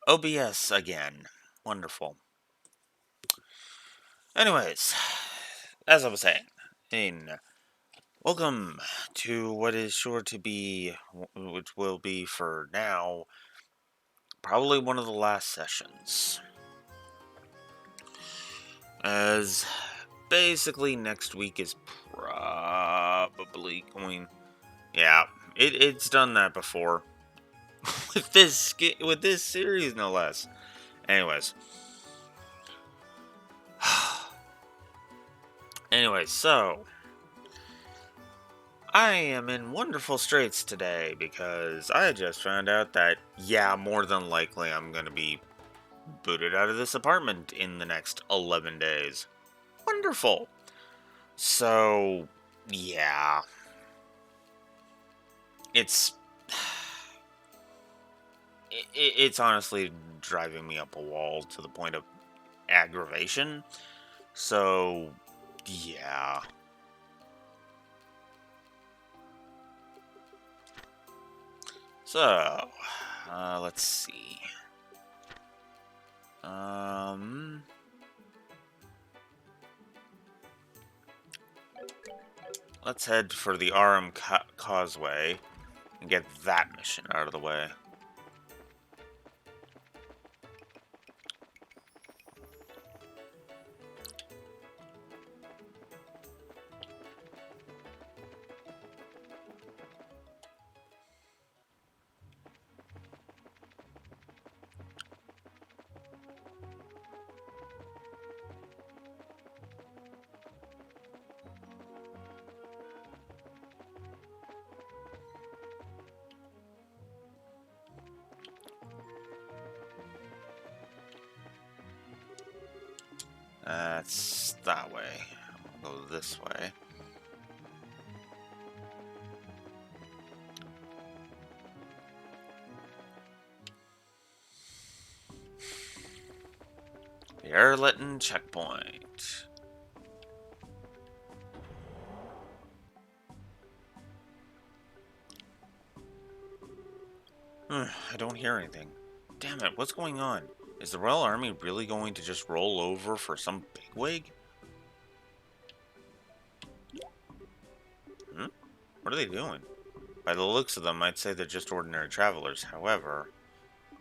OBS again. Wonderful. Anyways, as I was saying, welcome to what is sure to be, which will be for now, probably one of the last sessions. As basically next week is probably going. Yeah, it's done that before with this series, no less. Anyways. So I am in wonderful straits today because I just found out that, yeah, more than likely I'm going to be booted out of this apartment in the next 11 days. Wonderful. So, yeah. It's. It's honestly driving me up a wall to the point of aggravation. So, yeah. So, let's see. Um. Let's head for the Aram Causeway and get that mission out of the way. That's that way. I'll go this way. The Erliton checkpoint. I don't hear anything. Damn it, what's going on? Is the Royal Army really going to just roll over for some bigwig? What are they doing? By the looks of them, I'd say they're just ordinary travelers. However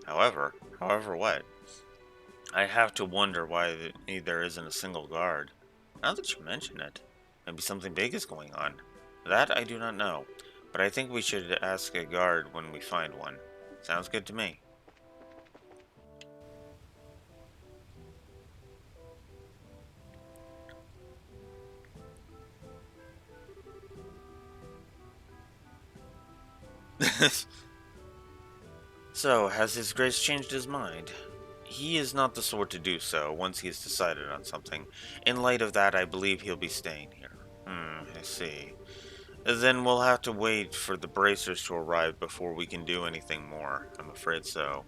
what? I have to wonder why there isn't a single guard. Now that you mention it, maybe something big is going on. That I do not know, but I think we should ask a guard when we find one. Sounds good to me. So, has His Grace changed his mind? He is not the sort to do so once he has decided on something. In light of that, I believe he'll be staying here. I see. Then we'll have to wait for the bracers to arrive before we can do anything more. I'm afraid so.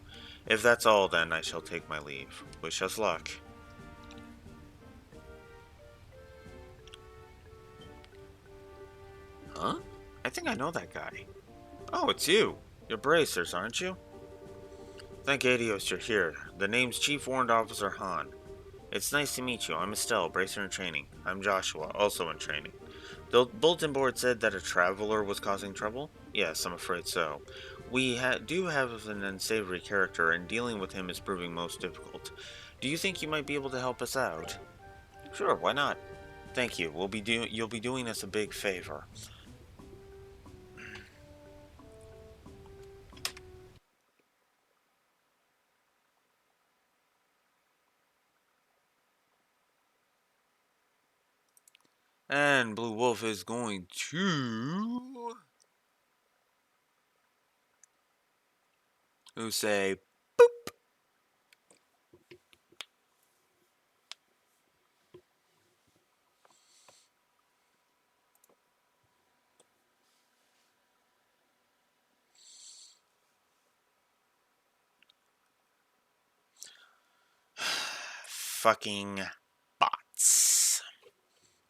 If that's all, then I shall take my leave. Wish us luck. Huh? I think I know that guy. Oh, it's you. You're bracers, aren't you? Thank Adios you're here. The name's Chief Warrant Officer Han. It's nice to meet you. I'm Estelle, bracer in training. I'm Joshua, also in training. The bulletin board said that a traveler was causing trouble? Yes, I'm afraid so. We do have an unsavory character, and dealing with him is proving most difficult. Do you think you might be able to help us out? Sure, why not? Thank you. You'll be doing us a big favor. And Blue Wolf is going to say fucking bots.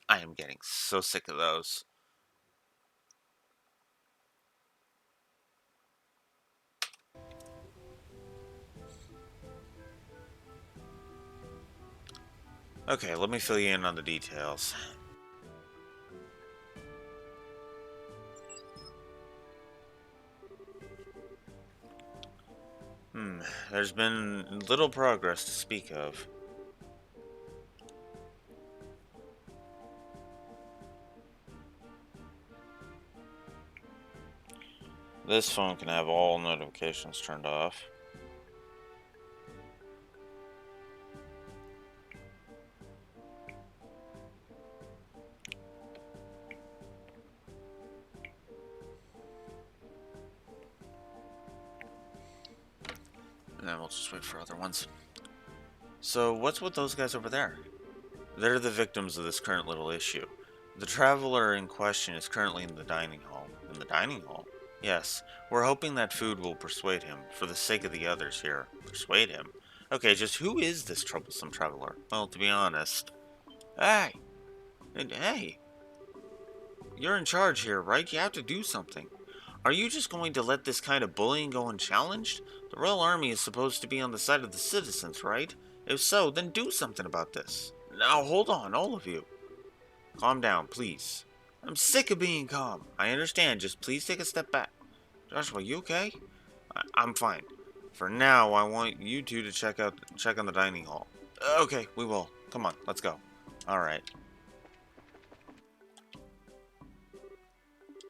I am getting so sick of those. Okay, let me fill you in on the details. Hmm, there's been little progress to speak of. This phone can have all notifications turned off. And then we'll just wait for other ones. So, what's with those guys over there? They're the victims of this current little issue. The traveler in question is currently in the dining hall. In the dining hall? Yes. We're hoping that food will persuade him, for the sake of the others here. Persuade him? Okay, just who is this troublesome traveler? Well, to be honest. Hey! Hey! You're in charge here, right? You have to do something. Are you just going to let this kind of bullying go unchallenged? The Royal Army is supposed to be on the side of the citizens, right? If so, then do something about this. Now, hold on, all of you. Calm down, please. I'm sick of being calm. I understand, just please take a step back. Joshua, you okay? I'm fine. For now, I want you two to check on the dining hall. Okay, we will. Come on, let's go. Alright.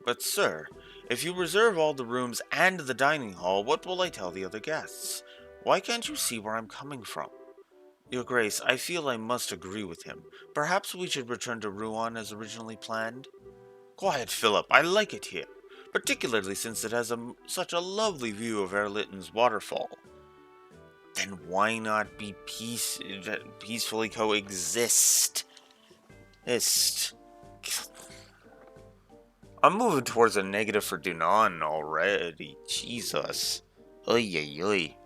But sir, if you reserve all the rooms and the dining hall, what will I tell the other guests? Why can't you see where I'm coming from? Your Grace, I feel I must agree with him. Perhaps we should return to Rouen as originally planned? Quiet, Philip. I like it here, particularly since it has such a lovely view of Erlitton's waterfall. Then why not peacefully coexist? Ist. I'm moving towards a negative for Dunan already. Jesus. Oy, oy, oy.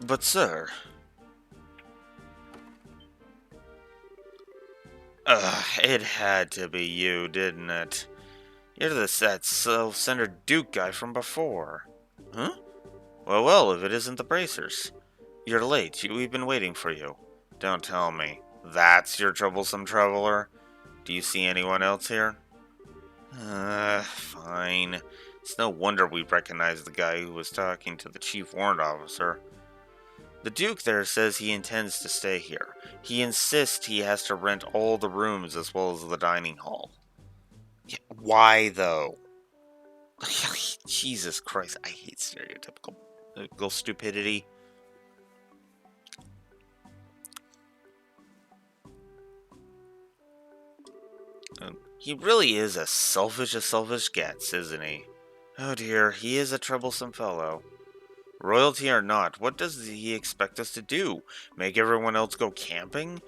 But, sir. It had to be you, didn't it? You're that self-centered Duke guy from before. Huh? Well, if it isn't the bracers. You're late. We've been waiting for you. Don't tell me. That's your troublesome traveler? Do you see anyone else here? Fine. It's no wonder we recognize the guy who was talking to the chief warrant officer. The Duke there says he intends to stay here. He insists he has to rent all the rooms as well as the dining hall. Yeah, why, though? Jesus Christ, I hate stereotypical stupidity. He really is as selfish gets, isn't he? Oh dear, he is a troublesome fellow. Royalty or not, what does he expect us to do? Make everyone else go camping?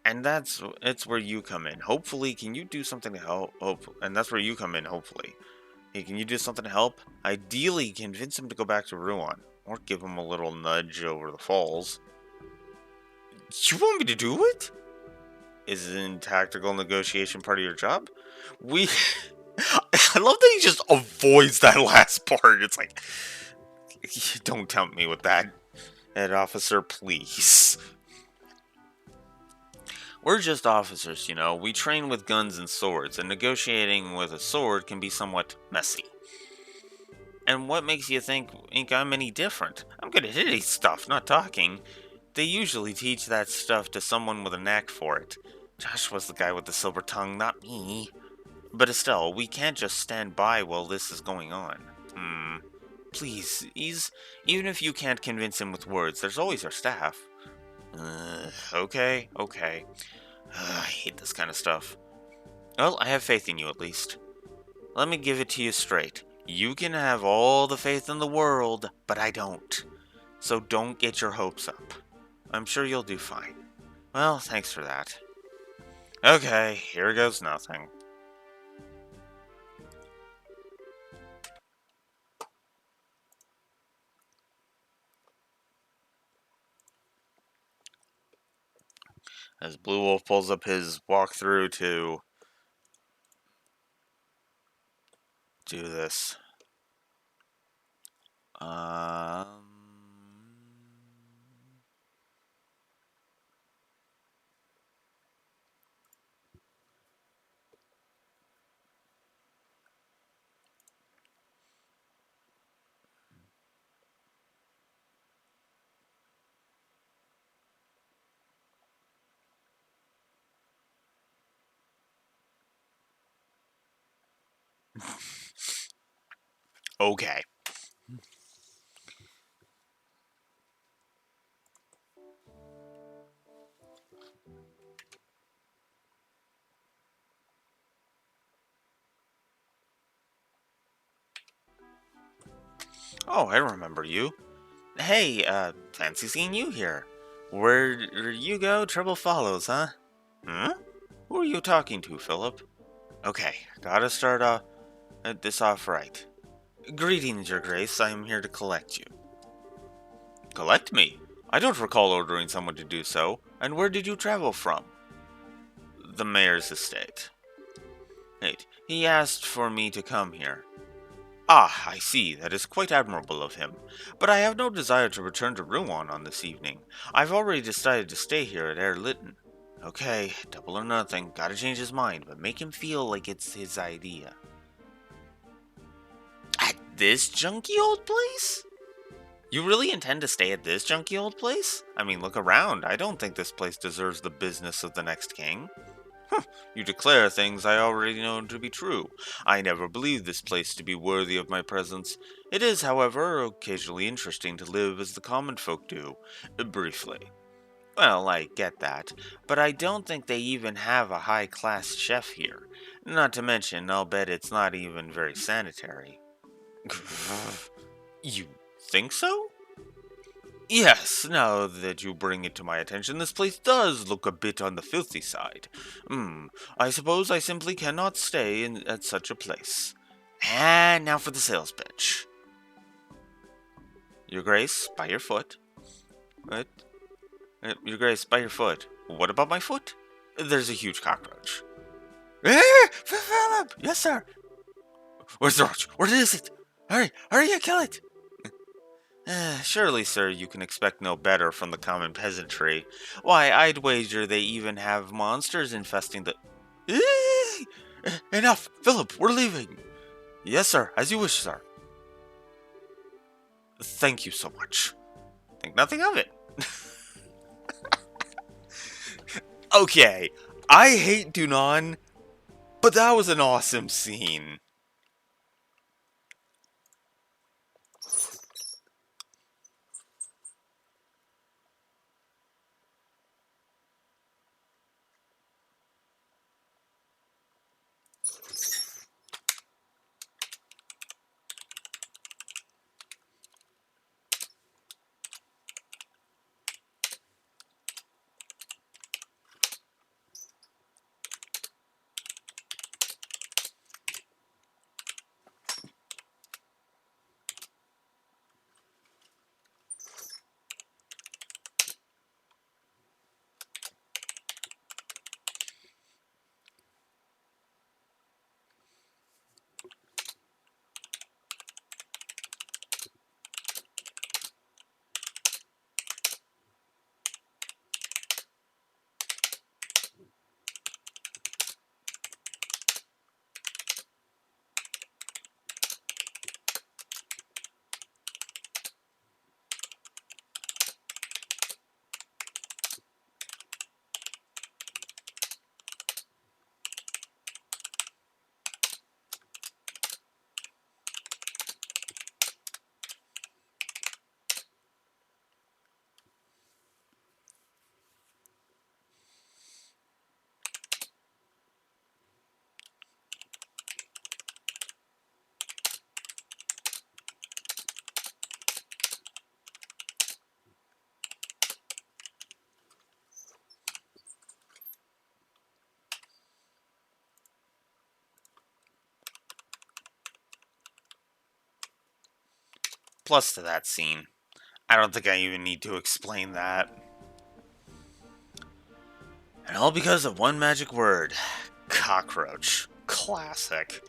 And it's where you come in. Hopefully, can you do something to help? And that's where you come in, hopefully. Hey, can you do something to help? Ideally, convince him to go back to Rouen. Or give him a little nudge over the falls. You want me to do it? Isn't tactical negotiation part of your job? We... I love that he just avoids that last part. It's like... Don't tempt me with that, head officer, please. We're just officers, you know. We train with guns and swords, and negotiating with a sword can be somewhat messy. And what makes you think I'm any different? I'm good at hitting stuff, not talking. They usually teach that stuff to someone with a knack for it. Josh was the guy with the silver tongue, not me. But Estelle, we can't just stand by while this is going on. Please, even if you can't convince him with words, there's always our staff. Okay. I hate this kind of stuff. Well, I have faith in you at least. Let me give it to you straight. You can have all the faith in the world, but I don't. So don't get your hopes up. I'm sure you'll do fine. Well, thanks for that. Okay, here goes nothing. As Blue Wolf pulls up his walkthrough to do this. Um... Okay. Oh, I remember you. Hey, fancy seeing you here. Where you go, trouble follows, huh? Hmm? Who are you talking to, Philip? Okay, gotta start this off right. Greetings, Your Grace. I am here to collect you. Collect me? I don't recall ordering someone to do so. And where did you travel from? The mayor's estate. Wait, he asked for me to come here. Ah, I see. That is quite admirable of him. But I have no desire to return to Rouen on this evening. I've already decided to stay here at Air Lytton. Okay, double or nothing. Gotta change his mind, but make him feel like it's his idea. At this junky old place? You really intend to stay at this junky old place? I mean, look around. I don't think this place deserves the business of the next king. You declare things I already know to be true. I never believed this place to be worthy of my presence. It is, however, occasionally interesting to live as the common folk do. Briefly. Well, I get that, but I don't think they even have a high-class chef here. Not to mention, I'll bet it's not even very sanitary. You think so? Yes, now that you bring it to my attention, this place does look a bit on the filthy side. I suppose I simply cannot stay at such a place. And now for the sales pitch. Your Grace, by your foot. What? Your Grace, by your foot. What about my foot? There's a huge cockroach. Philip! Yes, sir! Where's the roach? Where is it? Hurry, hurry and kill it! Surely, sir, you can expect no better from the common peasantry. Why, I'd wager they even have monsters infesting the... Enough! Philip, we're leaving! Yes, sir, as you wish, sir. Thank you so much. Think nothing of it. Okay, I hate Dunan, but that was an awesome scene. Plus to that scene. I don't think I even need to explain that. And all because of one magic word. Cockroach. Classic.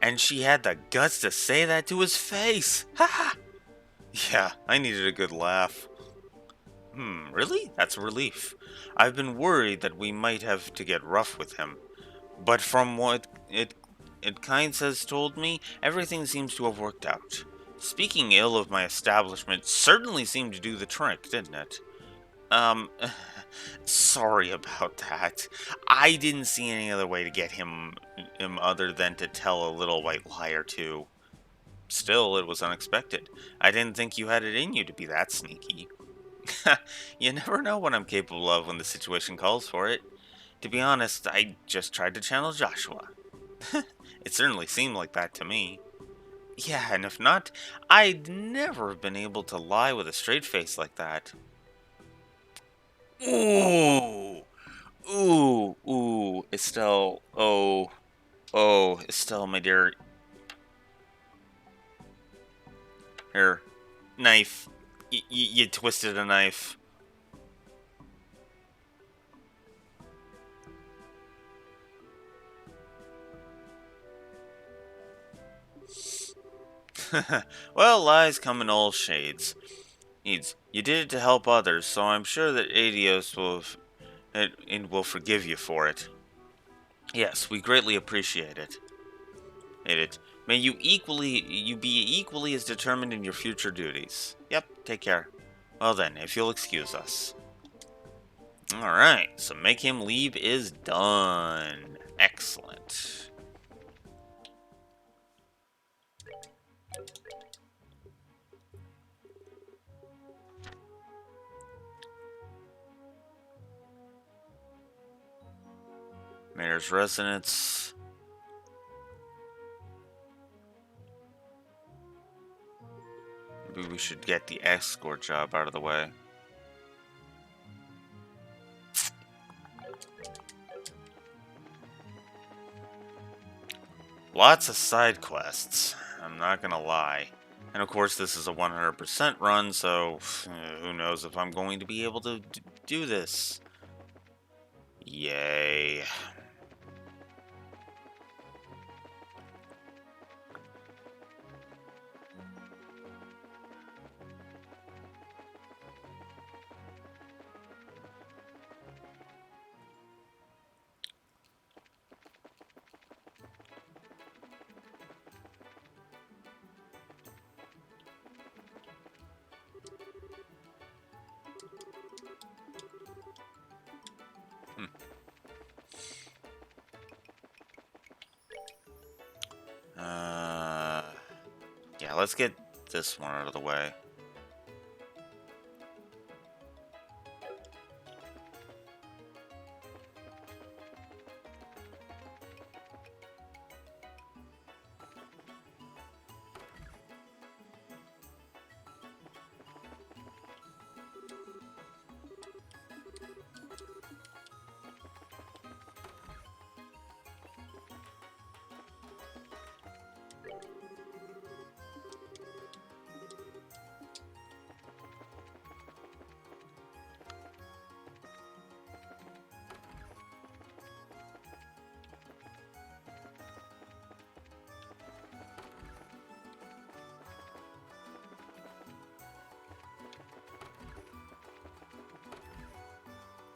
And she had the guts to say that to his face. Ha ha! Yeah, I needed a good laugh. Really? That's a relief. I've been worried that we might have to get rough with him. But from what it kind has told me, everything seems to have worked out. Speaking ill of my establishment certainly seemed to do the trick, didn't it? Um, Sorry about that. I didn't see any other way to get him other than to tell a little white lie or two. Still, it was unexpected. I didn't think you had it in you to be that sneaky. You never know what I'm capable of when the situation calls for it. To be honest, I just tried to channel Joshua. It certainly seemed like that to me. Yeah, and if not, I'd never have been able to lie with a straight face like that. Ooh! Ooh, Estelle. Oh, Estelle, my dear. Here, knife. You twisted a knife. Well, lies come in all shades. You did it to help others, so I'm sure that Adios will forgive you for it. Yes, we greatly appreciate it. It. May you be equally as determined in your future duties. Yep, take care. Well then, if you'll excuse us. Alright, so make him leave is done. Excellent. Mayor's residence. Maybe we should get the escort job out of the way. Lots of side quests, I'm not gonna lie. And of course, this is a 100% run, so who knows if I'm going to be able to do this. Yay. Yeah, let's get this one out of the way.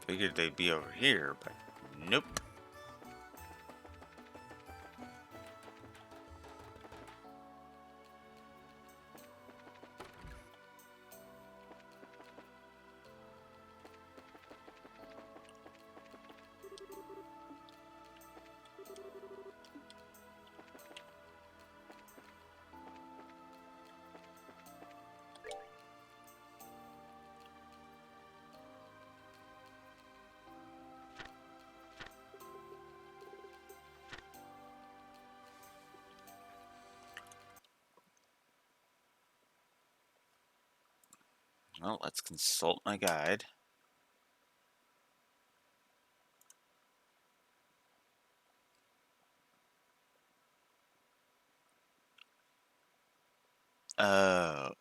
Figured they'd be over here, but nope. Well, let's consult my guide. Oh.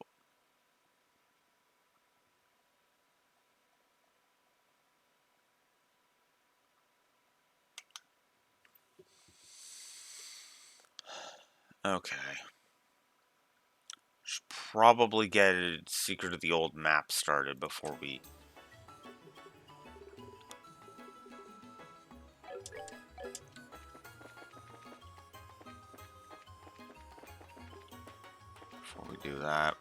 Okay. Should probably get a Secret of the Old map started before we... Before we do that.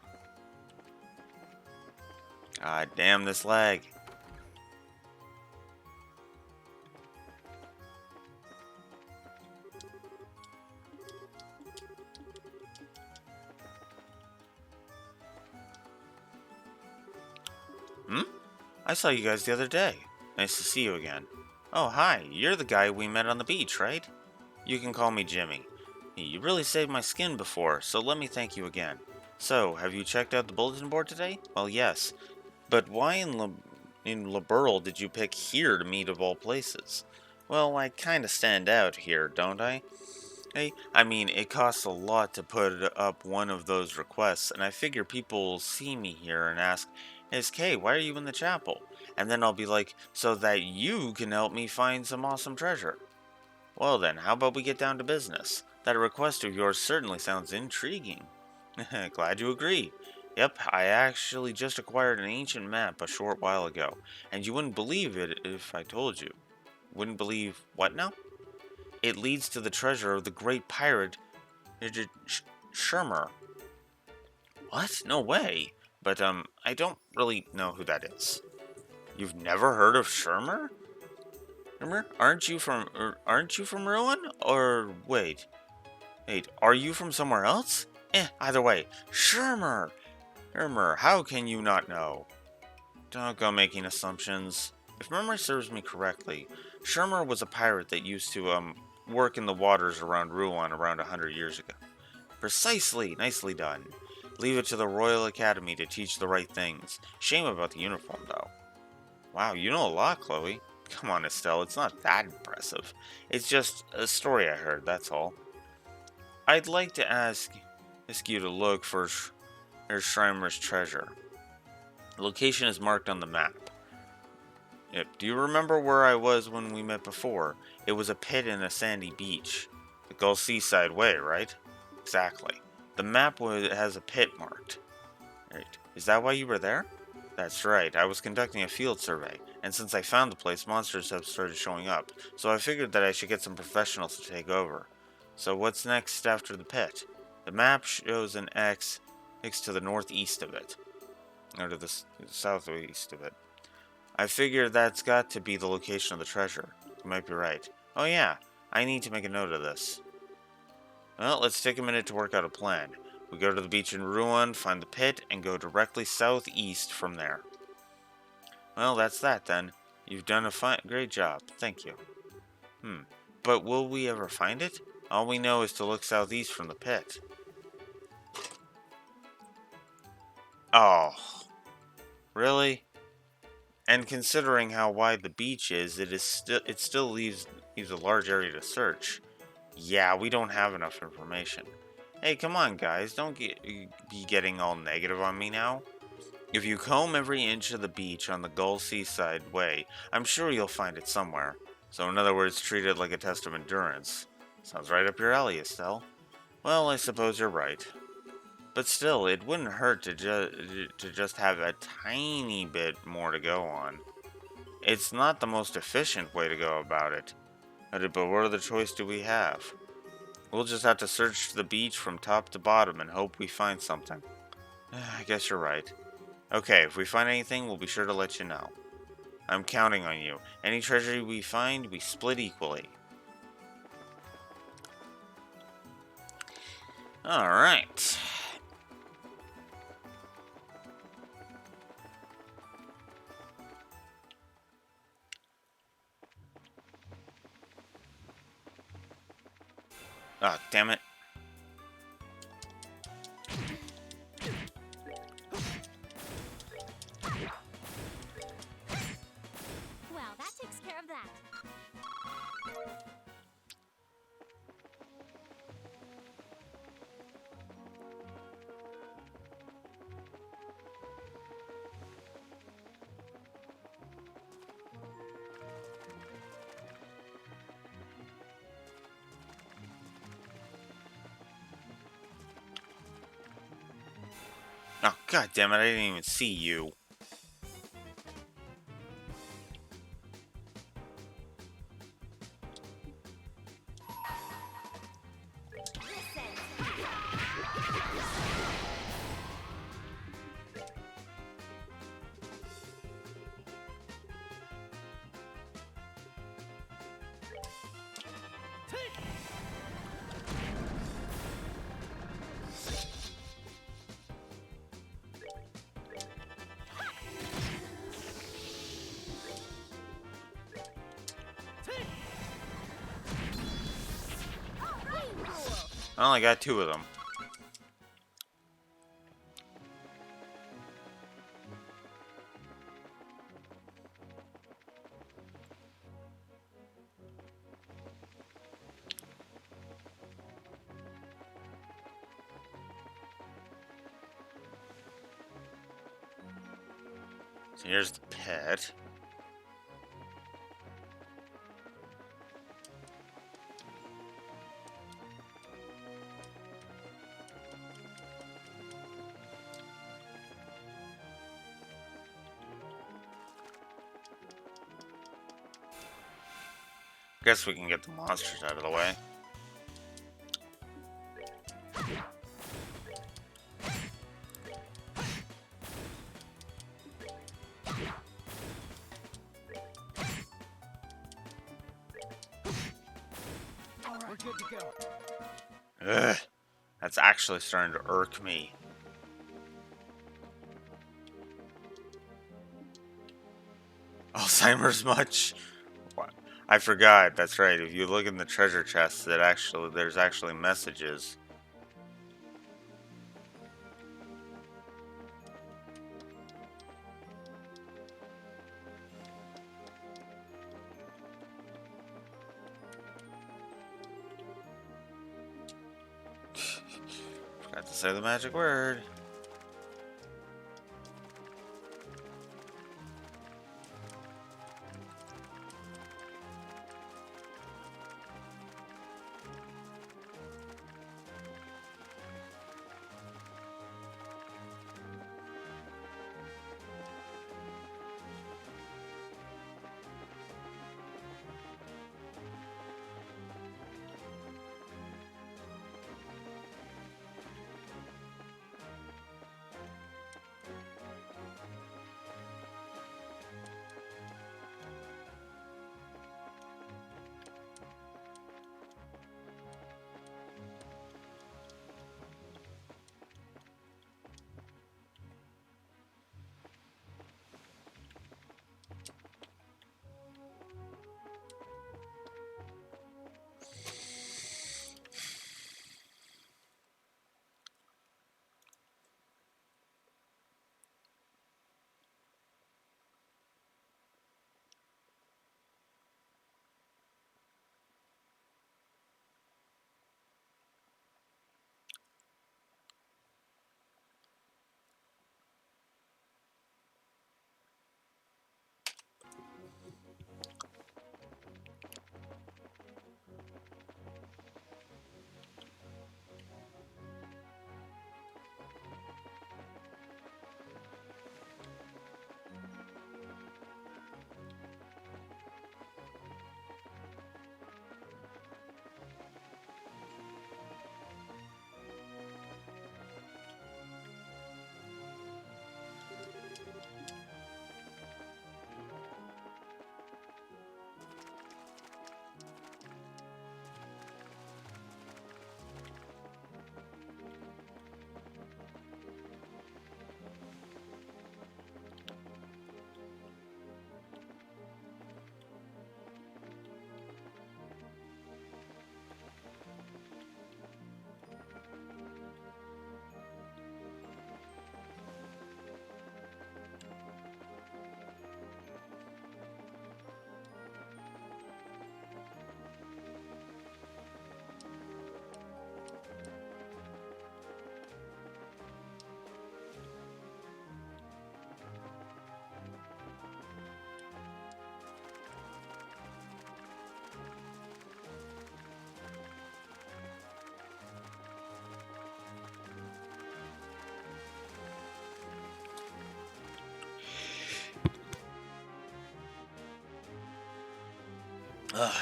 God damn this lag. Hmm? I saw you guys the other day. Nice to see you again. Oh, hi. You're the guy we met on the beach, right? You can call me Jimmy. You really saved my skin before, so let me thank you again. So, have you checked out the bulletin board today? Well, yes. But why in Liberl did you pick here to meet of all places? Well, I kinda stand out here, don't I? Hey, I mean, it costs a lot to put up one of those requests, and I figure people will see me here and ask, "Hey, Kay, why are you in the chapel?" And then I'll be like, so that you can help me find some awesome treasure. Well then, how about we get down to business? That request of yours certainly sounds intriguing. Glad you agree. Yep, I actually just acquired an ancient map a short while ago, and you wouldn't believe it if I told you. Wouldn't believe what now? It leads to the treasure of the great pirate Shermer. What? No way. But I don't really know who that is. You've never heard of Shermer? Shermer? Aren't you from Ruin? Or wait, are you from somewhere else? Either way, Shermer. Shermer, how can you not know? Don't go making assumptions. If memory serves me correctly, Shermer was a pirate that used to work in the waters around Ruin around 100 years ago. Precisely, nicely done. Leave it to the Royal Academy to teach the right things. Shame about the uniform, though. Wow, you know a lot, Chloe. Come on, Estelle, it's not that impressive. It's just a story I heard, that's all. I'd like to ask you to look for Schreimer's treasure. The location is marked on the map. Yep. Do you remember where I was when we met before? It was a pit in a sandy beach. The Gull Seaside Way, right? Exactly. The map has a pit marked. Right. Is that why you were there? That's right. I was conducting a field survey, and since I found the place, monsters have started showing up. So I figured that I should get some professionals to take over. So what's next after the pit? The map shows an X to the northeast of it, or to the southeast of it. I figure that's got to be the location of the treasure. You might be right. Oh yeah, I need to make a note of this. Well, let's take a minute to work out a plan. We go to the beach in Ruin, find the pit, and go directly southeast from there. Well, that's that then. You've done a great job. Thank you. But will we ever find it? All we know is to look southeast from the pit. Oh, really? And considering how wide the beach is, it still leaves a large area to search. Yeah, we don't have enough information. Hey, come on, guys, don't be getting all negative on me now. If you comb every inch of the beach on the Gull Seaside Way, I'm sure you'll find it somewhere. So, in other words, treat it like a test of endurance. Sounds right up your alley, Estelle. Well, I suppose you're right. But still, it wouldn't hurt to just have a tiny bit more to go on. It's not the most efficient way to go about it. But what other choice do we have? We'll just have to search the beach from top to bottom and hope we find something. I guess you're right. Okay, if we find anything, we'll be sure to let you know. I'm counting on you. Any treasure we find, we split equally. Alright. Ah, damn it. Well, that takes care of that. Oh, god damn it, I didn't even see you. I only got 2 of them. So here's the pet. Guess we can get the monsters out of the way. We're good to go. Ugh, that's actually starting to irk me. Alzheimer's much? What? I forgot. That's right. If you look in the treasure chest, there's actually messages. Forgot to say the magic word.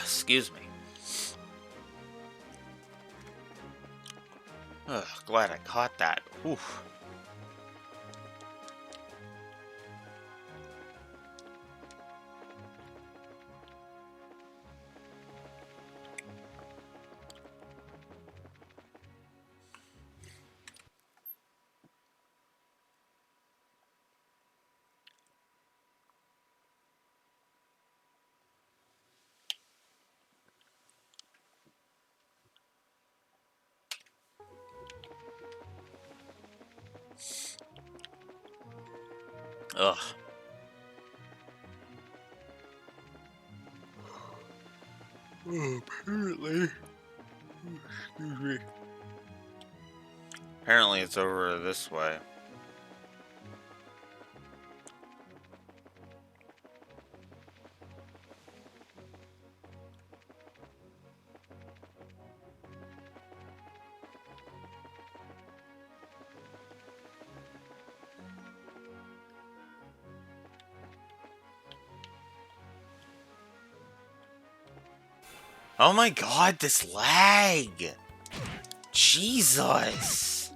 Excuse me. Glad I caught that. Whew. Ugh. Oh, apparently. Excuse me. Apparently it's over this way. Oh my god, this lag! Jesus!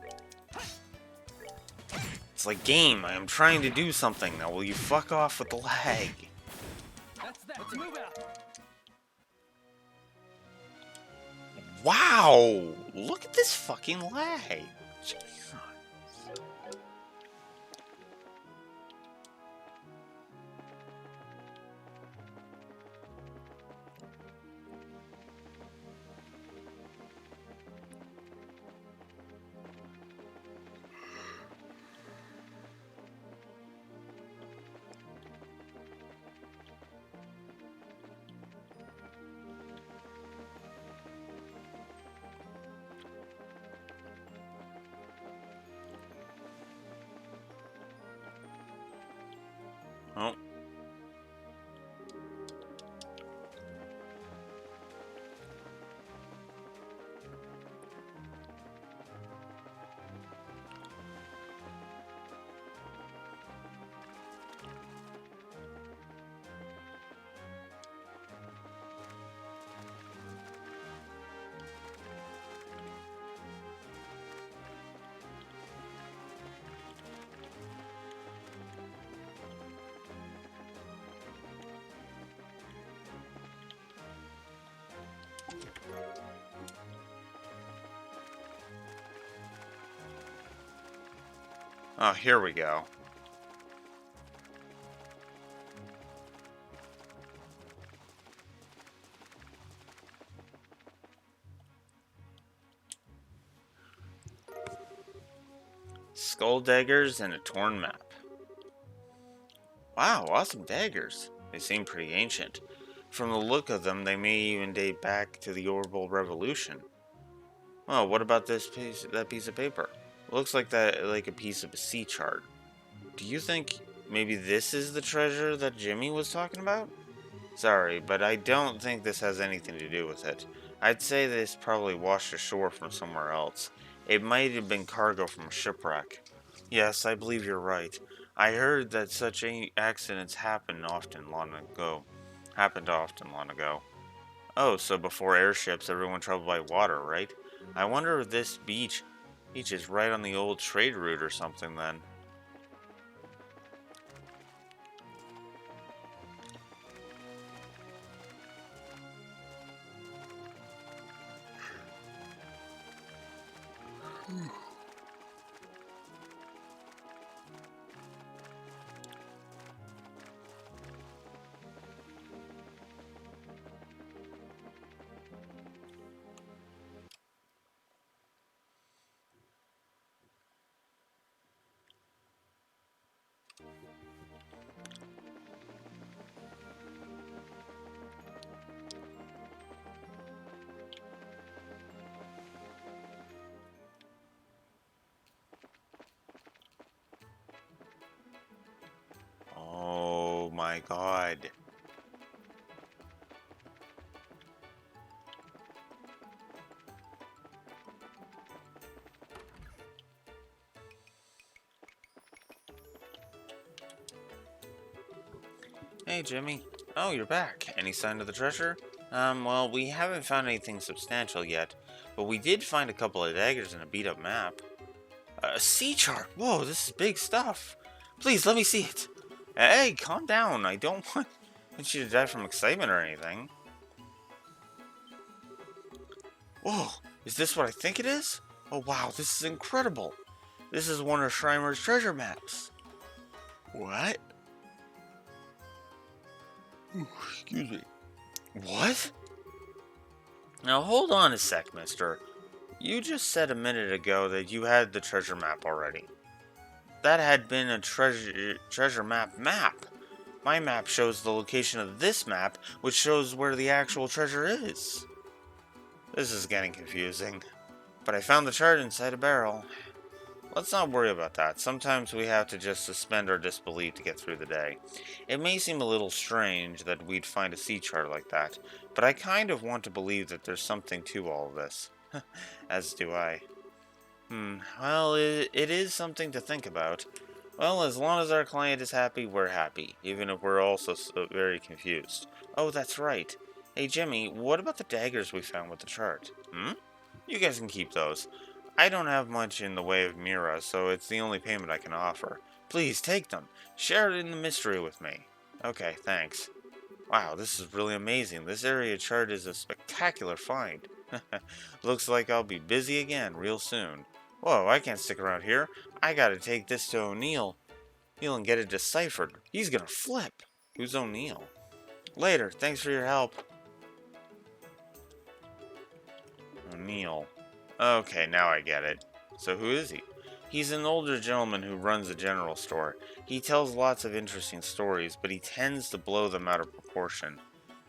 It's like, game, I am trying to do something. Now will you fuck off with the lag? That's that. Let's move out. Wow! Look at this fucking lag! Jesus. Oh. Oh, here we go. Skull daggers and a torn map. Wow, awesome daggers. They seem pretty ancient. From the look of them, they may even date back to the Orbital Revolution. Well, what about that piece of paper? Looks like a piece of a sea chart. Do you think maybe this is the treasure that Jimmy was talking about? Sorry, but I don't think this has anything to do with it. I'd say this probably washed ashore from somewhere else. It might have been cargo from a shipwreck. Yes, I believe you're right. I heard that such accidents happened often long ago. Oh, so before airships, everyone traveled by water, right? I wonder if this beach is right on the old trade route or something then. Oh my god. Hey, Jimmy. Oh, you're back. Any sign of the treasure? Well, we haven't found anything substantial yet, but we did find a couple of daggers and a beat-up map. A sea chart! Whoa, this is big stuff. Please, let me see it. Hey, calm down. I don't want you to die from excitement or anything. Whoa, is this what I think it is? Oh, wow, this is incredible. This is one of Schreimer's treasure maps. What? Ooh, excuse me. What? Now hold on a sec, mister. You just said a minute ago that you had the treasure map already. That had been a treasure map. My map shows the location of this map, which shows where the actual treasure is. This is getting confusing. But I found the chart inside a barrel. Let's not worry about that. Sometimes we have to just suspend our disbelief to get through the day. It may seem a little strange that we'd find a sea chart like that, but I kind of want to believe that there's something to all of this. As do I. Well, it is something to think about. Well, as long as our client is happy, we're happy, even if we're also so very confused. Oh, that's right. Hey, Jimmy, what about the daggers we found with the chart? You guys can keep those. I don't have much in the way of Mira, so it's the only payment I can offer. Please take them. Share it in the mystery with me. Okay, thanks. Wow, this is really amazing. This area chart is a spectacular find. Looks like I'll be busy again real soon. Whoa, I can't stick around here. I gotta take this to O'Neill. And get it deciphered. He's gonna flip. Who's O'Neill? Later, thanks for your help. O'Neill. Okay, now I get it. So who is he? He's an older gentleman who runs a general store. He tells lots of interesting stories, but he tends to blow them out of proportion.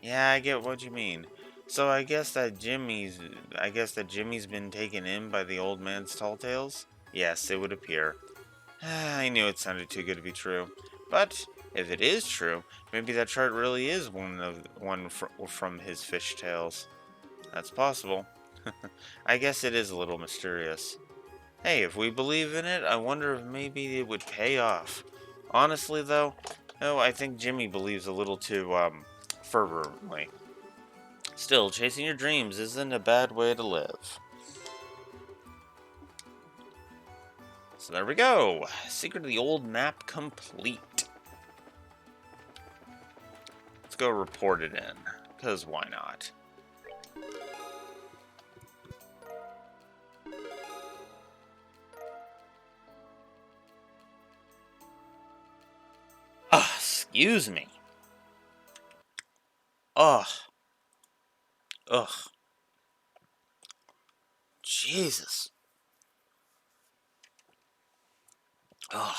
Yeah, I get what you mean. So I guess that Jimmy's been taken in by the old man's tall tales? Yes, it would appear. I knew it sounded too good to be true. But if it is true, maybe that chart really is one from his fish tales. That's possible. I guess it is a little mysterious. Hey, if we believe in it, I wonder if maybe it would pay off. Honestly, though, I think Jimmy believes a little too, fervently. Still, chasing your dreams isn't a bad way to live. So there we go. Secret of the old map complete. Let's go report it in, because why not? Excuse me. Ugh. Jesus. Ugh.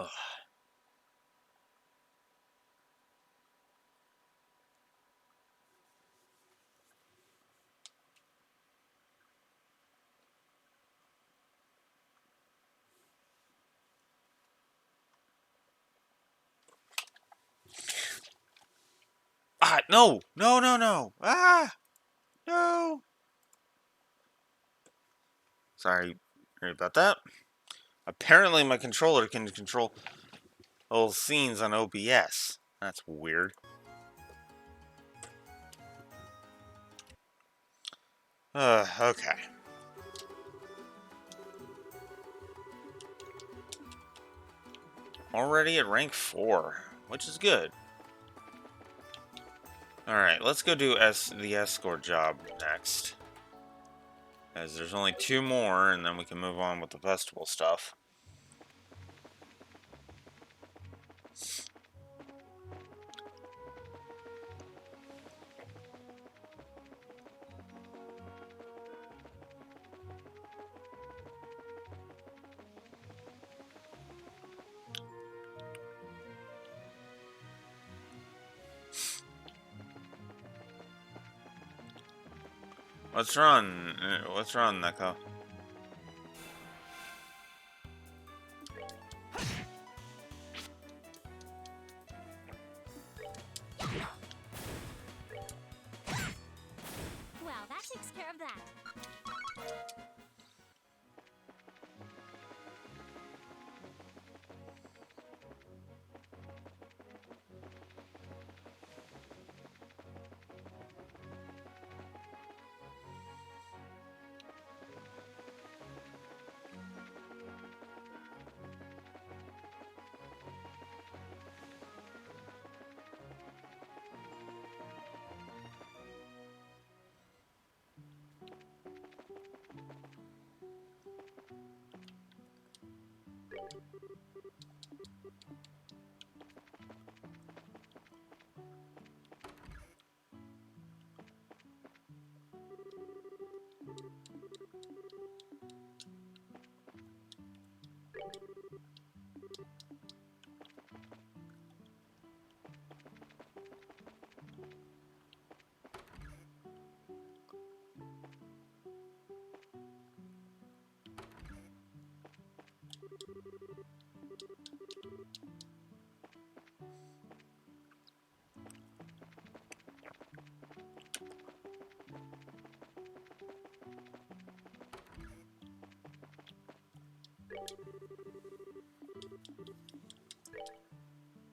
Ugh. No! No, no, no! No! Sorry about that. Apparently my controller can control all scenes on OBS. That's weird. Okay. Already at rank 4, which is good. Alright, let's go do the escort job next. As there's only 2 more, and then we can move on with the festival stuff. What's wrong? What's wrong, Neko? Well, that takes care of that.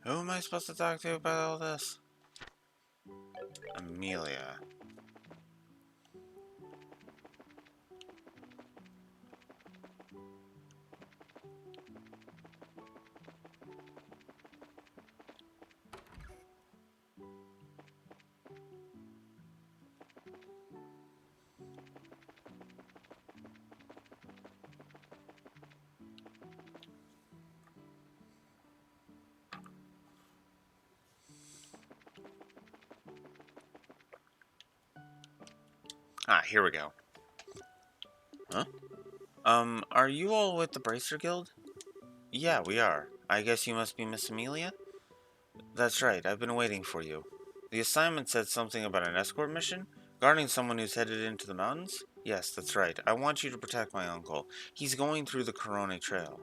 Who am I supposed to talk to about all this? Amelia. Ah, here we go. Huh? Are you all with the Bracer Guild? Yeah, we are. I guess you must be Miss Amelia? That's right, I've been waiting for you. The assignment said something about an escort mission? Guarding someone who's headed into the mountains? Yes, that's right. I want you to protect my uncle. He's going through the Corone Trail.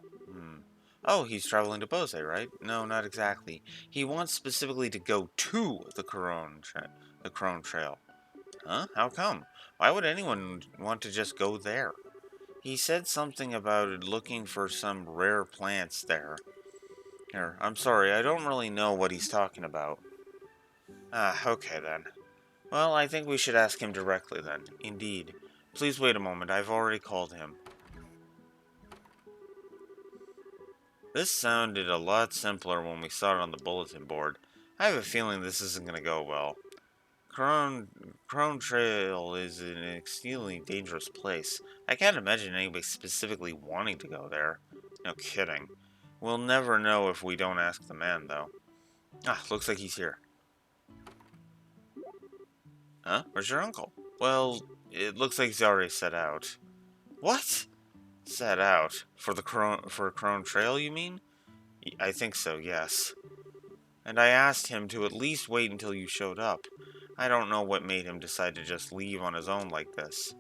Oh, he's traveling to Bose, right? No, not exactly. He wants specifically to go to the Corone Trail. Huh? How come? Why would anyone want to just go there? He said something about looking for some rare plants there. Here, I'm sorry, I don't really know what he's talking about. Ah, okay then. Well, I think we should ask him directly then. Indeed. Please wait a moment, I've already called him. This sounded a lot simpler when we saw it on the bulletin board. I have a feeling this isn't going to go well. Crone Trail is an extremely dangerous place. I can't imagine anybody specifically wanting to go there. No kidding. We'll never know if we don't ask the man, though. Ah, looks like he's here. Huh? Where's your uncle? Well, it looks like he's already set out. What? Set out? For Crone Trail, you mean? I think so, yes. And I asked him to at least wait until you showed up. I don't know what made him decide to just leave on his own like this.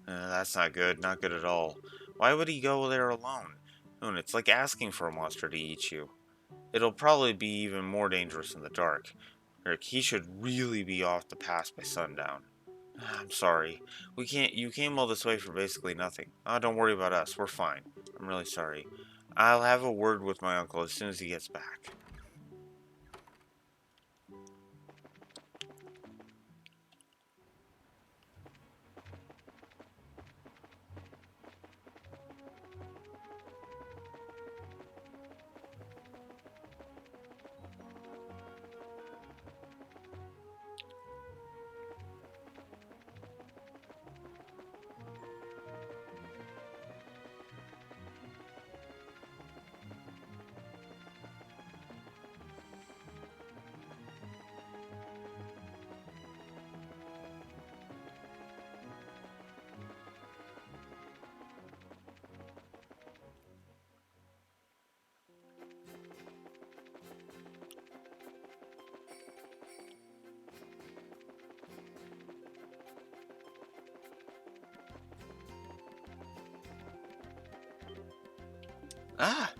That's not good, not good at all. Why would he go there alone? It's like asking for a monster to eat you. It'll probably be even more dangerous in the dark. Rick, he should really be off the pass by sundown. I'm sorry. You came all this way for basically nothing. Don't worry about us, we're fine. I'm really sorry. I'll have a word with my uncle as soon as he gets back. Ah!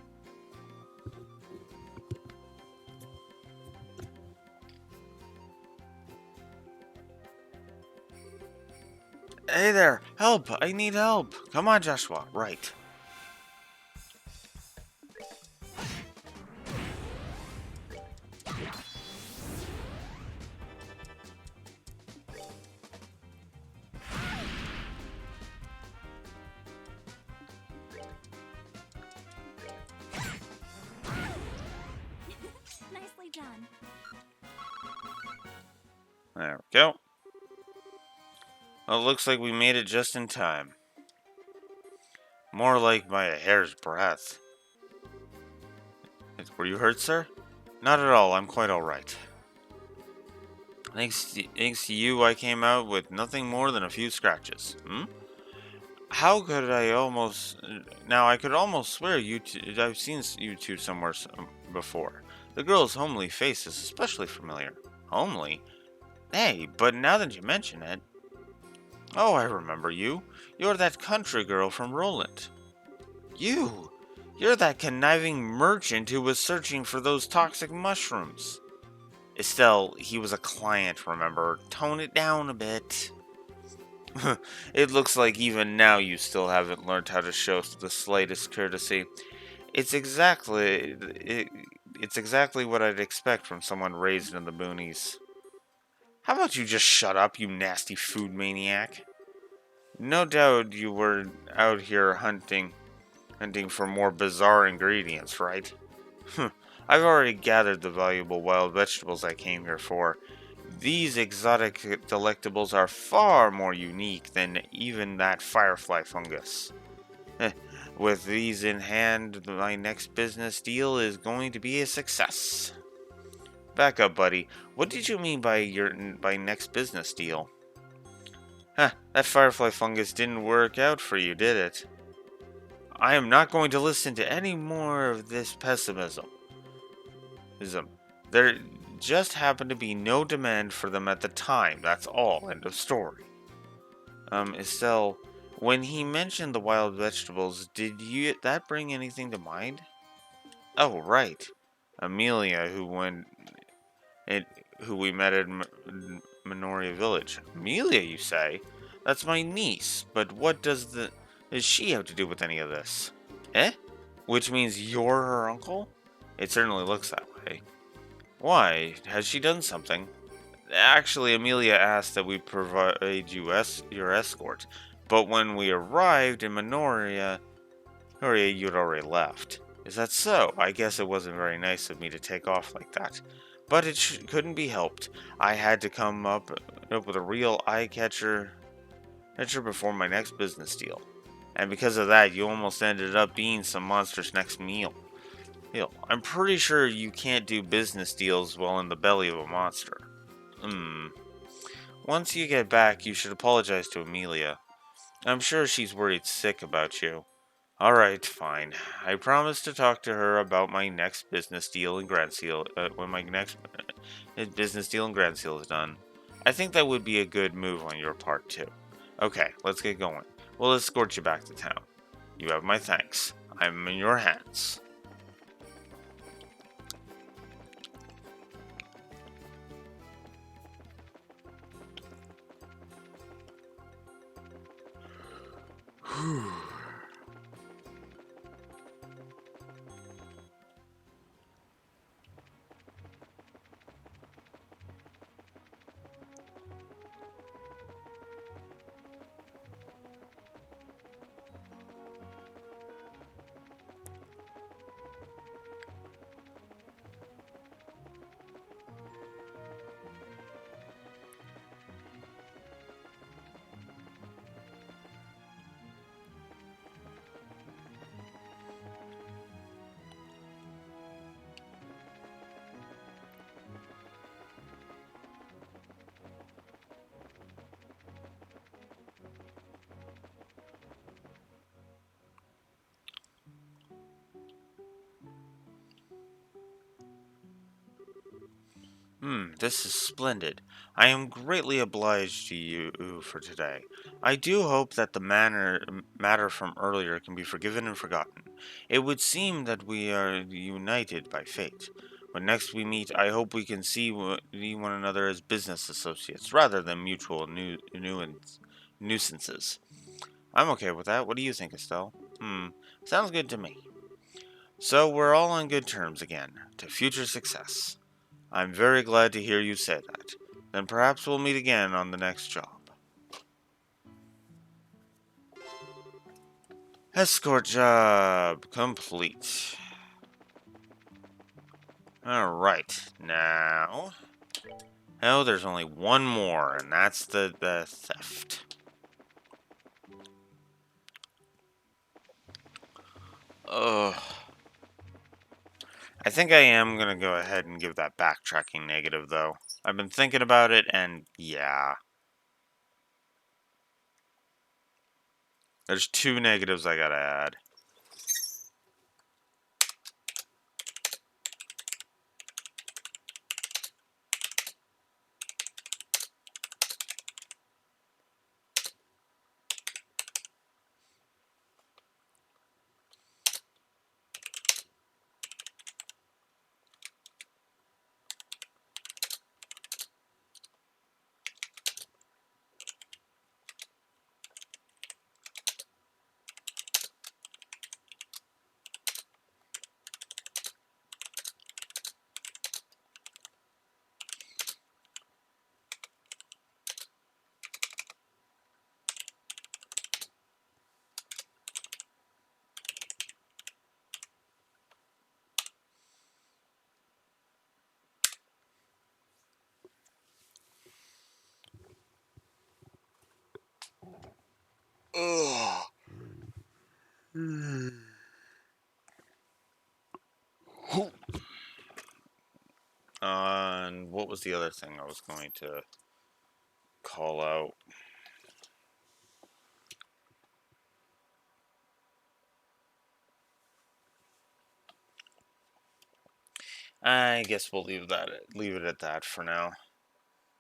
Hey there! Help! I need help! Come on, Joshua. Right. Nicely done. There we go. Well, it looks like we made it just in time. More like by a hair's breadth. Were you hurt, sir? Not at all. I'm quite alright. Thanks to you, I came out with nothing more than a few scratches. How could I almost... Now, I could almost swear I've seen you two somewhere before. The girl's homely face is especially familiar. Homely? Hey, but now that you mention it... Oh, I remember you. You're that country girl from Roland. You're that conniving merchant who was searching for those toxic mushrooms. Estelle, he was a client, remember? Tone it down a bit. It looks like even now you still haven't learned how to show the slightest courtesy. It's It's exactly what I'd expect from someone raised in the boonies. How about you just shut up, you nasty food maniac? No doubt you were out here hunting for more bizarre ingredients, right? I've already gathered the valuable wild vegetables I came here for. These exotic delectables are far more unique than even that firefly fungus. With these in hand, my next business deal is going to be a success. Back up, buddy. What did you mean by next business deal? That firefly fungus didn't work out for you, did it? I am not going to listen to any more of this pessimism. There just happened to be no demand for them at the time, that's all, end of story. Estelle, when he mentioned the wild vegetables, that bring anything to mind? Oh, right. Amelia, it, who we met at Minoria Village. Amelia, you say? That's my niece, but what does she have to do with any of this? Eh? Which means you're her uncle? It certainly looks that way. Why? Has she done something? Actually, Amelia asked that we provide your escort, but when we arrived in Minoria, you'd already left. Is that so? I guess it wasn't very nice of me to take off like that. But it couldn't be helped. I had to come up with a real eye-catcher before my next business deal. And because of that, you almost ended up being some monster's next meal. I'm pretty sure you can't do business deals while in the belly of a monster. Once you get back, you should apologize to Amelia. I'm sure she's worried sick about you. Alright, fine. I promise to talk to her about my next business deal in Grand Seal, when my next business deal in Grand Seal is done. I think that would be a good move on your part, too. Okay, let's get going. We'll escort you back to town. You have my thanks. I'm in your hands. This is splendid. I am greatly obliged to you for today. I do hope that the matter from earlier can be forgiven and forgotten. It would seem that we are united by fate. When next we meet, I hope we can see one another as business associates rather than mutual nuisances. I'm okay with that. What do you think, Estelle? Sounds good to me. So we're all on good terms again. To future success. I'm very glad to hear you say that. Then perhaps we'll meet again on the next job. Escort job complete. Alright, now... Oh, there's only one more, and that's the theft. Ugh. I think I am going to go ahead and give that backtracking negative, though. I've been thinking about it, and yeah. There's 2 negatives I gotta add. Ugh. And what was the other thing I was going to call out? I guess we'll leave it at that for now.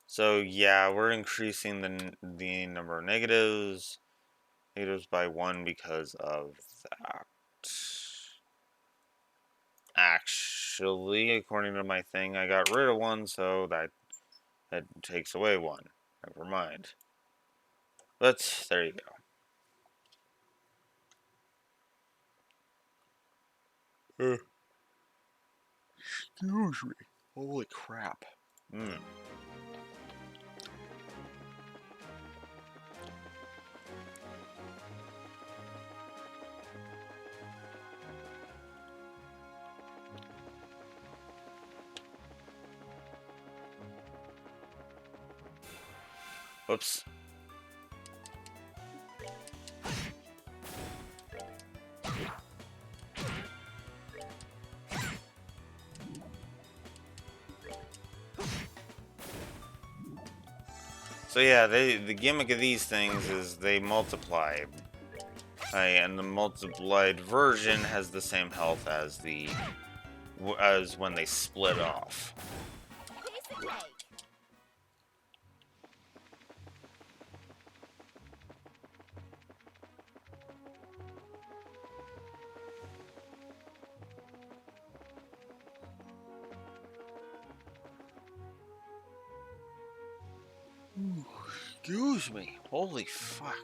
So yeah, we're increasing the number of negatives by 1 because of that. Actually, according to my thing, I got rid of 1, so that takes away 1. Never mind. But there you go. Excuse me. Holy crap. Whoops. So yeah, the gimmick of these things is they multiply. And the multiplied version has the same health as when they split off. Piece of cake. Excuse me. Holy fuck.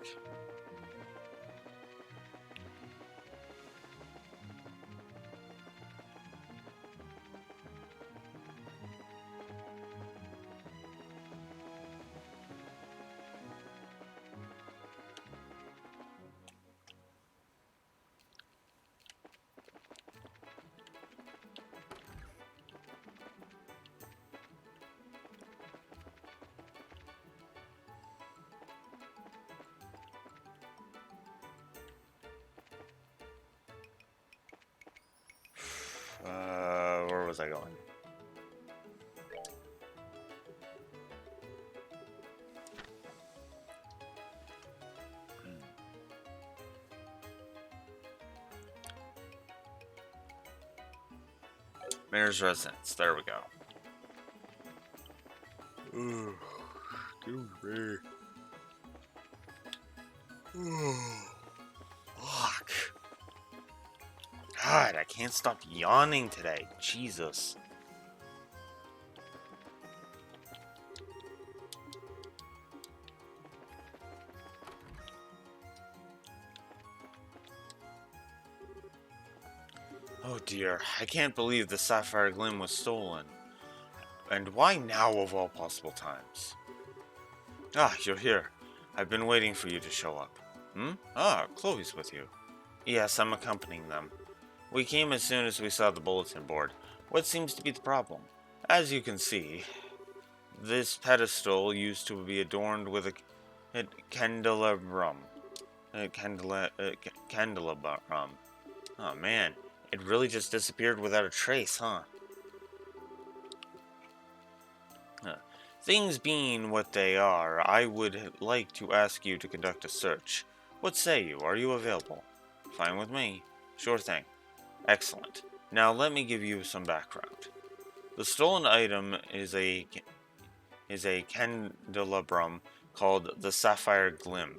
Where was I going? Mayor's residence. There we go. Excuse me. Fuck. God, I can't stop yawning today. Jesus. Oh dear, I can't believe the Sapphire Glim was stolen. And why now of all possible times? Ah, you're here. I've been waiting for you to show up. Ah, Chloe's with you. Yes, I'm accompanying them. We came as soon as we saw the bulletin board. What seems to be the problem? As you can see, this pedestal used to be adorned with a candelabrum. Candelabrum. Oh man, it really just disappeared without a trace, huh? Things being what they are, I would like to ask you to conduct a search. What say you? Are you available? Fine with me. Sure thing. Excellent. Now let me give you some background. The stolen item is a candelabrum called the Sapphire Glim.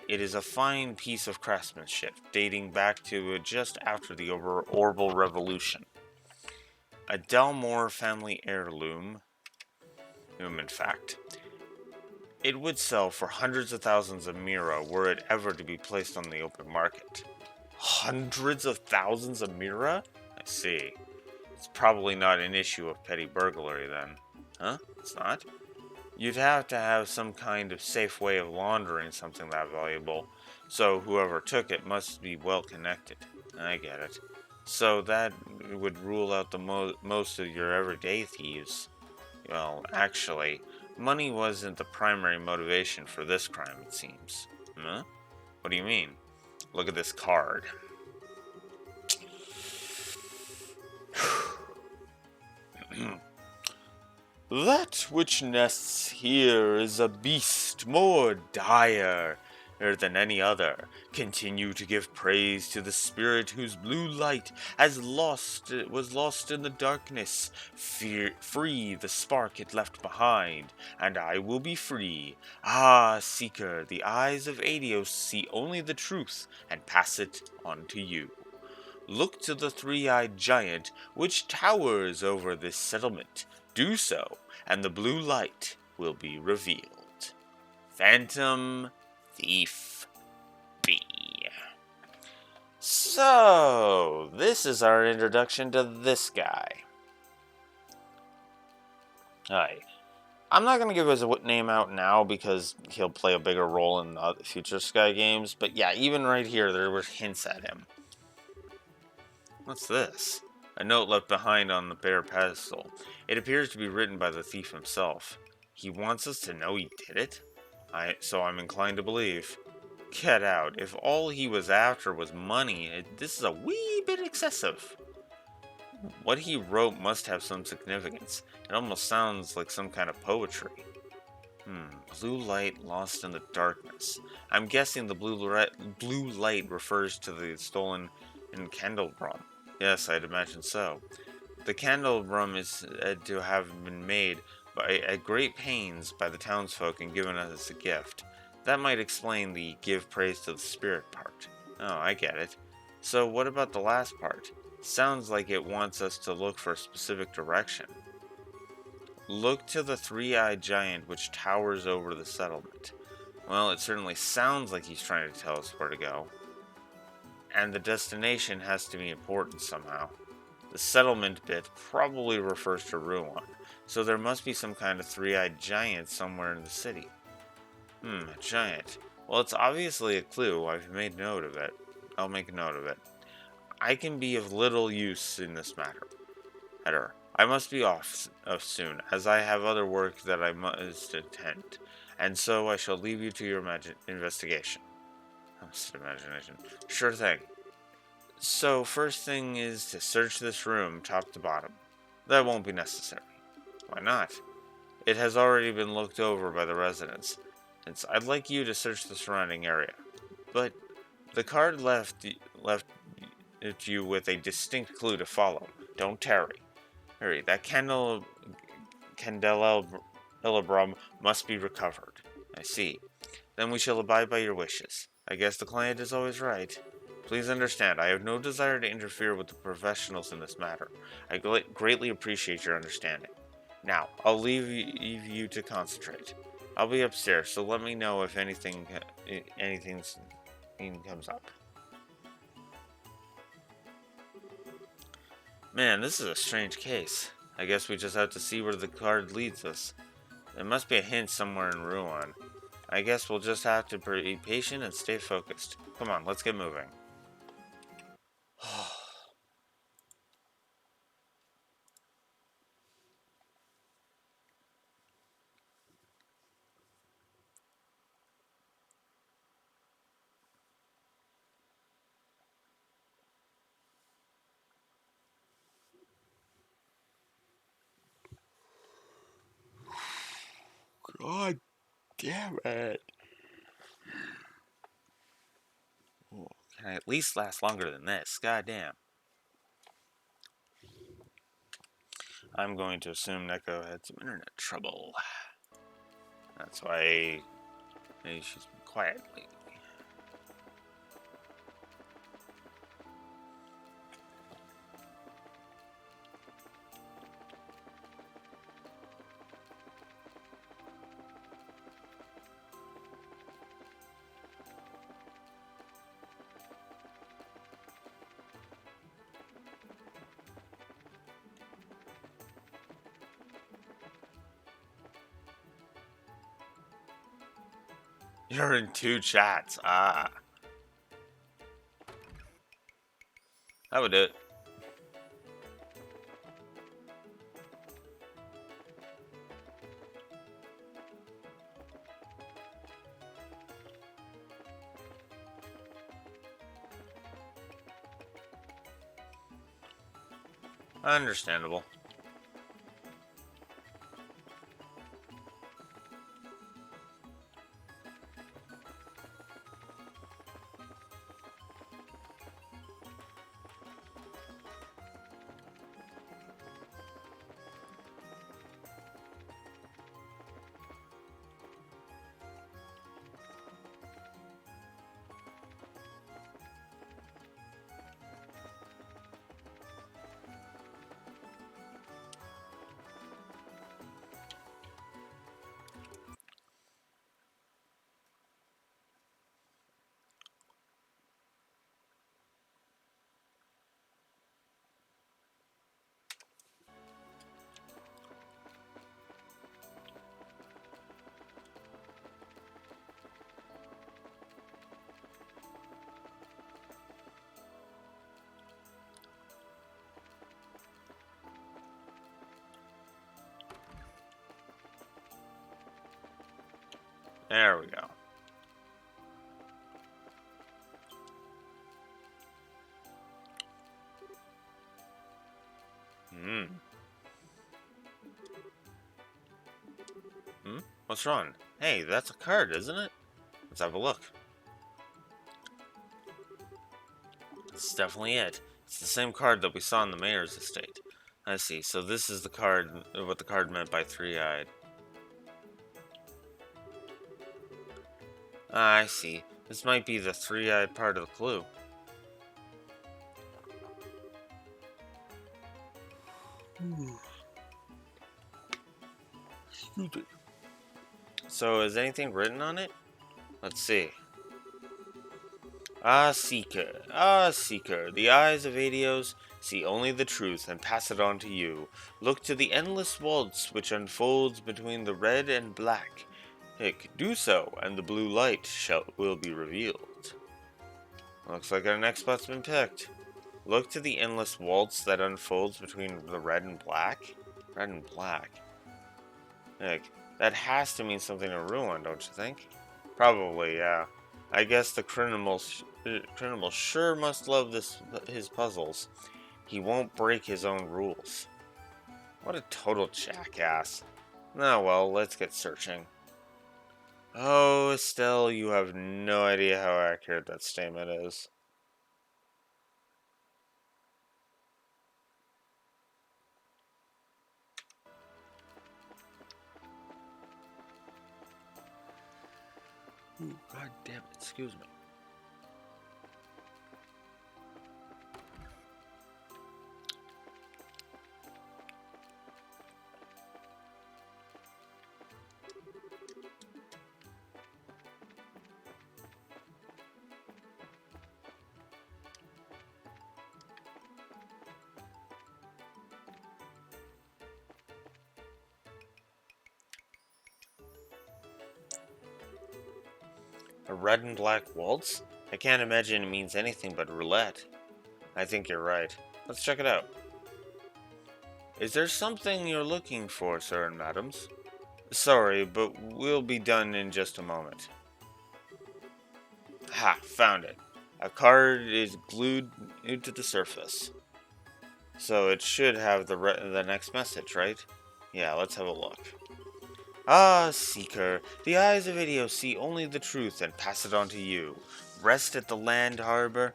It is a fine piece of craftsmanship dating back to just after the Orbital Revolution. A Dalmore family heirloom, in fact. It would sell for hundreds of thousands of mira were it ever to be placed on the open market. Hundreds of thousands of mira? I see. It's probably not an issue of petty burglary then. Huh? It's not? You'd have to have some kind of safe way of laundering something that valuable, so whoever took it must be well connected. I get it. So that would rule out the most of your everyday thieves. Well, actually, money wasn't the primary motivation for this crime, it seems. Huh? What do you mean? Look at this card. That which nests here is a beast more dire than any other. Continue to give praise to the spirit whose blue light was lost in the darkness. Free the spark it left behind, and I will be free. Ah, seeker, the eyes of Adios see only the truth and pass it on to you. Look to the three-eyed giant which towers over this settlement. Do so, and the blue light will be revealed. Phantom Thief B. So, this is our introduction to this guy. Hi. I'm not going to give his name out now because he'll play a bigger role in the future Sky games, but yeah, even right here, there were hints at him. What's this? A note left behind on the bare pedestal. It appears to be written by the thief himself. He wants us to know he did it? So I'm inclined to believe. Get out. If all he was after was money, this is a wee bit excessive. What he wrote must have some significance. It almost sounds like some kind of poetry. Blue light lost in the darkness. I'm guessing the blue light refers to the stolen in Candlebrun. Yes, I'd imagine so. The Candlebrun is said to have been made at great pains by the townsfolk and given us as a gift. That might explain the give praise to the spirit part. Oh, I get it. So what about the last part? Sounds like it wants us to look for a specific direction. Look to the three-eyed giant which towers over the settlement. Well, it certainly sounds like he's trying to tell us where to go. And the destination has to be important somehow. The settlement bit probably refers to Ruan, so there must be some kind of three-eyed giant somewhere in the city. A giant. Well, it's obviously a clue. I've made note of it. I'll make a note of it. I can be of little use in this matter. I must be off soon, as I have other work that I must attend, and so I shall leave you to your investigation. Imagination. Sure thing. So, first thing is to search this room top to bottom. That won't be necessary. Why not? It has already been looked over by the residents. I'd like you to search the surrounding area. But the card left you with a distinct clue to follow. Don't tarry. Hurry, that candelabrum must be recovered. I see. Then we shall abide by your wishes. I guess the client is always right. Please understand, I have no desire to interfere with the professionals in this matter. I greatly appreciate your understanding. Now, I'll leave you to concentrate. I'll be upstairs, so let me know if anything comes up. Man, this is a strange case. I guess we just have to see where the card leads us. There must be a hint somewhere in Ruan. I guess we'll just have to be patient and stay focused. Come on, let's get moving. God damn it. Oh, can I at least last longer than this? God damn. I'm going to assume Neko had some internet trouble. That's why maybe she's been quiet lately. You're in two chats. Ah. That would do it. Understandable. There we go. Hmm. Hmm? What's wrong? Hey, that's a card, isn't it? Let's have a look. It's definitely it. It's the same card that we saw in the mayor's estate. I see. So this is the card, what the card meant by three-eyed. Ah, I see. This might be the three-eyed part of the clue. Stupid. So is anything written on it? Let's see. Ah, Seeker, the eyes of Adios see only the truth and pass it on to you. Look to the endless waltz which unfolds between the red and black. Hick, do so, and the blue light will be revealed. Looks like our next spot's been picked. Look to the endless waltz that unfolds between the red and black. Red and black. Hick, that has to mean something to ruin, don't you think? Probably, yeah. I guess the criminal sure must love his puzzles. He won't break his own rules. What a total jackass. Oh well, let's get searching. Oh, Estelle, you have no idea how accurate that statement is. Ooh, god damn it, excuse me. A red and black waltz? I can't imagine it means anything but roulette. I think you're right. Let's check it out. Is there something you're looking for, sir and madams? Sorry, but we'll be done in just a moment. Ha, found it. A card is glued to the surface. So it should have the next message, right? Yeah, let's have a look. Ah, Seeker, the eyes of Idio see only the truth and pass it on to you. Rest at the land harbor,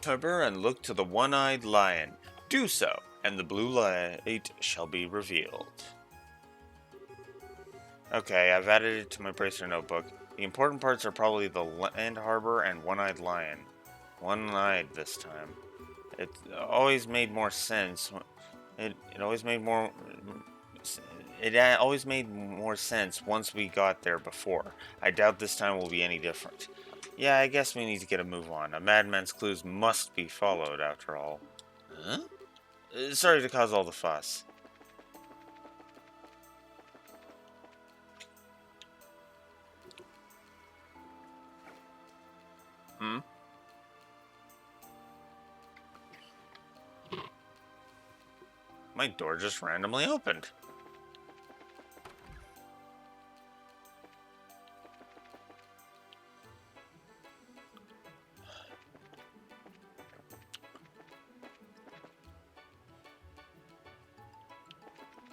and look to the one-eyed lion. Do so, and the blue light shall be revealed. Okay, I've added it to my bracer notebook. The important parts are probably the land harbor and one-eyed lion. One-eyed this time. It always made more sense. It always made more. It always made more sense once we got there before. I doubt this time will be any different. Yeah, I guess we need to get a move on. A madman's clues must be followed, after all. Huh? Sorry to cause all the fuss. Hmm? My door just randomly opened.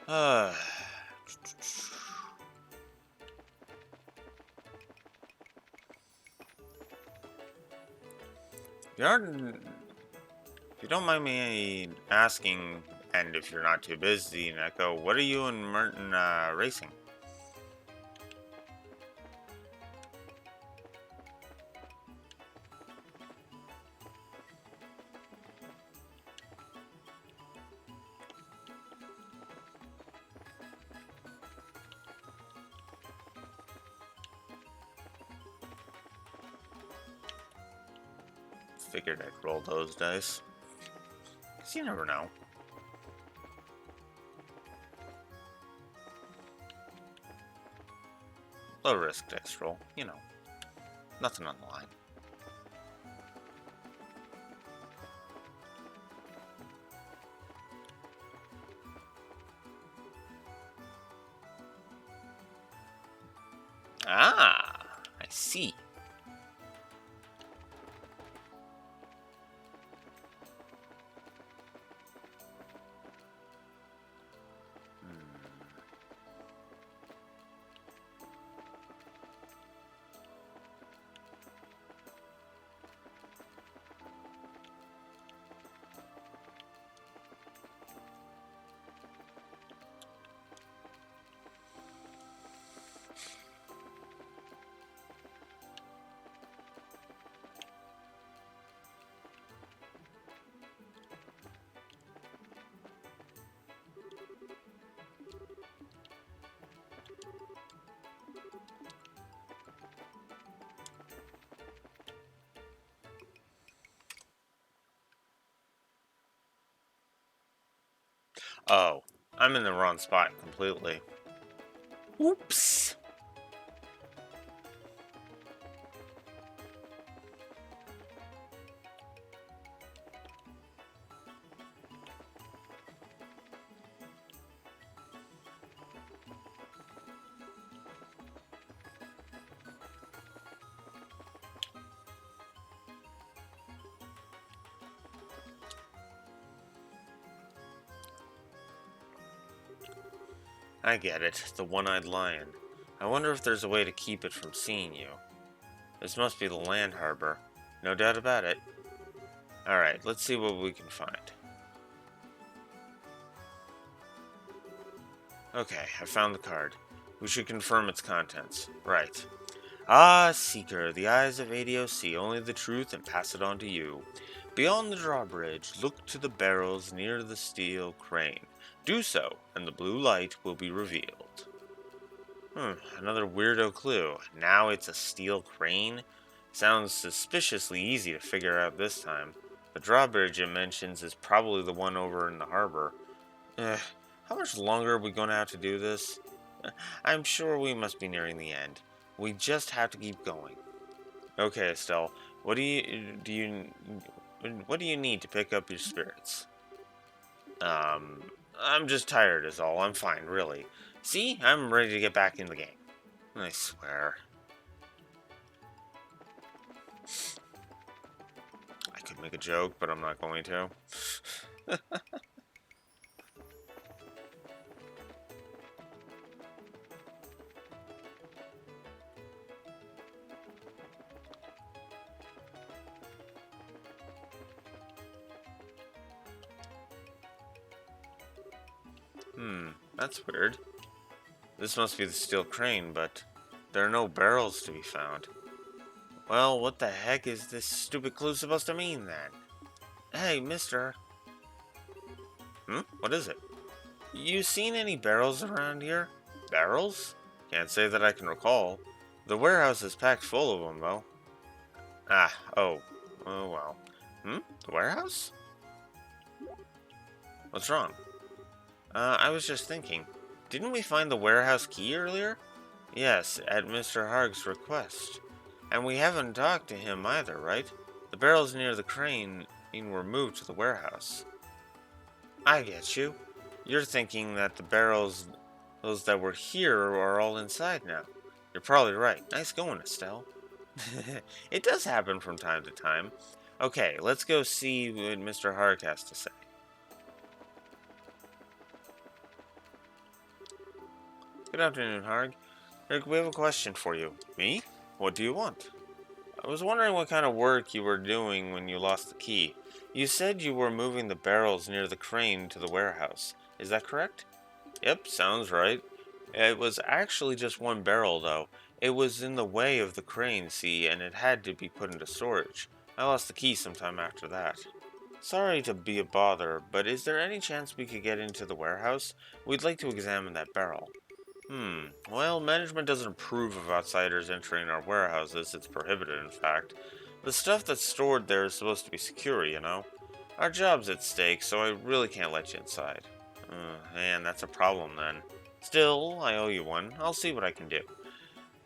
Uh, you aren't, if you don't mind me asking, and if you're not too busy, Neko, what are you and Merton racing? Figured I'd roll those dice. 'Cause you never know. Low risk dice roll, you know. Nothing on the line. Ah, I see. Oh, I'm in the wrong spot completely. Oops. I get it, the one-eyed lion. I wonder if there's a way to keep it from seeing you. This must be the land harbor. No doubt about it. Alright, let's see what we can find. Okay, I found the card. We should confirm its contents. Right. Ah, Seeker, the eyes of ADO see only the truth and pass it on to you. Beyond the drawbridge, look to the barrels near the steel crane. Do so, and the blue light will be revealed. Another weirdo clue. Now it's a steel crane? Sounds suspiciously easy to figure out this time. The drawbridge it mentions is probably the one over in the harbor. Eh, how much longer are we going to have to do this? I'm sure we must be nearing the end. We just have to keep going. Okay, Estelle, what do you need to pick up your spirits? I'm just tired is all. I'm fine, really. See, I'm ready to get back in the game. I swear. I could make a joke, but I'm not going to. That's weird. This must be the steel crane, but there are no barrels to be found. Well, what the heck is this stupid clue supposed to mean then? Hey, mister. What is it? You seen any barrels around here? Barrels? Can't say that I can recall. The warehouse is packed full of them, though. Oh well. The warehouse? What's wrong? I was just thinking. Didn't we find the warehouse key earlier? Yes, at Mr. Harg's request. And we haven't talked to him either, right? The barrels near the crane were moved to the warehouse. I get you. You're thinking that the barrels, those that were here, are all inside now. You're probably right. Nice going, Estelle. It does happen from time to time. Okay, let's go see what Mr. Harg has to say. Good afternoon, Harg. Rick, we have a question for you. Me? What do you want? I was wondering what kind of work you were doing when you lost the key. You said you were moving the barrels near the crane to the warehouse. Is that correct? Yep, sounds right. It was actually just one barrel, though. It was in the way of the crane, see, and it had to be put into storage. I lost the key sometime after that. Sorry to be a bother, but is there any chance we could get into the warehouse? We'd like to examine that barrel. Well, management doesn't approve of outsiders entering our warehouses. It's prohibited, in fact. The stuff that's stored there is supposed to be secure, you know? Our job's at stake, so I really can't let you inside. Man, that's a problem then. Still, I owe you one. I'll see what I can do.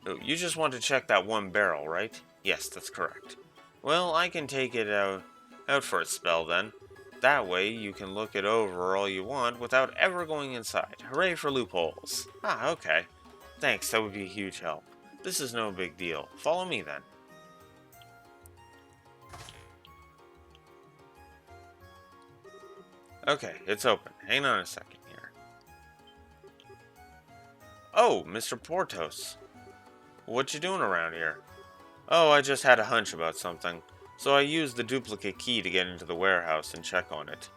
Oh, you just want to check that one barrel, right? Yes, that's correct. Well, I can take it out for a spell then. That way, you can look it over all you want without ever going inside. Hooray for loopholes. Ah, okay. Thanks, that would be a huge help. This is no big deal. Follow me then. Okay, it's open. Hang on a second here. Oh, Mr. Portos. What you doing around here? Oh, I just had a hunch about something. So I used the duplicate key to get into the warehouse and check on it.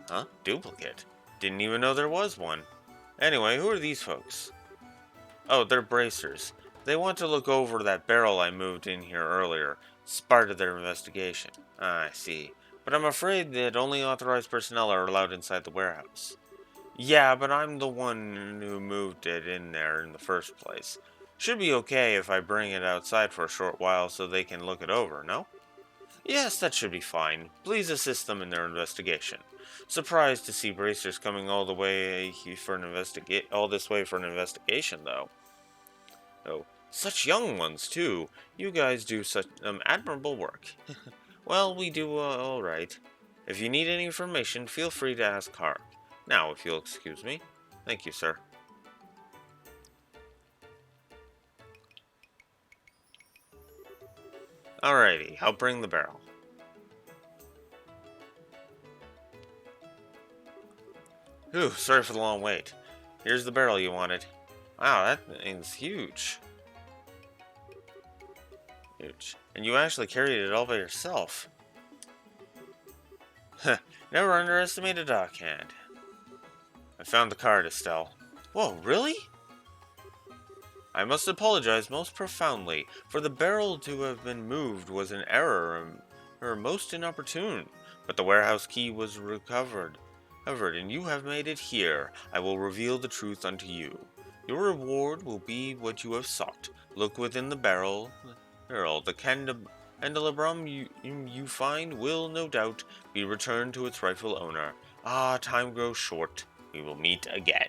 Huh? Duplicate? Didn't even know there was one. Anyway, who are these folks? Oh, they're bracers. They want to look over that barrel I moved in here earlier. It's part of their investigation. Ah, I see. But I'm afraid that only authorized personnel are allowed inside the warehouse. Yeah, but I'm the one who moved it in there in the first place. Should be okay if I bring it outside for a short while so they can look it over, no? Yes, that should be fine. Please assist them in their investigation. Surprised to see bracers coming all this way for an investigation, though. Oh, such young ones too. You guys do such admirable work. Well, we do all right. If you need any information, feel free to ask Hark. Now, if you'll excuse me. Thank you, sir. Alrighty, I'll bring the barrel. Ooh, sorry for the long wait. Here's the barrel you wanted. Wow, that thing's huge. Huge. And you actually carried it all by yourself. Never underestimate a dockhand. I found the card, Estelle. Whoa, really? I must apologize most profoundly, for the barrel to have been moved was an error, or most inopportune. But the warehouse key was recovered, and you have made it here. I will reveal the truth unto you. Your reward will be what you have sought. Look within the barrel. The candelabrum you find will, no doubt, be returned to its rightful owner. Ah, time grows short. We will meet again.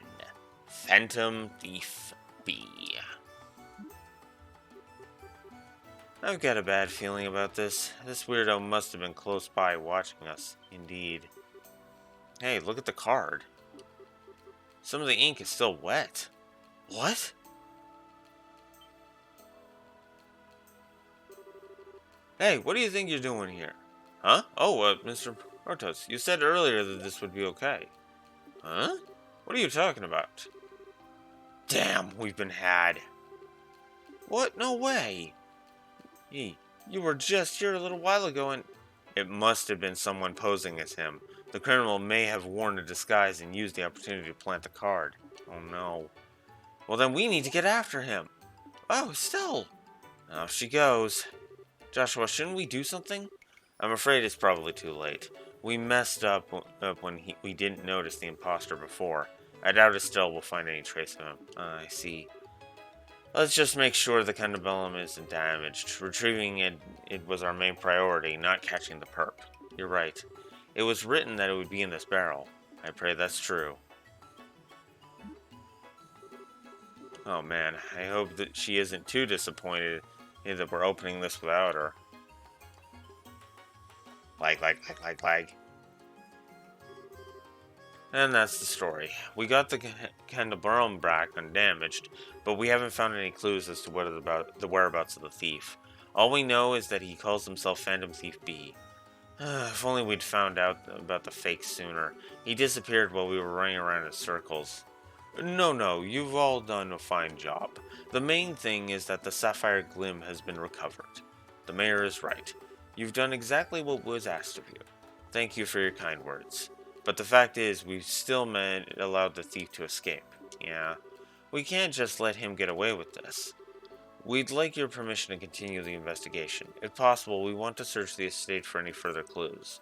Phantom Thief B. I've got a bad feeling about this. This weirdo must have been close by watching us. Indeed. Hey, look at the card. Some of the ink is still wet. What? Hey, what do you think you're doing here? Huh? Oh, Mr. Portos, you said earlier that this would be okay. Huh? What are you talking about? Damn, we've been had. What? No way. You were just here a little while ago and... It must have been someone posing as him. The criminal may have worn a disguise and used the opportunity to plant the card. Oh no. Well then we need to get after him. Oh, Estelle. Off she goes. Joshua, shouldn't we do something? I'm afraid it's probably too late. We messed up when we didn't notice the imposter before. I doubt Estelle will find any trace of him. I see. Let's just make sure the candelabrum isn't damaged. Retrieving it was our main priority, not catching the perp. You're right. It was written that it would be in this barrel. I pray that's true. Oh man, I hope that she isn't too disappointed that we're opening this without her. Like. And that's the story. We got the candelabrum back undamaged, but we haven't found any clues as to what about the whereabouts of the thief. All we know is that he calls himself Phantom Thief B. If only we'd found out about the fake sooner. He disappeared while we were running around in circles. No, you've all done a fine job. The main thing is that the Sapphire Glim has been recovered. The mayor is right. You've done exactly what was asked of you. Thank you for your kind words. But the fact is, we've still allowed the thief to escape. Yeah, we can't just let him get away with this. We'd like your permission to continue the investigation. If possible, we want to search the estate for any further clues.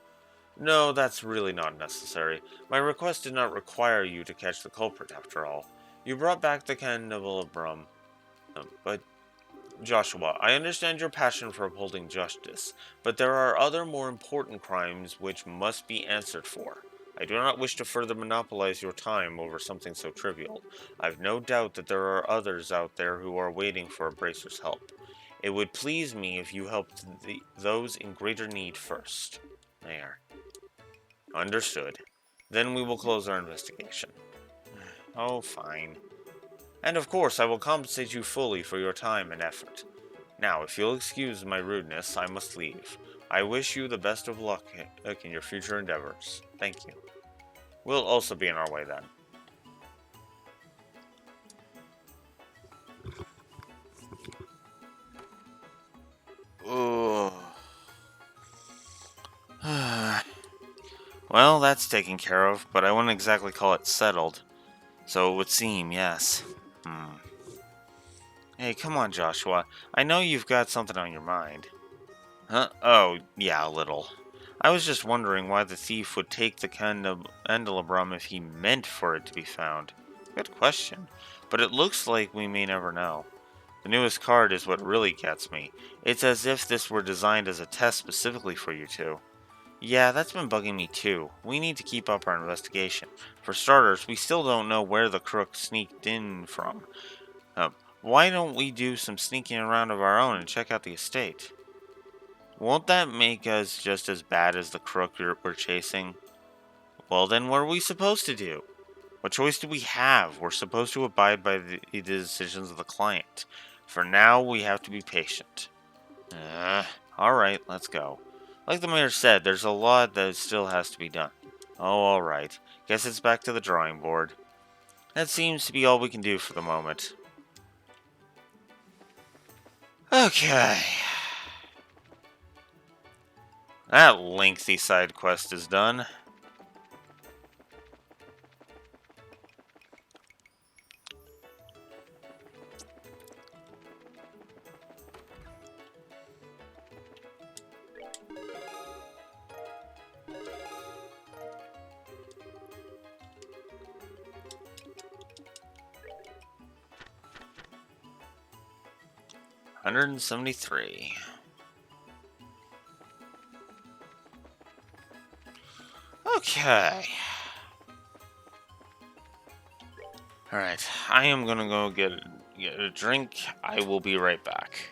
No, that's really not necessary. My request did not require you to catch the culprit, after all. You brought back the candelabrum. But, Joshua, I understand your passion for upholding justice, but there are other more important crimes which must be answered for. I do not wish to further monopolize your time over something so trivial. I've no doubt that there are others out there who are waiting for a bracer's help. It would please me if you helped those in greater need first. There. Understood. Then we will close our investigation. Oh, fine. And of course, I will compensate you fully for your time and effort. Now, if you'll excuse my rudeness, I must leave. I wish you the best of luck in your future endeavors. Thank you. We'll also be on our way then. Oh. Well, that's taken care of, but I wouldn't exactly call it settled. So it would seem, yes. Hey, come on, Joshua. I know you've got something on your mind. Huh? Oh, yeah, a little. I was just wondering why the thief would take the candelabrum if he meant for it to be found. Good question. But it looks like we may never know. The newest card is what really gets me. It's as if this were designed as a test specifically for you two. Yeah, that's been bugging me too. We need to keep up our investigation. For starters, we still don't know where the crook sneaked in from. Why don't we do some sneaking around of our own and check out the estate? Won't that make us just as bad as the crook we're chasing? Well, then what are we supposed to do? What choice do we have? We're supposed to abide by the decisions of the client. For now, we have to be patient. Alright, let's go. Like the mayor said, there's a lot that still has to be done. Oh, alright. Guess it's back to the drawing board. That seems to be all we can do for the moment. Okay. That lengthy side quest is done. $173. Okay. Alright, I am gonna go get a drink. I will be right back.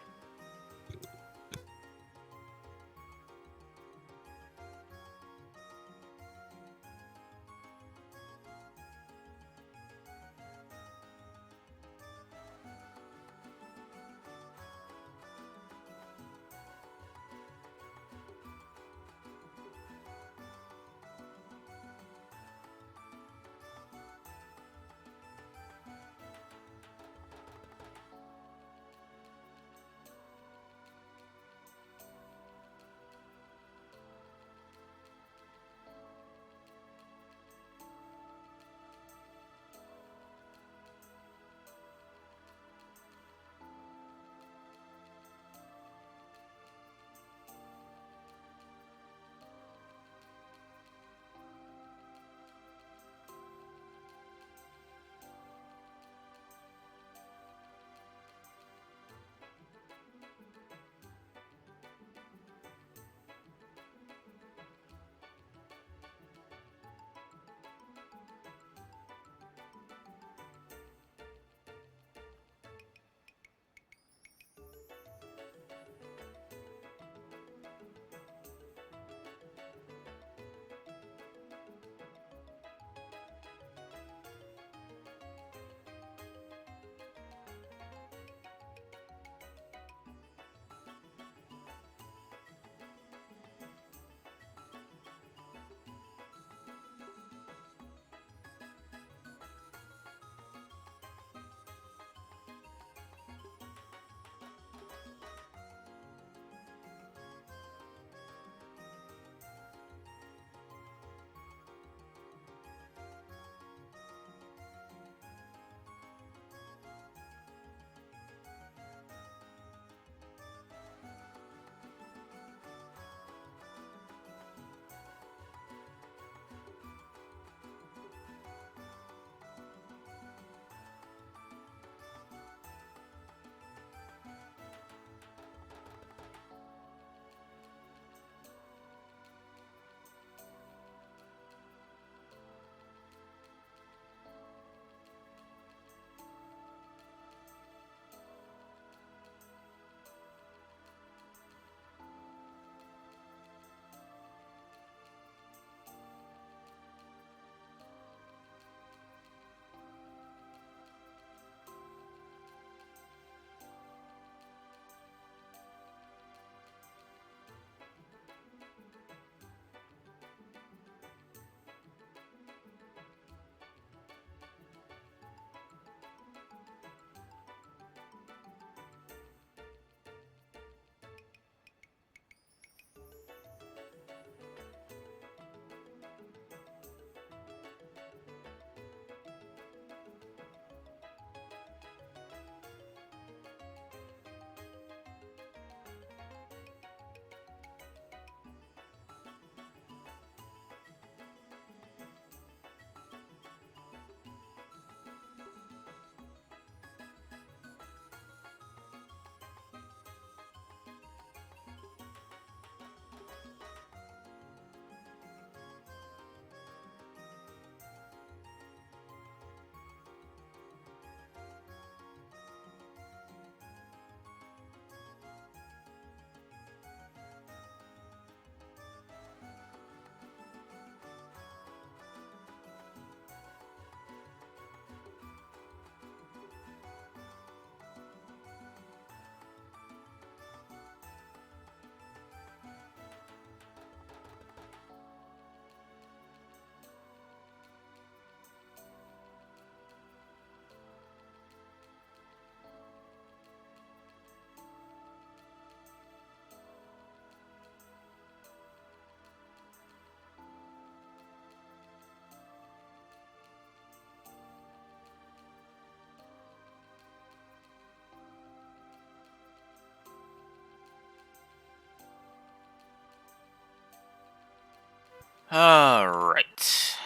Alright.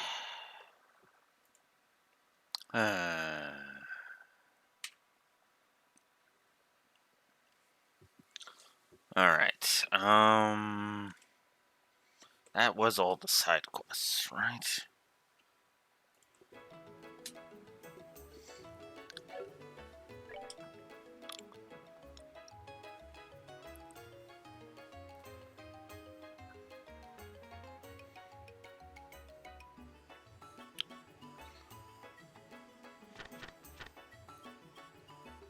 Uh, Alright. That was all the side quests, right?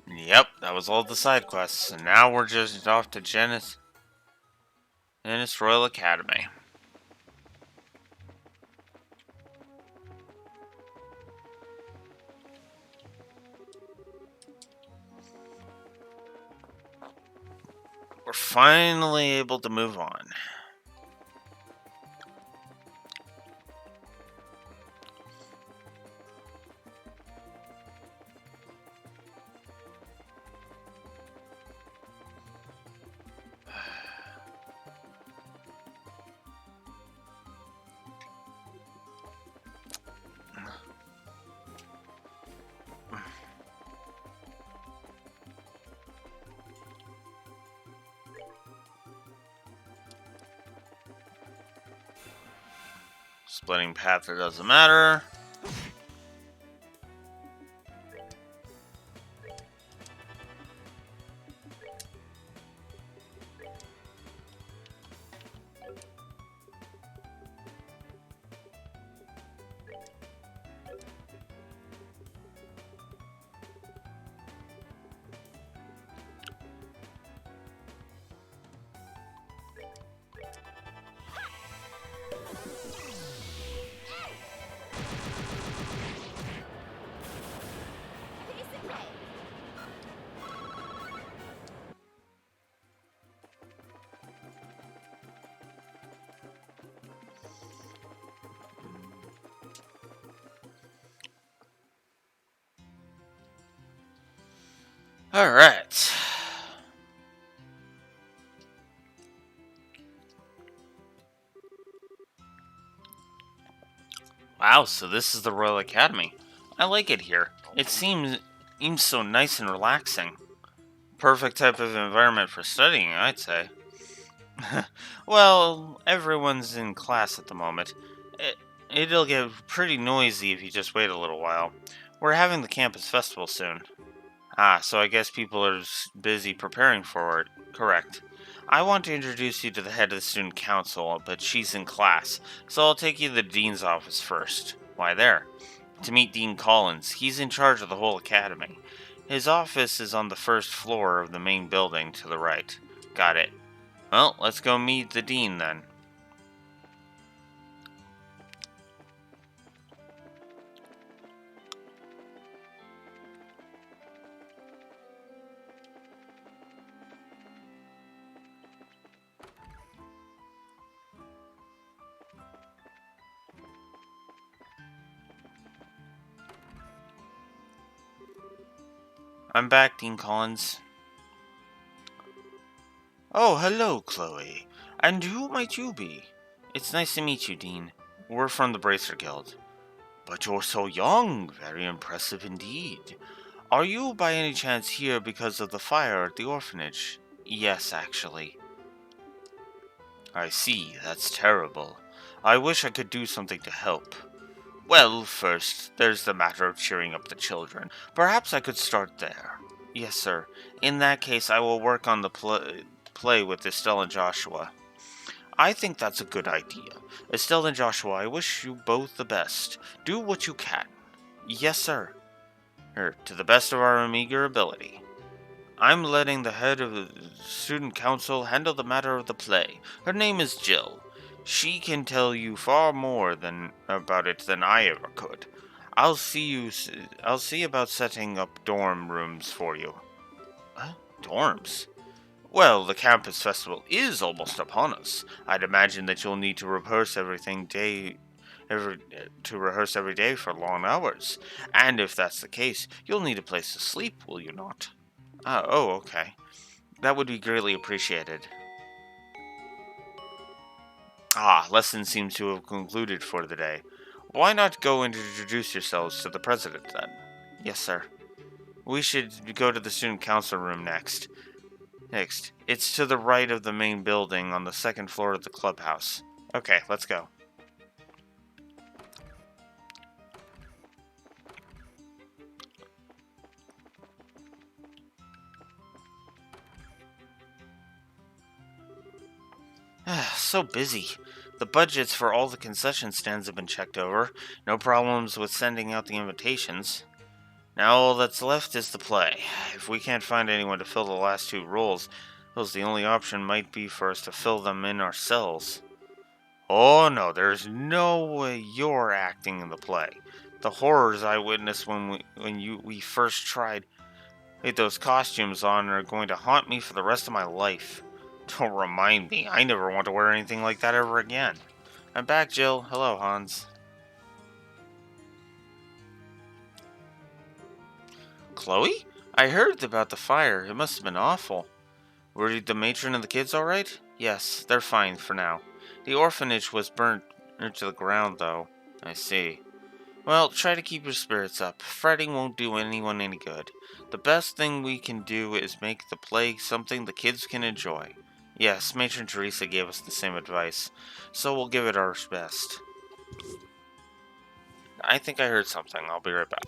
Yep, that was all the side quests. And now we're just off to Genis Royal Academy. We're finally able to move on. Splitting path, it doesn't matter. Piece of cake. Alright. Wow, so this is the Royal Academy. I like it here. It seems so nice and relaxing. Perfect type of environment for studying, I'd say. Well, everyone's in class at the moment. It'll get pretty noisy if you just wait a little while. We're having the campus festival soon. Ah, so I guess people are busy preparing for it. Correct. I want to introduce you to the head of the student council, but she's in class, so I'll take you to the dean's office first. Why there? To meet Dean Collins. He's in charge of the whole academy. His office is on the first floor of the main building to the right. Got it. Well, let's go meet the dean then. I'm back, Dean Collins. Oh, hello, Chloe. And who might you be? It's nice to meet you, Dean. We're from the Bracer Guild. But you're so young. Very impressive indeed. Are you by any chance here because of the fire at the orphanage? Yes, actually. I see. That's terrible. I wish I could do something to help. Well, first, there's the matter of cheering up the children. Perhaps I could start there. Yes, sir. In that case, I will work on the play with Estelle and Joshua. I think that's a good idea. Estelle and Joshua, I wish you both the best. Do what you can. Yes, sir. To the best of our meager ability. I'm letting the head of the student council handle the matter of the play. Her name is Jill. She can tell you far more about it than I ever could. I'll see about setting up dorm rooms for you. Huh? Dorms? Well, the campus festival is almost upon us. I'd imagine that you'll need to rehearse every day for long hours. And if that's the case, you'll need a place to sleep, will you not? Oh, okay. That would be greatly appreciated. Ah, lesson seems to have concluded for the day. Why not go and introduce yourselves to the president then? Yes, sir. We should go to the student council room next. It's to the right of the main building on the second floor of the clubhouse. Okay, let's go. So busy. The budgets for all the concession stands have been checked over. No problems with sending out the invitations. Now all that's left is the play. If we can't find anyone to fill the last two roles, the only option might be for us to fill them in ourselves. Oh no, there's no way you're acting in the play. The horrors I witnessed we first tried with those costumes on are going to haunt me for the rest of my life. Don't remind me. I never want to wear anything like that ever again. I'm back, Jill. Hello, Hans. Chloe? I heard about the fire. It must have been awful. Were the matron and the kids all right? Yes, they're fine for now. The orphanage was burnt to the ground, though. I see. Well, try to keep your spirits up. Fretting won't do anyone any good. The best thing we can do is make the play something the kids can enjoy. Yes, Matron Teresa gave us the same advice, so we'll give it our best. I think I heard something. I'll be right back.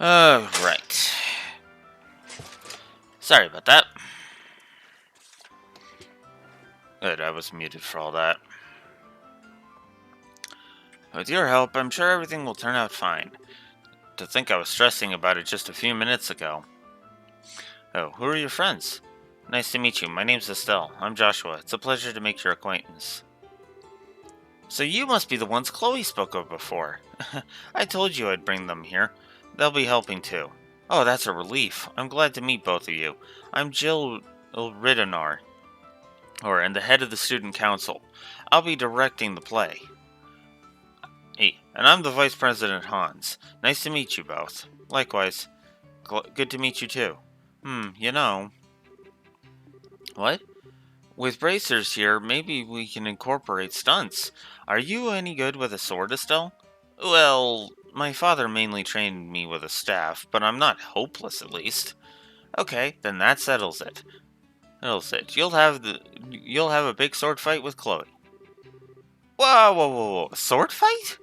Right. Sorry about that. Good, I was muted for all that. With your help, I'm sure everything will turn out fine. To think I was stressing about it just a few minutes ago. Oh, who are your friends? Nice to meet you. My name's Estelle. I'm Joshua. It's a pleasure to make your acquaintance. So you must be the ones Chloe spoke of before. I told you I'd bring them here. They'll be helping too. Oh, that's a relief. I'm glad to meet both of you. I'm Jill Ridonar, and the head of the student council. I'll be directing the play. Hey, and I'm the vice president Hans. Nice to meet you both. Likewise. Good to meet you too. You know. What? With bracers here, maybe we can incorporate stunts. Are you any good with a sword, Estelle? Well, my father mainly trained me with a staff, but I'm not hopeless at least. Okay, then that settles it. You'll have a big sword fight with Chloe. Whoa. A sword fight?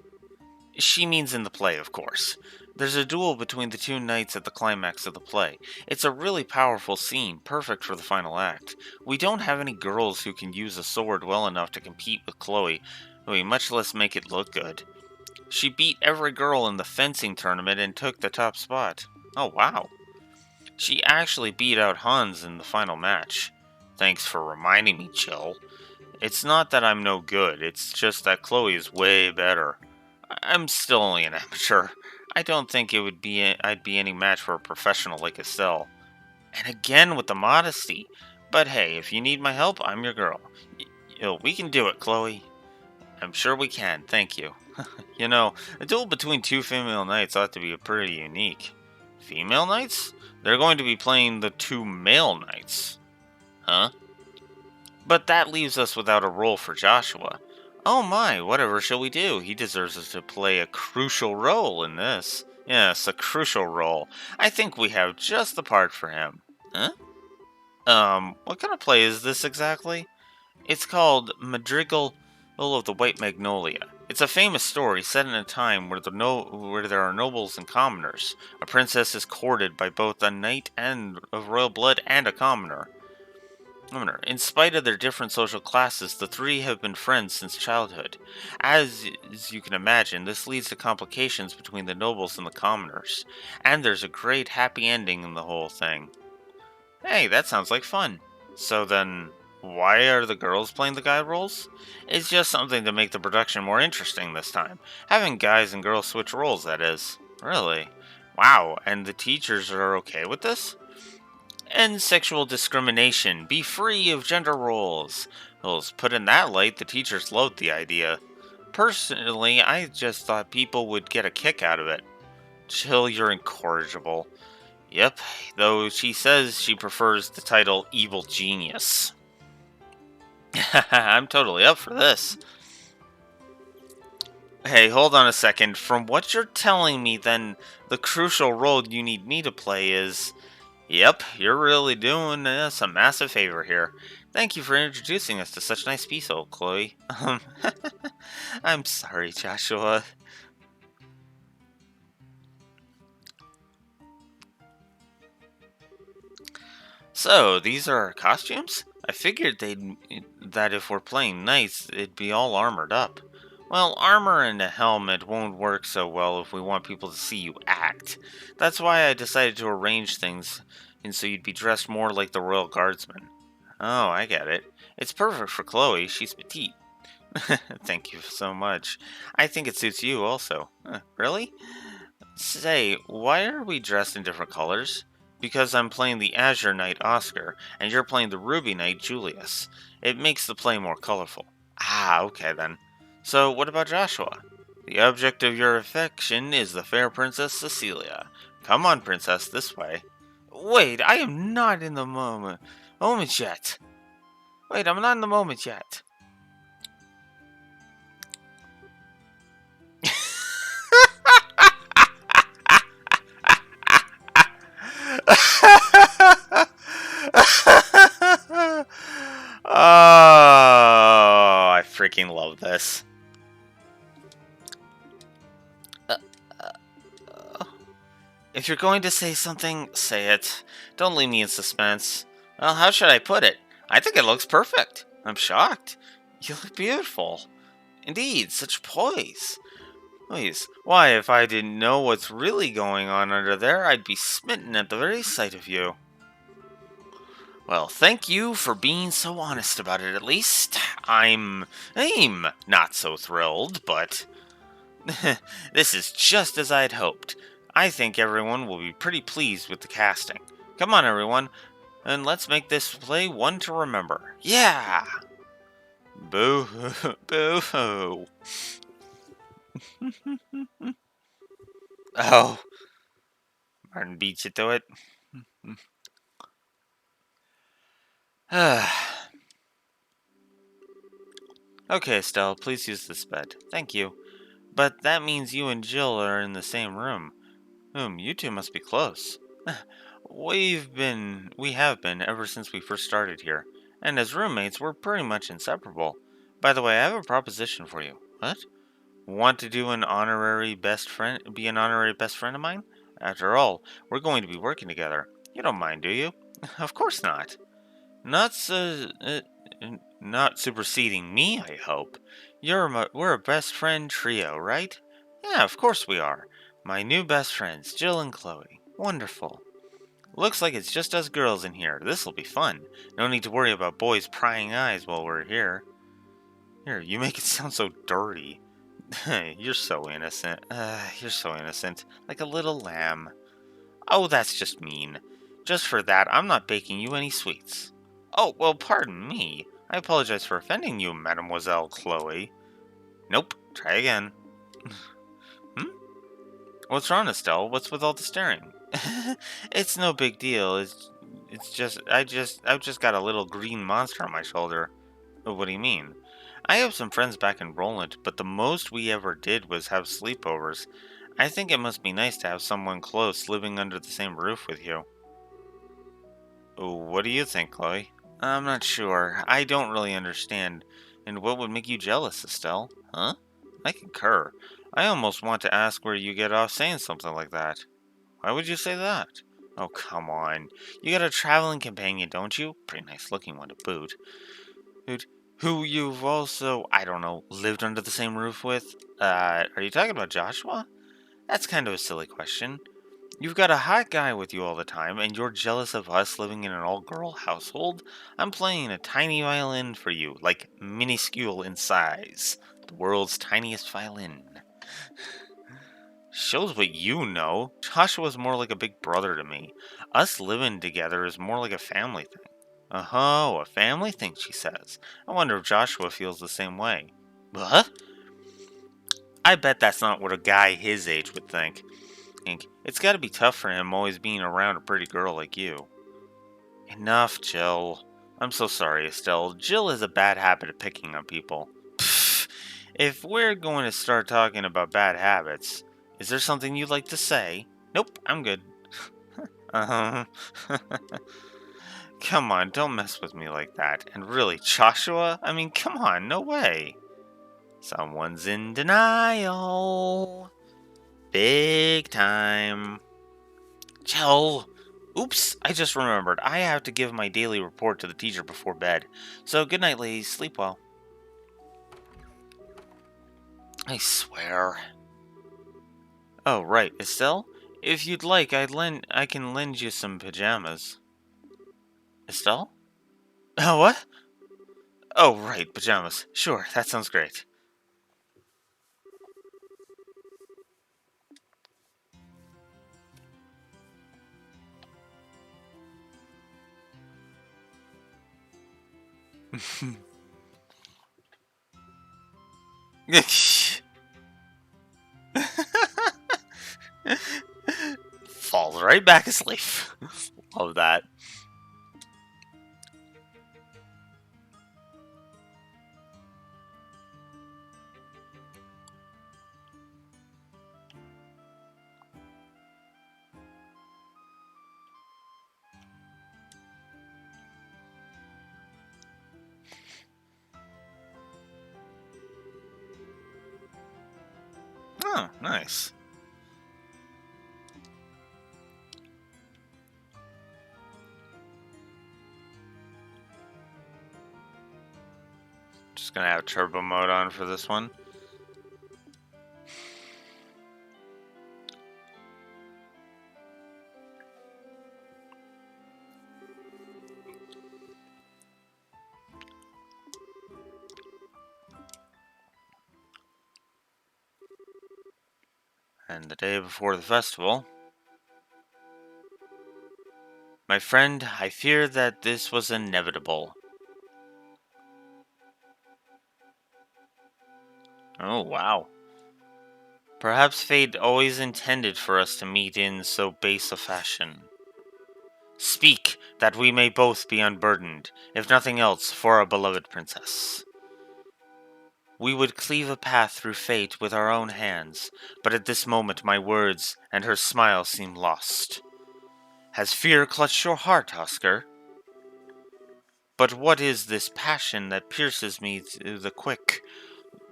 She means in the play, of course. There's a duel between the two knights at the climax of the play. It's a really powerful scene, perfect for the final act. We don't have any girls who can use a sword well enough to compete with Chloe, much less make it look good. She beat every girl in the fencing tournament and took the top spot. Oh, wow. She actually beat out Hans in the final match. Thanks for reminding me, Jill. It's not that I'm no good, it's just that Chloe is way better. I'm still only an amateur. I don't think I'd be any match for a professional like Estelle. And again with the modesty. But hey, if you need my help, I'm your girl. We can do it, Chloe. I'm sure we can, thank you. A duel between two female knights ought to be pretty unique. Female knights? They're going to be playing the two male knights. Huh? But that leaves us without a role for Joshua. Oh my, whatever shall we do? He deserves us to play a crucial role in this. Yes, a crucial role. I think we have just the part for him. Huh? What kind of play is this exactly? It's called Madrigal of the White Magnolia. It's a famous story set in a time where there are nobles and commoners. A princess is courted by both a knight and of royal blood and a commoner. In spite of their different social classes, the three have been friends since childhood. As you can imagine, this leads to complications between the nobles and the commoners. And there's a great happy ending in the whole thing. Hey, that sounds like fun. So then, Why are the girls playing the guy roles? It's just something to make the production more interesting this time. Having guys and girls switch roles, that is. Really? Wow, and the teachers are okay with this? End sexual discrimination. Be free of gender roles. Well, put in that light, the teachers loved the idea. Personally, I just thought people would get a kick out of it. Chill, you're incorrigible. Yep, though she says she prefers the title Evil Genius. I'm totally up for this. Hey, hold on a second. From what you're telling me, then, the crucial role you need me to play is... Yep, you're really doing us a massive favor here. Thank you for introducing us to such nice people, Chloe. I'm sorry, Joshua. So, these are our costumes? I figured that if we're playing knights, it'd be all armored up. Well, armor and a helmet won't work so well if we want people to see you act. That's why I decided to arrange things and so you'd be dressed more like the Royal Guardsman. Oh, I get it. It's perfect for Chloe, she's petite. Thank you so much. I think it suits you also. Really? Say, why are we dressed in different colors? Because I'm playing the Azure Knight Oscar, and you're playing the Ruby Knight Julius. It makes the play more colorful. Ah, okay then. So, what about Joshua? The object of your affection is the fair Princess Cecilia. Come on, Princess, this way. Wait, I am not in the moment yet. Wait, I'm not in the moment yet. Oh, I freaking love this. If you're going to say something, say it. Don't leave me in suspense. Well, how should I put it? I think it looks perfect. I'm shocked. You look beautiful. Indeed, such poise. Please, why, if I didn't know what's really going on under there, I'd be smitten at the very sight of you. Well, thank you for being so honest about it, at least. I'm not so thrilled, but... This is just as I'd hoped. I think everyone will be pretty pleased with the casting. Come on, everyone, and let's make this play one to remember. Yeah! Boo, boo hoo. Oh, Martin beats you to it. Okay, Estelle, please use this bed. Thank you. But that means you and Jill are in the same room. You two must be close. We have been ever since we first started here. And as roommates, we're pretty much inseparable. By the way, I have a proposition for you. What? Want to do be an honorary best friend of mine? After all, we're going to be working together. You don't mind, do you? Of course not. Not superseding me, I hope. We're a best friend trio, right? Yeah, of course we are. My new best friends, Jill and Chloe. Wonderful. Looks like it's just us girls in here. This'll be fun. No need to worry about boys prying eyes while we're here. Here, you make it sound so dirty. You're so innocent. You're so innocent. Like a little lamb. Oh, that's just mean. Just for that, I'm not baking you any sweets. Oh, well, pardon me. I apologize for offending you, Mademoiselle Chloe. Nope. Try again. What's wrong, Estelle? What's with all the staring? It's no big deal. It's just I've just got a little green monster on my shoulder. What do you mean? I have some friends back in Roland, but the most we ever did was have sleepovers. I think it must be nice to have someone close living under the same roof with you. What do you think, Chloe? I'm not sure. I don't really understand. And what would make you jealous, Estelle? Huh? I concur. I almost want to ask where you get off saying something like that. Why would you say that? Oh, come on. You got a traveling companion, don't you? Pretty nice looking one to boot. Who you've also, I don't know, lived under the same roof with? Are you talking about Joshua? That's kind of a silly question. You've got a hot guy with you all the time, and you're jealous of us living in an all-girl household? I'm playing a tiny violin for you, like minuscule in size. The world's tiniest violin. Shows what you know. Joshua's more like a big brother to me. Us living together is more like a family thing. Oh, a family thing, she says. I wonder if Joshua feels the same way. What? I bet that's not what a guy his age would think. It's gotta be tough for him always being around a pretty girl like you. Enough, Jill. I'm so sorry, Estelle. Jill has a bad habit of picking on people. Pfft. If we're going to start talking about bad habits, is there something you'd like to say? Nope, I'm good. Uh-huh. Come on, don't mess with me like that. And really, Joshua? I mean, come on, no way. Someone's in denial. Big time. Jill! Oops, I just remembered. I have to give my daily report to the teacher before bed. So good night, ladies. Sleep well. I swear. Oh, right. Estelle? If you'd like, I can lend you some pajamas. Estelle? Oh, what? Oh, right, pajamas. Sure, that sounds great. Falls right back asleep. Love that. Oh, nice. Just gonna have turbo mode on for this one. And the day before the festival. My friend, I fear that this was inevitable. Oh, wow. Perhaps fate always intended for us to meet in so base a fashion. Speak, that we may both be unburdened, if nothing else, for our beloved princess. We would cleave a path through fate with our own hands, but at this moment my words and her smile seem lost. Has fear clutched your heart, Oscar? But what is this passion that pierces me to the quick,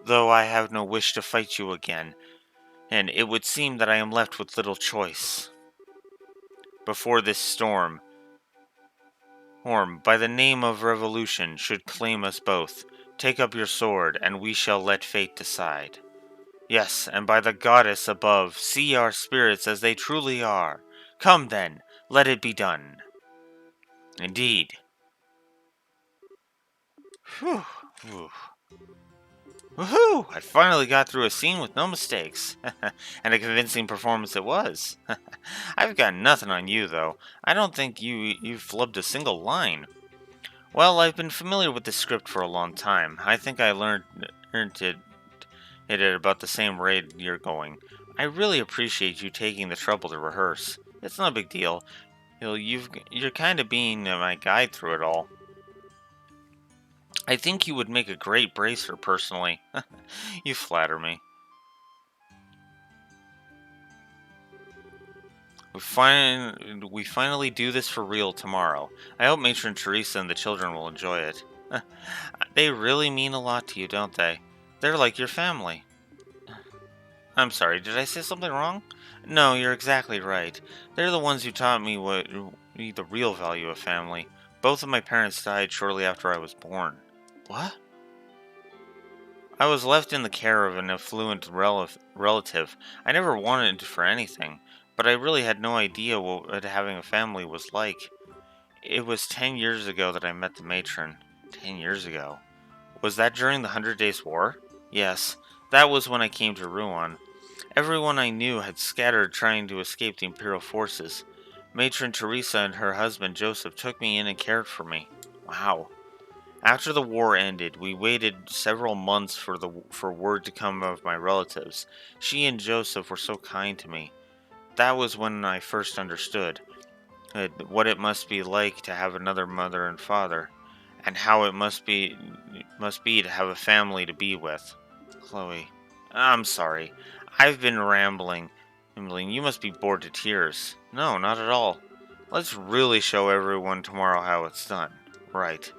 though I have no wish to fight you again, and it would seem that I am left with little choice. Before this storm, by the name of revolution, should claim us both, take up your sword, and we shall let fate decide. Yes, and by the goddess above, see our spirits as they truly are. Come then, let it be done. Indeed. Whew. Whew. Woohoo! I finally got through a scene with no mistakes. And a convincing performance it was. I've got nothing on you, though. I don't think you flubbed a single line. Well, I've been familiar with the script for a long time. I think I learned it at about the same rate you're going. I really appreciate you taking the trouble to rehearse. It's no big deal. You're kind of being my guide through it all. I think you would make a great bracer, personally. You flatter me. We finally do this for real tomorrow. I hope Matron Teresa and the children will enjoy it. They really mean a lot to you, don't they? They're like your family. I'm sorry, did I say something wrong? No, you're exactly right. They're the ones who taught me the real value of family. Both of my parents died shortly after I was born. What? I was left in the care of an affluent relative. I never wanted for anything, but I really had no idea what having a family was like. It was 10 years ago that I met the matron. 10 years ago. Was that during the Hundred Days' War? Yes, that was when I came to Ruan. Everyone I knew had scattered trying to escape the Imperial forces. Matron Teresa and her husband Joseph took me in and cared for me. Wow. After the war ended, we waited several months for word to come of my relatives. She and Joseph were so kind to me. That was when I first understood what it must be like to have another mother and father, and how it must be to have a family to be with. Chloe, I'm sorry. I've been rambling. You must be bored to tears. No, not at all. Let's really show everyone tomorrow how it's done. Right.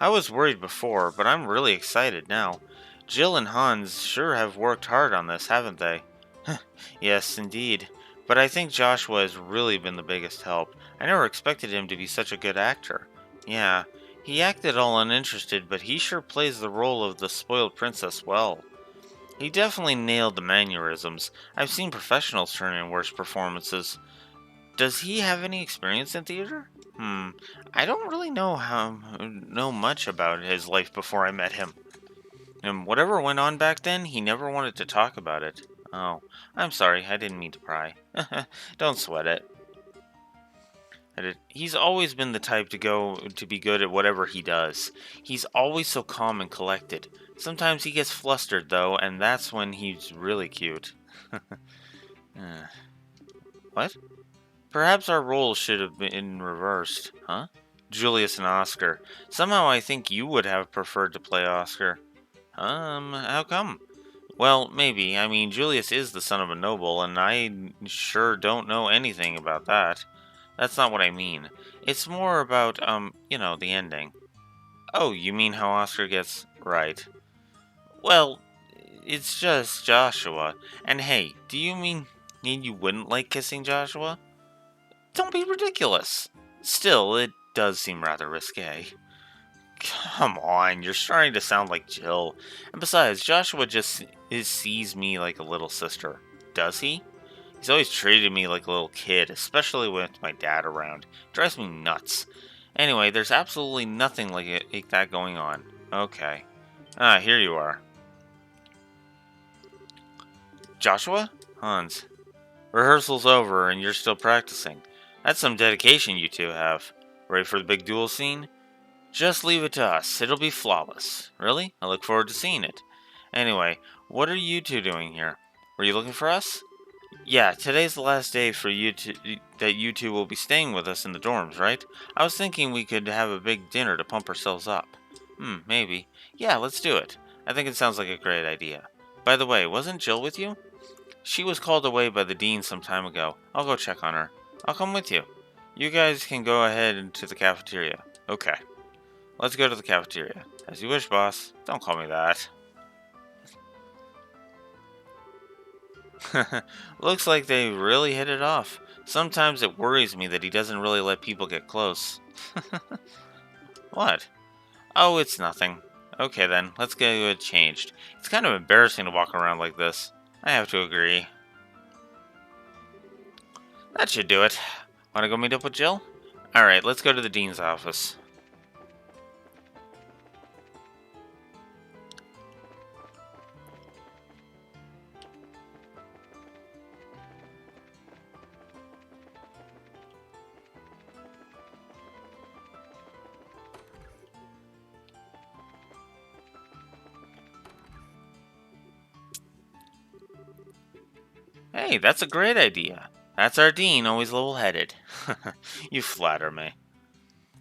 I was worried before, but I'm really excited now. Jill and Hans sure have worked hard on this, haven't they? Yes, indeed. But I think Joshua has really been the biggest help. I never expected him to be such a good actor. Yeah, he acted all uninterested, but he sure plays the role of the spoiled princess well. He definitely nailed the mannerisms. I've seen professionals turn in worse performances. Does he have any experience in theater? I don't really know much about his life before I met him. And whatever went on back then, he never wanted to talk about it. Oh, I'm sorry, I didn't mean to pry. Don't sweat it. He's always been the type to be good at whatever he does. He's always so calm and collected. Sometimes he gets flustered though, and that's when he's really cute. What? Perhaps our roles should have been reversed, huh? Julius and Oscar. Somehow I think you would have preferred to play Oscar. How come? Well, maybe. I mean, Julius is the son of a noble, and I sure don't know anything about that. That's not what I mean. It's more about, the ending. Oh, you mean how Oscar gets... Right. Well, it's just Joshua. And hey, do you mean you wouldn't like kissing Joshua? Don't be ridiculous. Still, it does seem rather risque. Come on, you're starting to sound like Jill. And besides, Joshua just sees me like a little sister. Does he? He's always treated me like a little kid, especially with my dad around. Drives me nuts. Anyway, there's absolutely nothing like that going on. Okay. Here you are. Joshua? Hans. Rehearsal's over and you're still practicing. That's some dedication you two have. Ready for the big duel scene? Just leave it to us. It'll be flawless. Really? I look forward to seeing it. Anyway, what are you two doing here? Were you looking for us? Yeah, today's the last day for that you two will be staying with us in the dorms, right? I was thinking we could have a big dinner to pump ourselves up. Maybe. Yeah, let's do it. I think it sounds like a great idea. By the way, wasn't Jill with you? She was called away by the dean some time ago. I'll go check on her. I'll come with you. You guys can go ahead to the cafeteria. Okay. Let's go to the cafeteria. As you wish, boss. Don't call me that. Looks like they really hit it off. Sometimes it worries me that he doesn't really let people get close. What? Oh, it's nothing. Okay then, let's get it changed. It's kind of embarrassing to walk around like this. I have to agree. That should do it. Wanna go meet up with Jill? Alright, let's go to the dean's office. Hey, that's a great idea. That's our dean, always level-headed. You flatter me.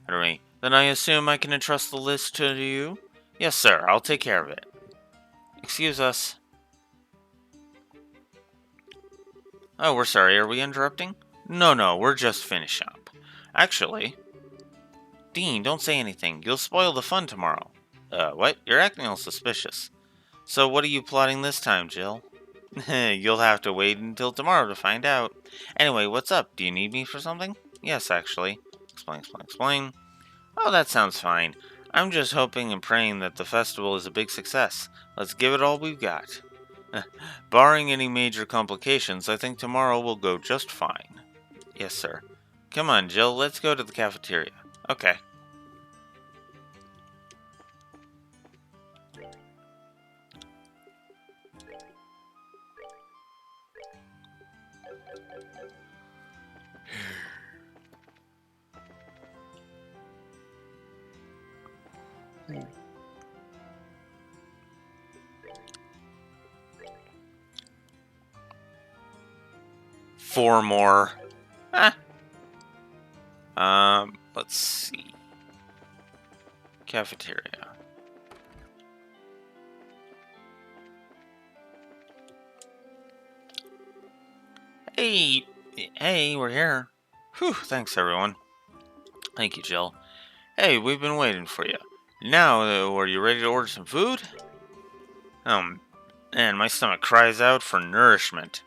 Then I assume I can entrust the list to you? Yes, sir. I'll take care of it. Excuse us. Oh, we're sorry. Are we interrupting? No, we're just finishing up. Actually... Dean, don't say anything. You'll spoil the fun tomorrow. What? You're acting all suspicious. So what are you plotting this time, Jill? You'll have to wait until tomorrow to find out. Anyway, what's up? Do you need me for something? Yes, actually. Explain. Oh, that sounds fine. I'm just hoping and praying that the festival is a big success. Let's give it all we've got. Barring any major complications, I think tomorrow will go just fine. Yes, sir. Come on, Jill, let's go to the cafeteria. Okay. Four more. Let's see. Cafeteria. Hey, we're here. Whew, thanks everyone. Thank you, Jill. Hey, we've been waiting for you. Now, are you ready to order some food? Man, my stomach cries out for nourishment.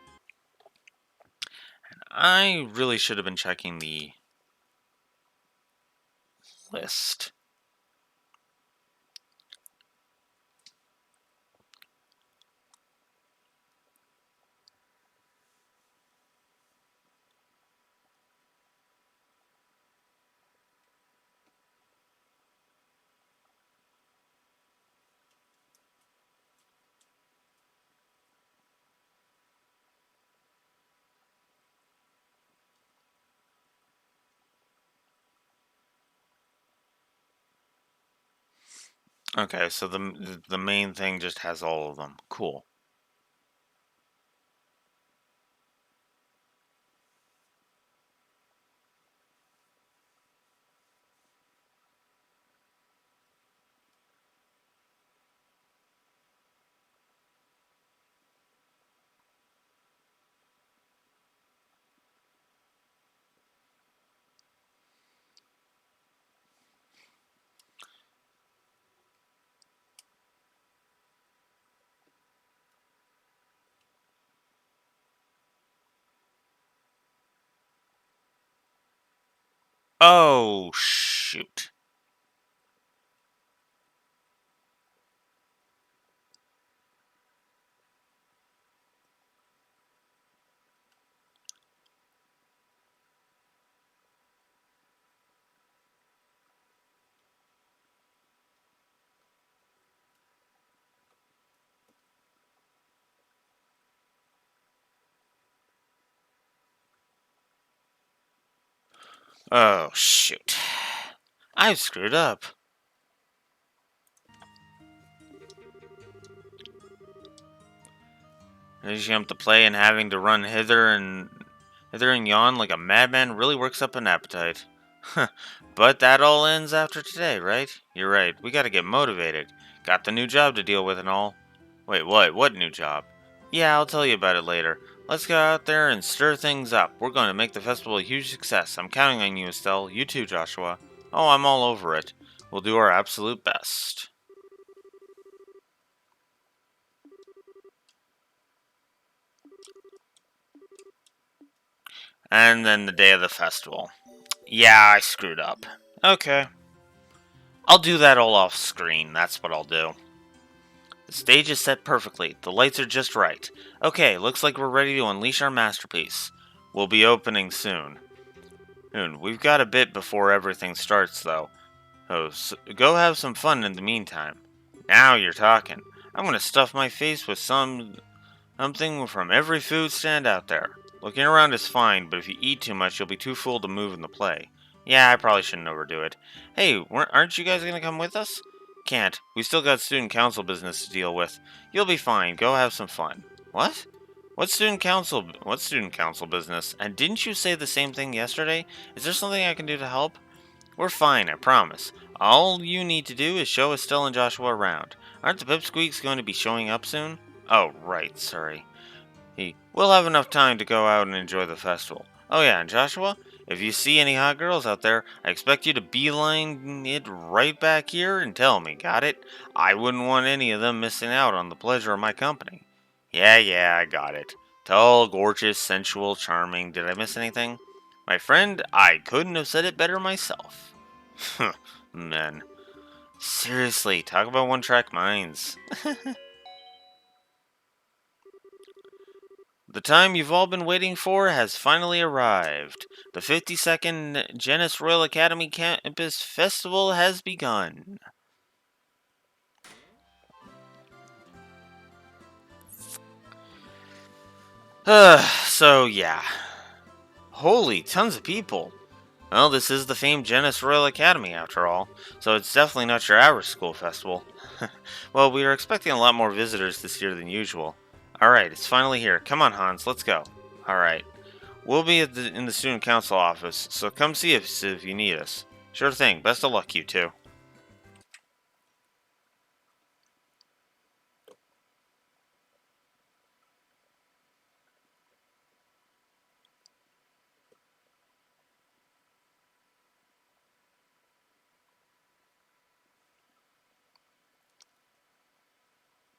I really should have been checking the list. Okay, so the main thing just has all of them. Cool. Oh, shoot. Oh, shoot. I've screwed up. Finishing up the play and having to run hither and yon like a madman really works up an appetite. But that all ends after today, right? You're right. We gotta get motivated. Got the new job to deal with and all. Wait, what? What new job? Yeah, I'll tell you about it later. Let's go out there and stir things up. We're going to make the festival a huge success. I'm counting on you, Estelle. You too, Joshua. Oh, I'm all over it. We'll do our absolute best. And then the day of the festival. Yeah, I screwed up. Okay. I'll do that all off screen. That's what I'll do. The stage is set perfectly. The lights are just right. Okay, looks like we're ready to unleash our masterpiece. We'll be opening soon. We've got a bit before everything starts, though. Oh, so go have some fun in the meantime. Now you're talking. I'm gonna stuff my face with something from every food stand out there. Looking around is fine, but if you eat too much, you'll be too full to move in the play. Yeah, I probably shouldn't overdo it. Hey, aren't you guys gonna come with us? Can't. We still got student council business to deal with. You'll be fine. Go have some fun. What? What's student council? What's student council business? And didn't you say the same thing yesterday? Is there something I can do to help? We're fine, I promise. All you need to do is show Estelle and Joshua around. Aren't the Pipsqueaks going to be showing up soon? Oh, right, sorry. We'll have enough time to go out and enjoy the festival. Oh yeah, and Joshua, if you see any hot girls out there, I expect you to beeline it right back here and tell me, got it? I wouldn't want any of them missing out on the pleasure of my company. Yeah, I got it. Tall, gorgeous, sensual, charming. Did I miss anything? My friend, I couldn't have said it better myself. Men. Seriously, talk about one-track minds. The time you've all been waiting for has finally arrived. The 52nd Genis Royal Academy Campus Festival has begun. So yeah. Holy, tons of people. Well, this is the famed Genis Royal Academy, after all, so it's definitely not your average school festival. Well, we are expecting a lot more visitors this year than usual. Alright, it's finally here. Come on, Hans, let's go. Alright. We'll be in the student council office, so come see us if you need us. Sure thing. Best of luck, you two.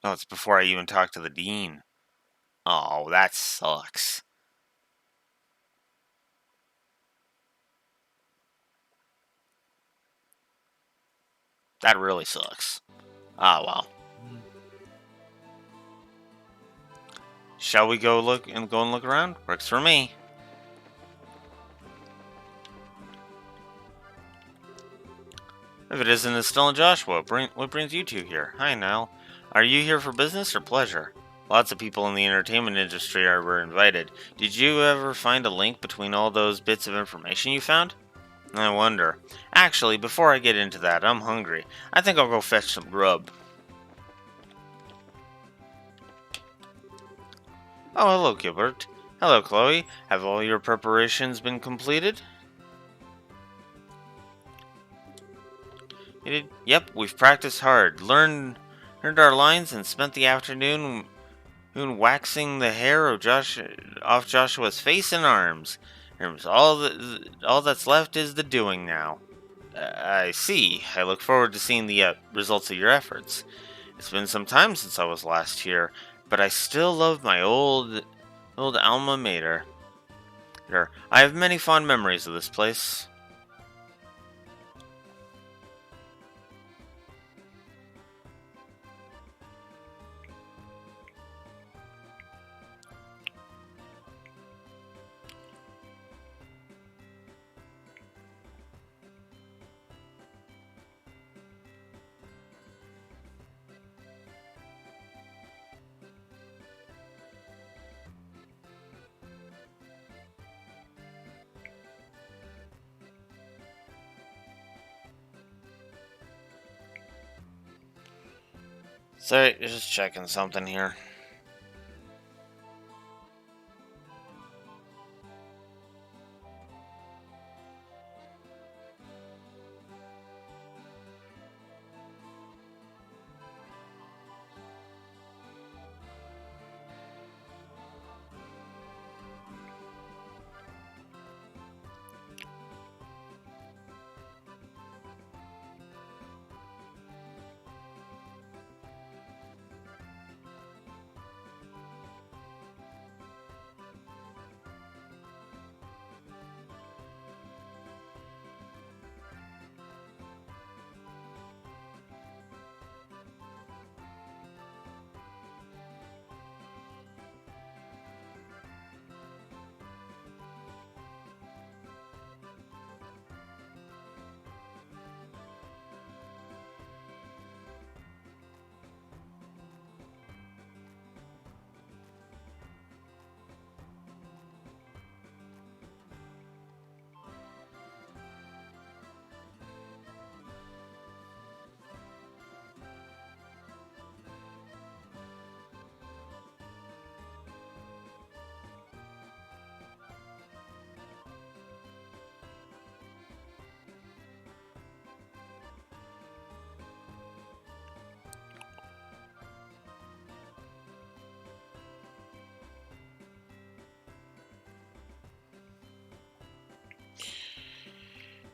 Oh, it's before I even talk to the dean. Oh, that sucks. That really sucks. Ah, well. Shall we go look around? Works for me. If it isn't Estelle and Joshua, what brings you two here? Hi, Nile. Are you here for business or pleasure? Lots of people in the entertainment industry were invited. Did you ever find a link between all those bits of information you found? I wonder. Actually, before I get into that, I'm hungry. I think I'll go fetch some grub. Oh, hello, Gilbert. Hello, Chloe. Have all your preparations been completed? You did? Yep, we've practiced hard, learned our lines, and spent the afternoon waxing the hair of off Joshua's face and arms. All that's left is the doing now. I see. I look forward to seeing the results of your efforts. It's been some time since I was last here, but I still love my old alma mater. I have many fond memories of this place. Sorry, just checking something here.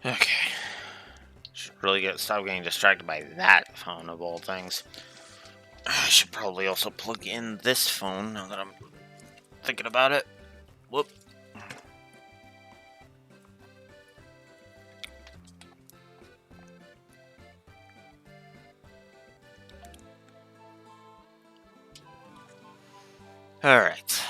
Okay. Should really stop getting distracted by that phone of all things. I should probably also plug in this phone now that I'm thinking about it. Whoop. Alright.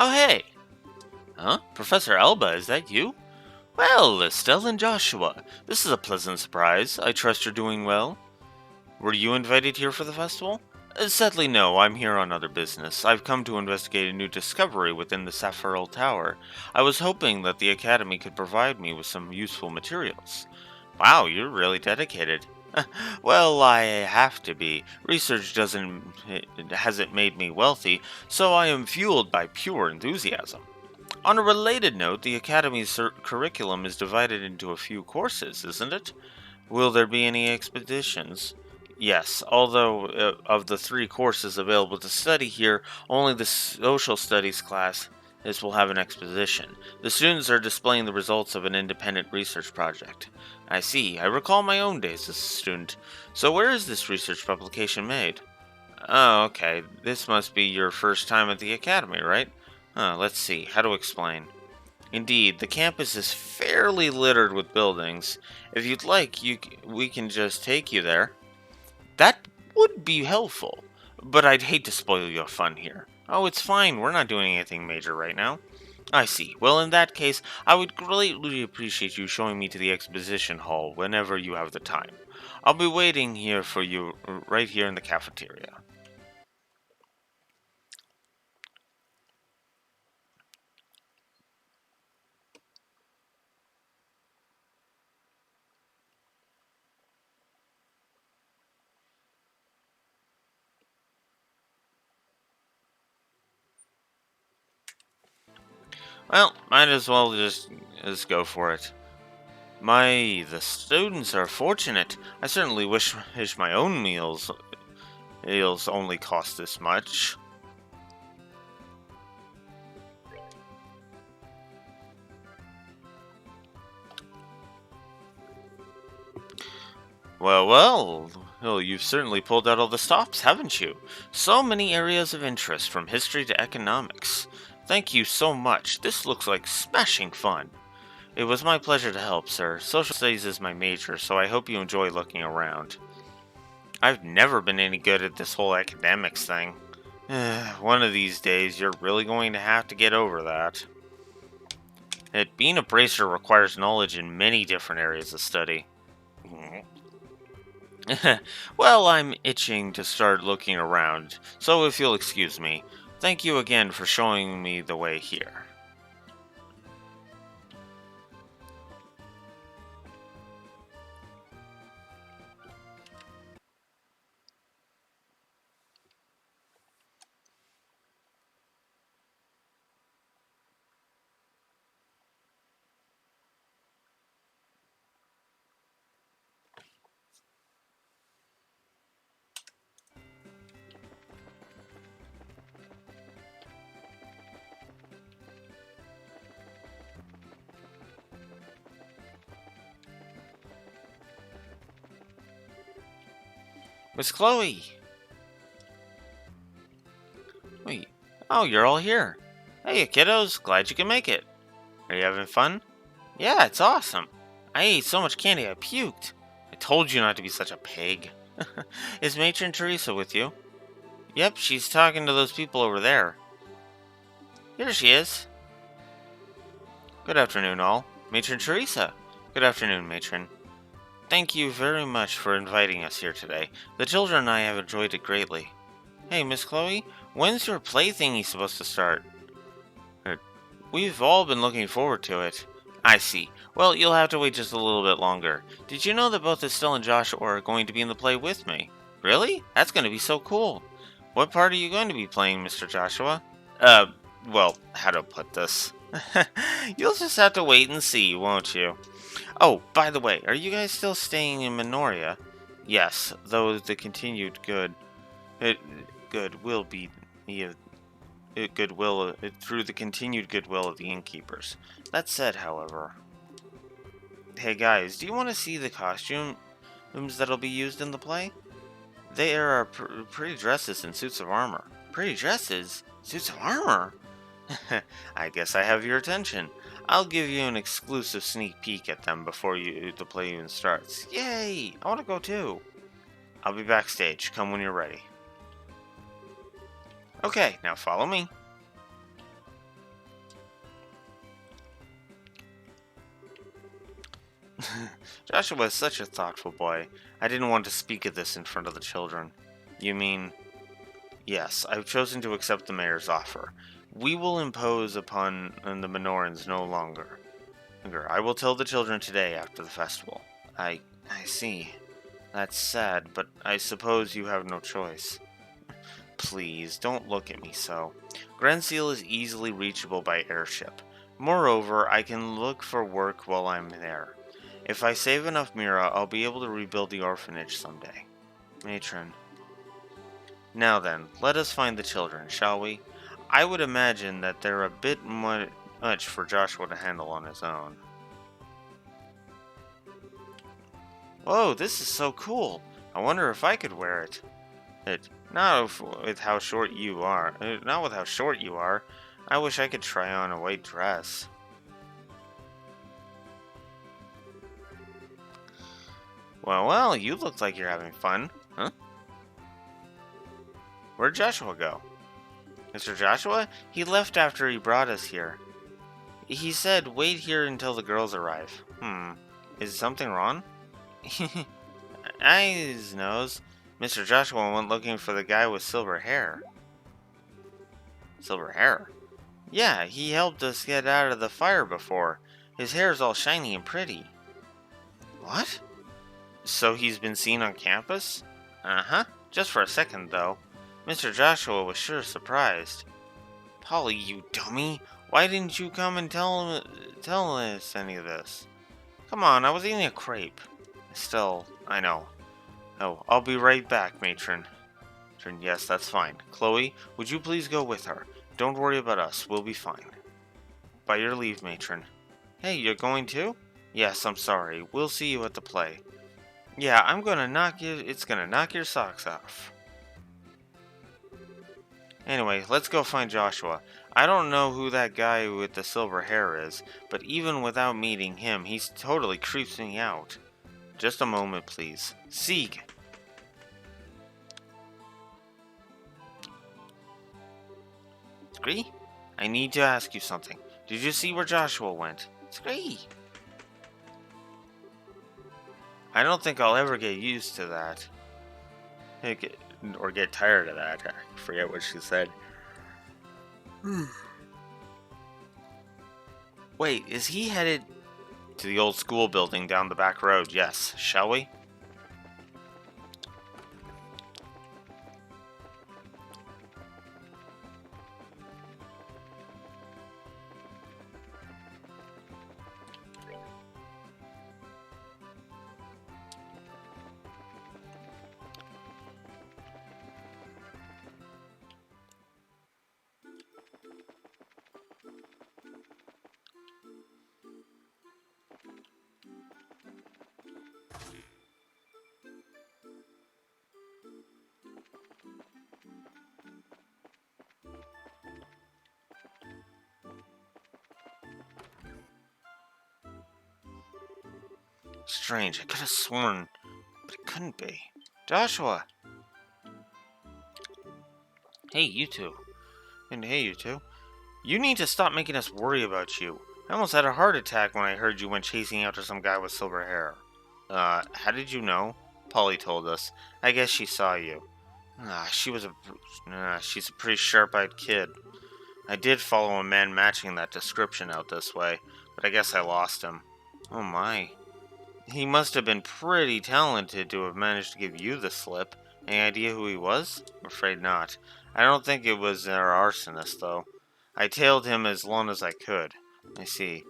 Oh, hey! Huh? Professor Elba, is that you? Well, Estelle and Joshua, this is a pleasant surprise. I trust you're doing well. Were you invited here for the festival? Sadly, no. I'm here on other business. I've come to investigate a new discovery within the Sapphirel Tower. I was hoping that the Academy could provide me with some useful materials. Wow, you're really dedicated. Well, I have to be. Research hasn't made me wealthy, so I am fueled by pure enthusiasm. On a related note, the Academy's curriculum is divided into a few courses, isn't it? Will there be any expeditions? Yes, although of the 3 courses available to study here, only the social studies class will have an exposition. The students are displaying the results of an independent research project. I see. I recall my own days as a student. So where is this research publication made? Oh, okay. This must be your first time at the academy, right? Let's see. How to explain. Indeed, the campus is fairly littered with buildings. If you'd like, we can just take you there. That would be helpful, but I'd hate to spoil your fun here. Oh, it's fine. We're not doing anything major right now. I see. Well, in that case, I would greatly appreciate you showing me to the exposition hall whenever you have the time. I'll be waiting here for you right here in the cafeteria. Well, might as well just go for it. The students are fortunate. I certainly wish my own meals only cost this much. Well, you've certainly pulled out all the stops, haven't you? So many areas of interest, from history to economics. Thank you so much. This looks like smashing fun. It was my pleasure to help, sir. Social studies is my major, so I hope you enjoy looking around. I've never been any good at this whole academics thing. One of these days, you're really going to have to get over that. Being a bracer requires knowledge in many different areas of study. Well, I'm itching to start looking around, so if you'll excuse me, thank you again for showing me the way here. Miss Chloe! Wait. Oh, you're all here. Hey, kiddos. Glad you can make it. Are you having fun? Yeah, it's awesome. I ate so much candy I puked. I told you not to be such a pig. Is Matron Teresa with you? Yep, she's talking to those people over there. Here she is. Good afternoon, all. Matron Teresa. Good afternoon, Matron. Thank you very much for inviting us here today. The children and I have enjoyed it greatly. Hey, Miss Chloe, when's your play thingy supposed to start? We've all been looking forward to it. I see. Well, you'll have to wait just a little bit longer. Did you know that both Estelle and Joshua are going to be in the play with me? Really? That's going to be so cool. What part are you going to be playing, Mr. Joshua? Well, how to put this? You'll just have to wait and see, won't you? Oh, by the way, are you guys still staying in Minoria? Yes, though the continued goodwill through the continued goodwill of the innkeepers. That said, however, hey guys, do you want to see the costumes that'll be used in the play? They are pretty dresses and suits of armor. Pretty dresses? Suits of armor? I guess I have your attention. I'll give you an exclusive sneak peek at them before the play even starts. Yay! I want to go too. I'll be backstage. Come when you're ready. Okay, now follow me. Joshua is such a thoughtful boy. I didn't want to speak of this in front of the children. You mean... Yes, I've chosen to accept the mayor's offer. We will impose upon the Minorans no longer. I will tell the children today after the festival. I see. That's sad, but I suppose you have no choice. Please, don't look at me so. Grenseal is easily reachable by airship. Moreover, I can look for work while I'm there. If I save enough Mira, I'll be able to rebuild the orphanage someday. Matron. Now then, let us find the children, shall we? I would imagine that they're a bit much for Joshua to handle on his own. Whoa, this is so cool. I wonder if I could wear it. Not with how short you are. Not with how short you are. I wish I could try on a white dress. Well, you look like you're having fun. Huh? Where'd Joshua go? Mr. Joshua? He left after he brought us here. He said, wait here until the girls arrive. Is something wrong? Eyes knows. Mr. Joshua went looking for the guy with silver hair. Silver hair? Yeah, he helped us get out of the fire before. His hair's all shiny and pretty. What? So he's been seen on campus? Uh-huh. Just for a second, though. Mr. Joshua was sure surprised. Polly, you dummy! Why didn't you come and tell us any of this? Come on, I was eating a crepe. Still, I know. Oh, I'll be right back, Matron. Yes, that's fine. Chloe, would you please go with her? Don't worry about us. We'll be fine. By your leave, Matron. Hey, you're going too? Yes, I'm sorry. We'll see you at the play. Yeah, it's gonna knock your socks off. Anyway, let's go find Joshua. I don't know who that guy with the silver hair is, but even without meeting him, he totally creeps me out. Just a moment, please. Sieg! Scree? I need to ask you something. Did you see where Joshua went? Scree! I don't think I'll ever get used to that. Or get tired of that. I forget what she said. Wait, is he headed to the old school building down the back road? Yes. Shall we? Strange, I could have sworn, but it couldn't be. Joshua! Hey, you two. And hey, you two. You need to stop making us worry about you. I almost had a heart attack when I heard you went chasing after some guy with silver hair. How did you know? Polly told us. I guess she saw you. She's a pretty sharp-eyed kid. I did follow a man matching that description out this way, but I guess I lost him. Oh my. He must have been pretty talented to have managed to give you the slip. Any idea who he was? I'm afraid not. I don't think it was our arsonist, though. I tailed him as long as I could. I see.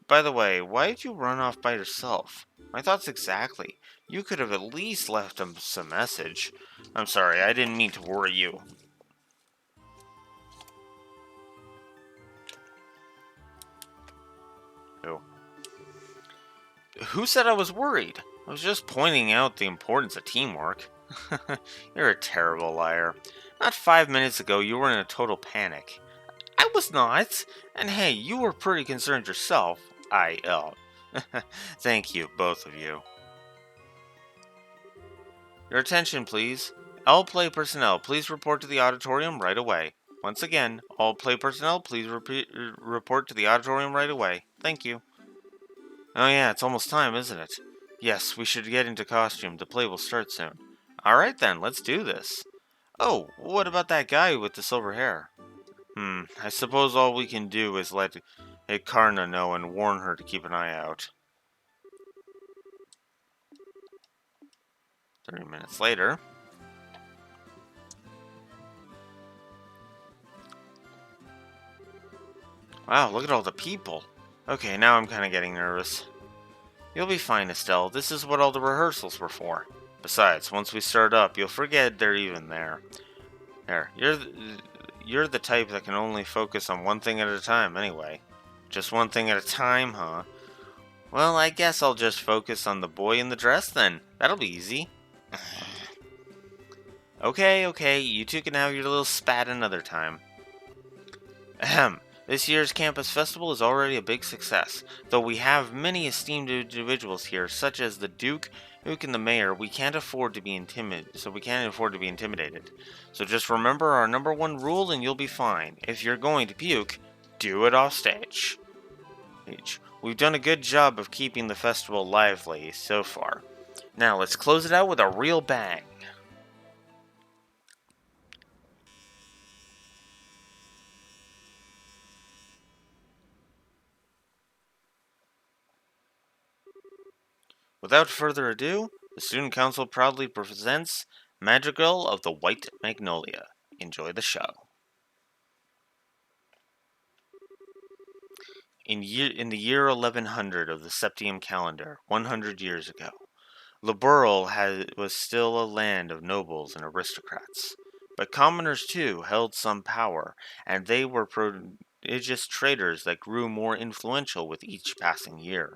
By the way, why did you run off by yourself? My thoughts exactly. You could have at least left him some message. I'm sorry, I didn't mean to worry you. Who said I was worried? I was just pointing out the importance of teamwork. You're a terrible liar. Not 5 minutes ago, you were in a total panic. I was not. And hey, you were pretty concerned yourself. Thank you, both of you. Your attention, please. All play personnel, please report to the auditorium right away. Once again, all play personnel, please report to the auditorium right away. Thank you. Oh yeah, it's almost time, isn't it? Yes, we should get into costume. The play will start soon. Alright then, let's do this. Oh, what about that guy with the silver hair? I suppose all we can do is let Karna know and warn her to keep an eye out. 30 minutes later. Wow, look at all the people. Okay, now I'm kind of getting nervous. You'll be fine, Estelle. This is what all the rehearsals were for. Besides, once we start up, you'll forget they're even there. There, you're the type that can only focus on one thing at a time anyway. Just one thing at a time, huh? Well, I guess I'll just focus on the boy in the dress then. That'll be easy. Okay, you two can have your little spat another time. Ahem. This year's campus festival is already a big success. Though we have many esteemed individuals here, such as the Duke, and the Mayor, we can't afford to be intimidated. So just remember our number one rule and you'll be fine. If you're going to puke, do it off stage. We've done a good job of keeping the festival lively so far. Now let's close it out with a real bang. Without further ado, the Student Council proudly presents Madrigal of the White Magnolia. Enjoy the show. In the year 1100 of the Septium calendar, 100 years ago, Laburel was still a land of nobles and aristocrats. But commoners too held some power, and they were prodigious traders that grew more influential with each passing year.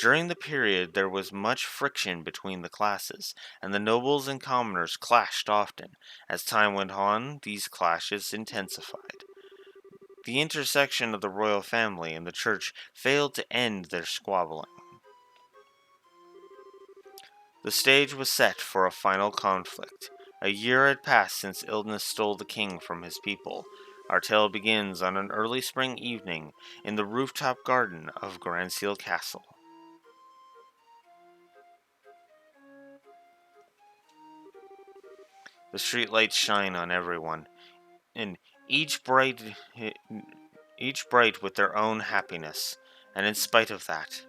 During the period, there was much friction between the classes, and the nobles and commoners clashed often. As time went on, these clashes intensified. The intersection of the royal family and the church failed to end their squabbling. The stage was set for a final conflict. A year had passed since illness stole the king from his people. Our tale begins on an early spring evening in the rooftop garden of Grandseal Castle. The streetlights shine on everyone, and each bright with their own happiness. And in spite of that,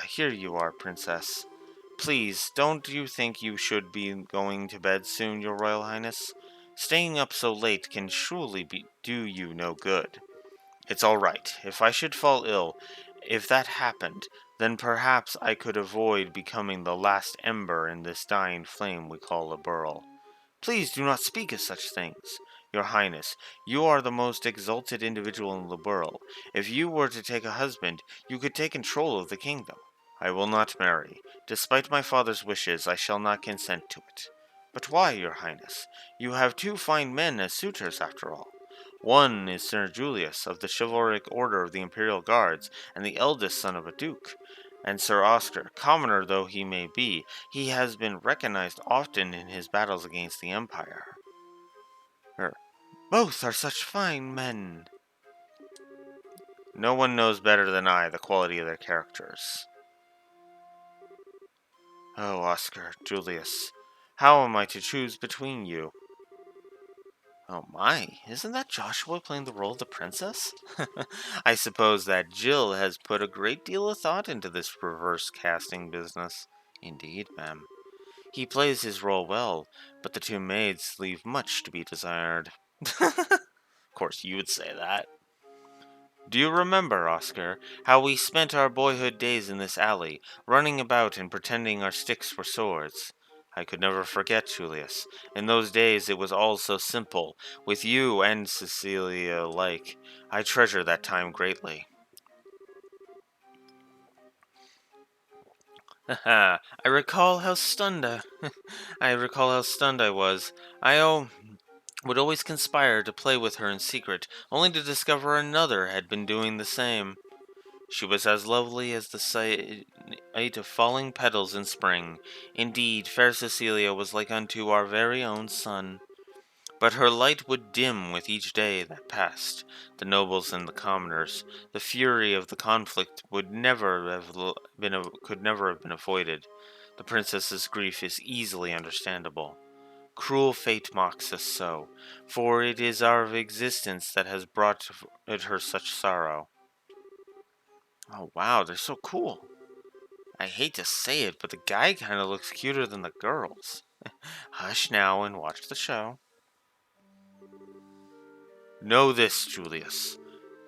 here you are, Princess. Please, don't you think you should be going to bed soon, Your Royal Highness? Staying up so late can surely do you no good. It's all right. If I should fall ill, if that happened, then perhaps I could avoid becoming the last ember in this dying flame we call a burl. Please do not speak of such things. Your Highness, you are the most exalted individual in Laburel. If you were to take a husband, you could take control of the kingdom. I will not marry. Despite my father's wishes, I shall not consent to it. But why, Your Highness? You have two fine men as suitors, after all. One is Sir Julius, of the chivalric order of the Imperial Guards, and the eldest son of a duke. And Sir Oscar, commoner though he may be, he has been recognized often in his battles against the Empire. Both are such fine men. No one knows better than I the quality of their characters. Oh, Oscar, Julius, how am I to choose between you? Oh my, isn't that Joshua playing the role of the princess? I suppose that Jill has put a great deal of thought into this reverse casting business. Indeed, ma'am. He plays his role well, but the two maids leave much to be desired. Of course, you would say that. Do you remember, Oscar, how we spent our boyhood days in this alley, running about and pretending our sticks were swords? I could never forget, Julius. In those days it was all so simple, with you and Cecilia alike. I treasure that time greatly. I recall how stunned I was. Would always conspire to play with her in secret, only to discover another had been doing the same. She was as lovely as the sight of falling petals in spring. Indeed, fair Cecilia was like unto our very own sun. But her light would dim with each day that passed. The nobles and the commoners, the fury of the conflict could never have been avoided. The princess's grief is easily understandable. Cruel fate mocks us so, for it is our existence that has brought her such sorrow. Oh wow, they're so cool. I hate to say it, but the guy kind of looks cuter than the girls. Hush now and watch the show. Know this, Julius.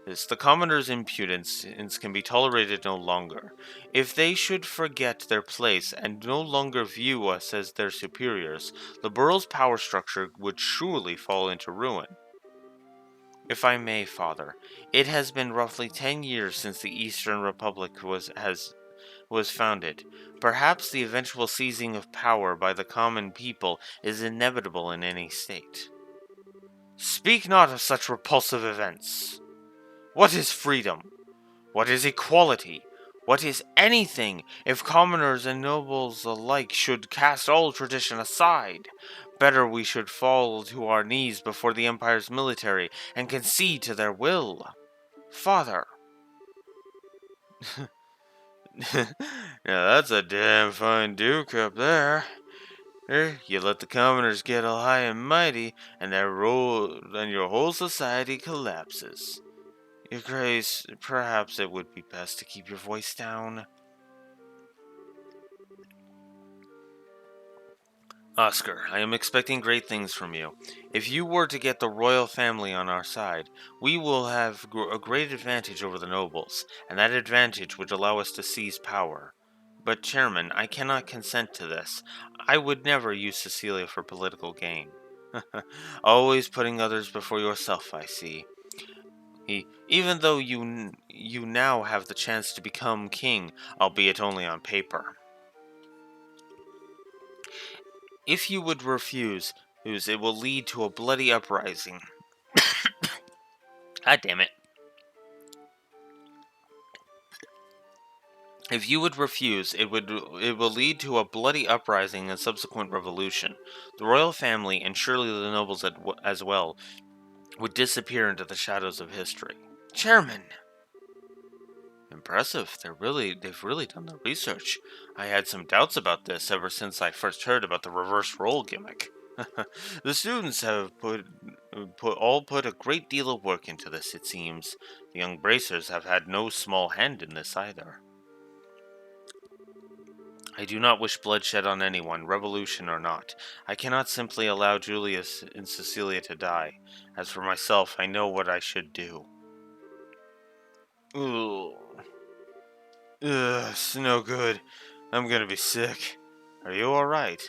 The commoner's impudence can be tolerated no longer. If they should forget their place and no longer view us as their superiors, the borough's power structure would surely fall into ruin. If I may, Father, it has been roughly 10 years since the Eastern Republic was founded. Perhaps the eventual seizing of power by the common people is inevitable in any state. Speak not of such repulsive events. What is freedom? What is equality? What is anything if commoners and nobles alike should cast all tradition aside? Better we should fall to our knees before the Empire's military and concede to their will. Father. Now that's a damn fine duke up there. You let the commoners get all high and mighty, and then your whole society collapses. Your Grace, perhaps it would be best to keep your voice down. Oscar, I am expecting great things from you. If you were to get the royal family on our side, we will have a great advantage over the nobles, and that advantage would allow us to seize power. But, Chairman, I cannot consent to this. I would never use Cecilia for political gain. Always putting others before yourself, I see. Even though you now have the chance to become king, albeit only on paper. If you would refuse, it will lead to a bloody uprising. God damn it. If you would refuse, it will lead to a bloody uprising and subsequent revolution. The royal family, and surely the nobles as well, would disappear into the shadows of history. Chairman! Impressive. They've really done their research. I had some doubts about this ever since I first heard about the reverse role gimmick. The students have put a great deal of work into this, it seems. The young bracers have had no small hand in this either. I do not wish bloodshed on anyone, revolution or not. I cannot simply allow Julius and Cecilia to die. As for myself, I know what I should do. Ugh, it's no good. I'm gonna be sick. Are you alright?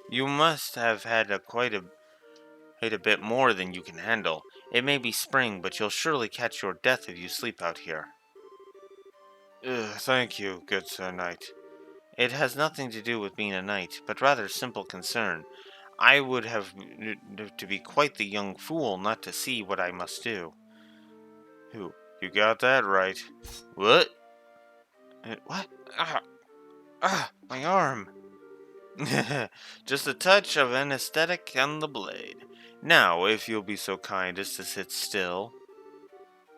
You must have had quite a bit more than you can handle. It may be spring, but you'll surely catch your death if you sleep out here. Thank you, good Sir Knight. It has nothing to do with being a knight, but rather simple concern. I would have to be quite the young fool not to see what I must do. Who? You got that right. What? What? My arm. Just a touch of anesthetic on the blade. Now, if you'll be so kind as to sit still.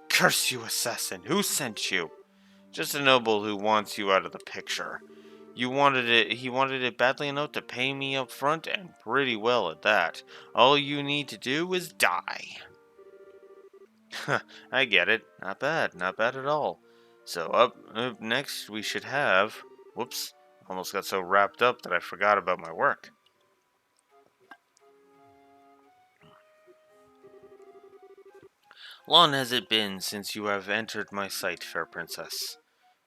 Curse you, assassin! Who sent you? Just a noble who wants you out of the picture. He wanted it badly enough to pay me up front, and pretty well at that. All you need to do is die. I get it. Not bad at all. So up next we should have... Whoops. Almost got so wrapped up that I forgot about my work. Long has it been since you have entered my sight, fair princess.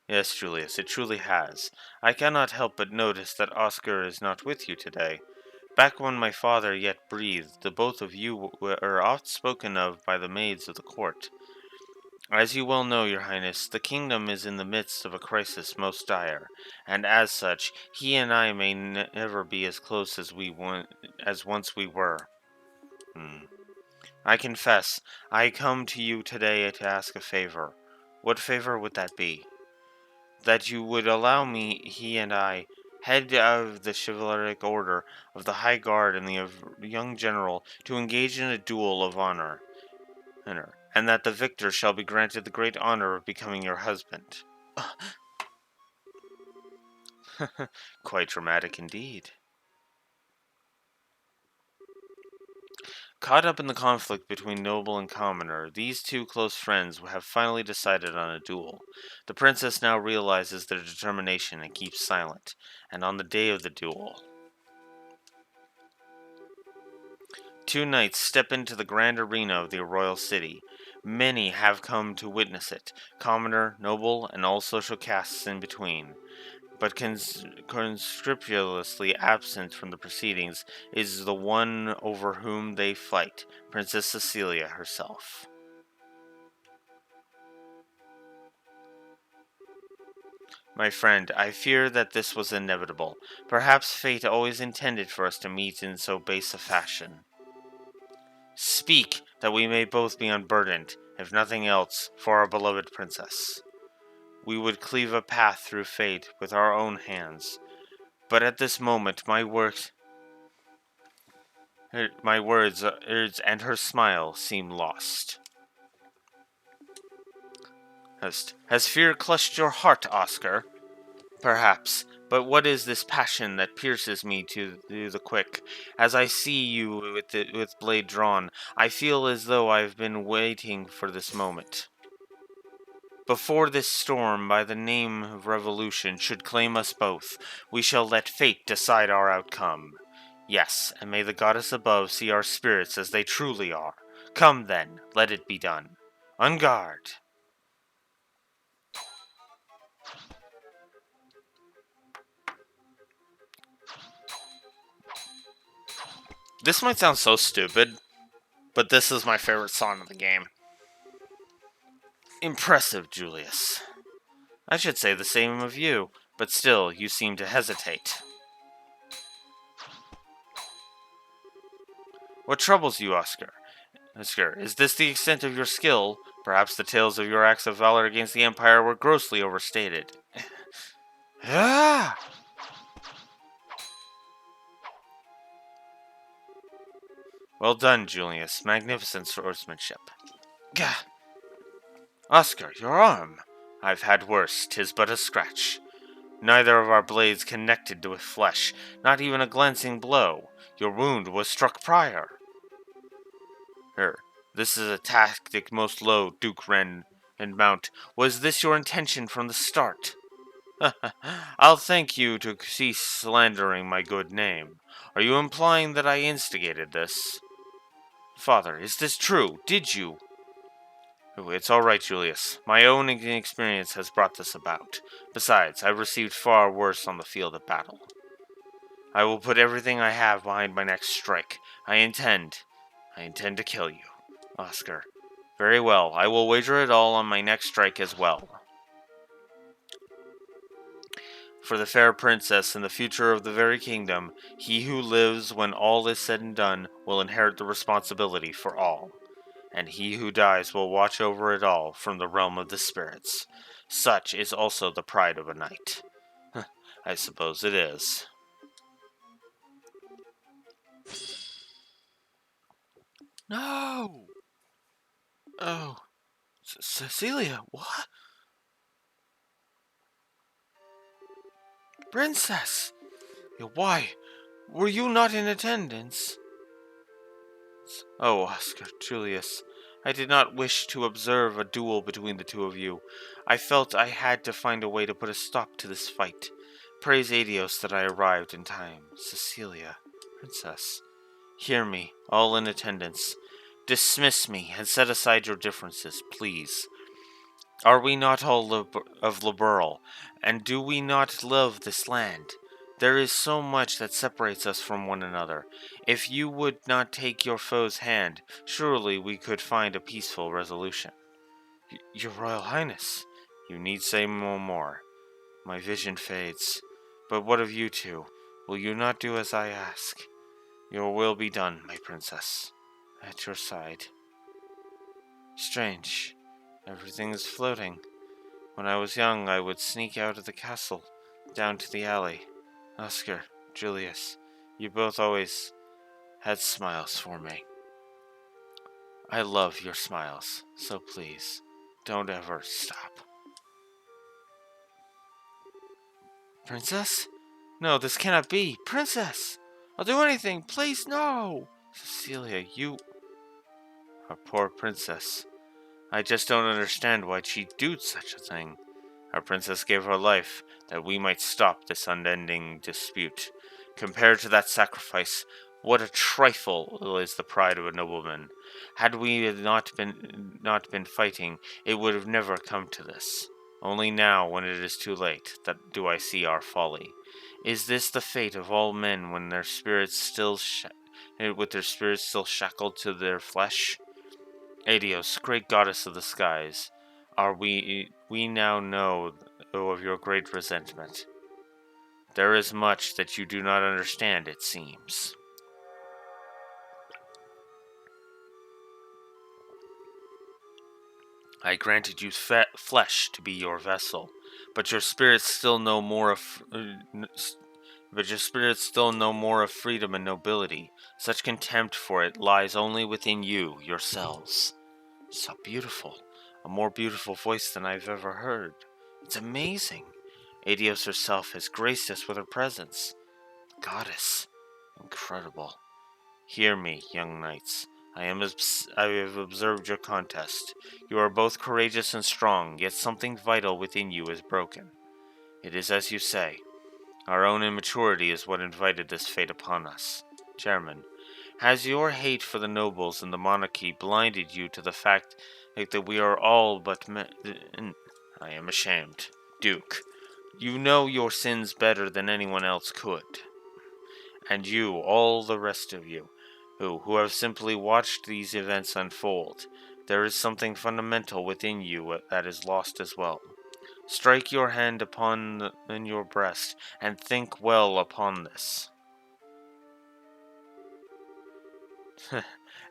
Yes, Julius, it truly has. I cannot help but notice that Oscar is not with you today. Back when my father yet breathed, the both of you were oft spoken of by the maids of the court. As you well know, your highness, the kingdom is in the midst of a crisis most dire, and as such, he and I may never be as close as once we were. I confess, I come to you today to ask a favor. What favor would that be? That you would allow me, he and I, head of the chivalric order of the High Guard and the young general, to engage in a duel of honor, and that the victor shall be granted the great honor of becoming your husband. Quite dramatic indeed. Caught up in the conflict between noble and commoner, these two close friends have finally decided on a duel. The princess now realizes their determination and keeps silent. And on the day of the duel, two knights step into the grand arena of the royal city. Many have come to witness it, commoner, noble, and all social castes in between. But conspicuously absent from the proceedings is the one over whom they fight, Princess Cecilia herself. My friend, I fear that this was inevitable. Perhaps fate always intended for us to meet in so base a fashion. Speak, that we may both be unburdened, if nothing else, for our beloved princess. We would cleave a path through fate with our own hands. But at this moment, my words and her smile seem lost. Has fear clutched your heart, Oscar? Perhaps, but what is this passion that pierces me to the quick? As I see you with blade drawn, I feel as though I have been waiting for this moment. Before this storm, by the name of revolution, should claim us both, we shall let fate decide our outcome. Yes, and may the goddess above see our spirits as they truly are. Come then, let it be done. On guard! This might sound so stupid, but this is my favorite song of the game. Impressive, Julius. I should say the same of you, but still, you seem to hesitate. What troubles you, Oscar? Is this the extent of your skill? Perhaps the tales of your acts of valor against the Empire were grossly overstated. Ah! Well done, Julius. Magnificent swordsmanship. Gah! Oscar, your arm! I've had worse. 'Tis but a scratch. Neither of our blades connected with flesh, not even a glancing blow. Your wound was struck prior. This is a tactic most low, Duke Ren and Mount. Was this your intention from the start? I'll thank you to cease slandering my good name. Are you implying that I instigated this? Father, is this true? Did you? Oh, it's all right, Julius. My own inexperience has brought this about. Besides, I've received far worse on the field of battle. I will put everything I have behind my next strike. I intend to kill you, Oscar. Very well, I will wager it all on my next strike as well. For the fair princess and the future of the very kingdom, he who lives when all is said and done will inherit the responsibility for all. And he who dies will watch over it all from the realm of the spirits. Such is also the pride of a knight. I suppose it is. No! Oh, Cecilia, what? Princess! Why, were you not in attendance? Oh, Oscar, Julius, I did not wish to observe a duel between the two of you. I felt I had to find a way to put a stop to this fight. Praise Adios that I arrived in time. Cecilia, Princess, hear me, all in attendance. Dismiss me and set aside your differences, please. Are we not all of Liberal, and do we not love this land? There is so much that separates us from one another. If you would not take your foe's hand, surely we could find a peaceful resolution. Your Royal Highness, you need say no more. My vision fades. But what of you two? Will you not do as I ask? Your will be done, my princess. At your side. Strange. Everything is floating. When I was young, I would sneak out of the castle, down to the alley. Oscar, Julius, you both always had smiles for me. I love your smiles, so please, don't ever stop. Princess? No, this cannot be. Princess! I'll do anything. Please, no! Cecilia, you... Our poor princess. I just don't understand why she'd do such a thing. Our princess gave her life that we might stop this unending dispute. Compared to that sacrifice, what a trifle is the pride of a nobleman. Had we not been fighting, it would have never come to this. Only now, when it is too late, that do I see our folly. Is this the fate of all men when their spirits still with their spirits still shackled to their flesh? Adios, great goddess of the skies, are we now know of your great resentment. There is much that you do not understand, it seems. I granted you flesh to be your vessel, but your spirits still know more of freedom and nobility. Such contempt for it lies only within you yourselves. So beautiful. A more beautiful voice than I've ever heard. It's amazing. Adios herself has graced us with her presence. Goddess. Incredible. Hear me, young knights. I have observed your contest. You are both courageous and strong, yet something vital within you is broken. It is as you say. Our own immaturity is what invited this fate upon us. Chairman, has your hate for the nobles and the monarchy blinded you to the fact that we are all but men? I am ashamed. Duke, you know your sins better than anyone else could. And you, all the rest of you, who have simply watched these events unfold, there is something fundamental within you that is lost as well. Strike your hand in your breast and think well upon this.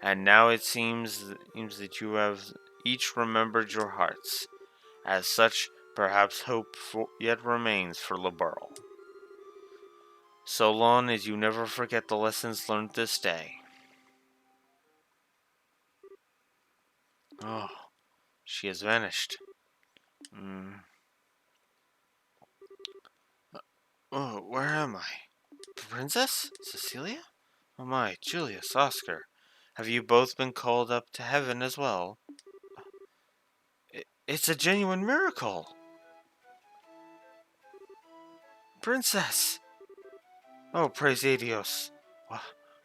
And now it seems that you have each remembered your hearts. As such, perhaps hope yet remains for Labarre. So long as you never forget the lessons learned this day. Oh, she has vanished. Oh, where am I? Princess? Cecilia? Oh my, Julius, Oscar. Have you both been called up to heaven as well? It's a genuine miracle! Princess! Oh, praise Adios.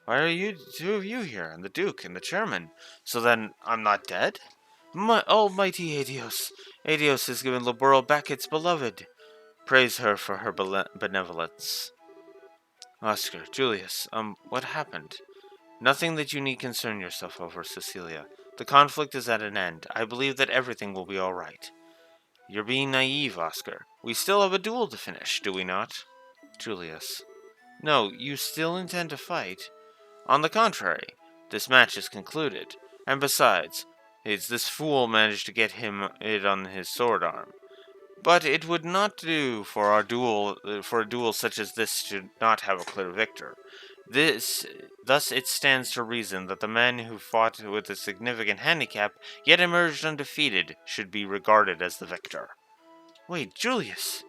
Why are you two of you here, and the Duke, and the Chairman? So then, I'm not dead? My almighty Adios! Adios has given Labarre back its beloved. Praise her for her benevolence. Oscar, Julius, what happened? Nothing that you need concern yourself over, Cecilia. The conflict is at an end. I believe that everything will be all right. You're being naive, Oscar. We still have a duel to finish, do we not? Julius. No, you still intend to fight? On the contrary, this match is concluded. And besides, it's this fool managed to get it on his sword arm. But it would not do for a duel such as this to not have a clear victor. Thus it stands to reason that the man who fought with a significant handicap, yet emerged undefeated, should be regarded as the victor. Wait, Julius!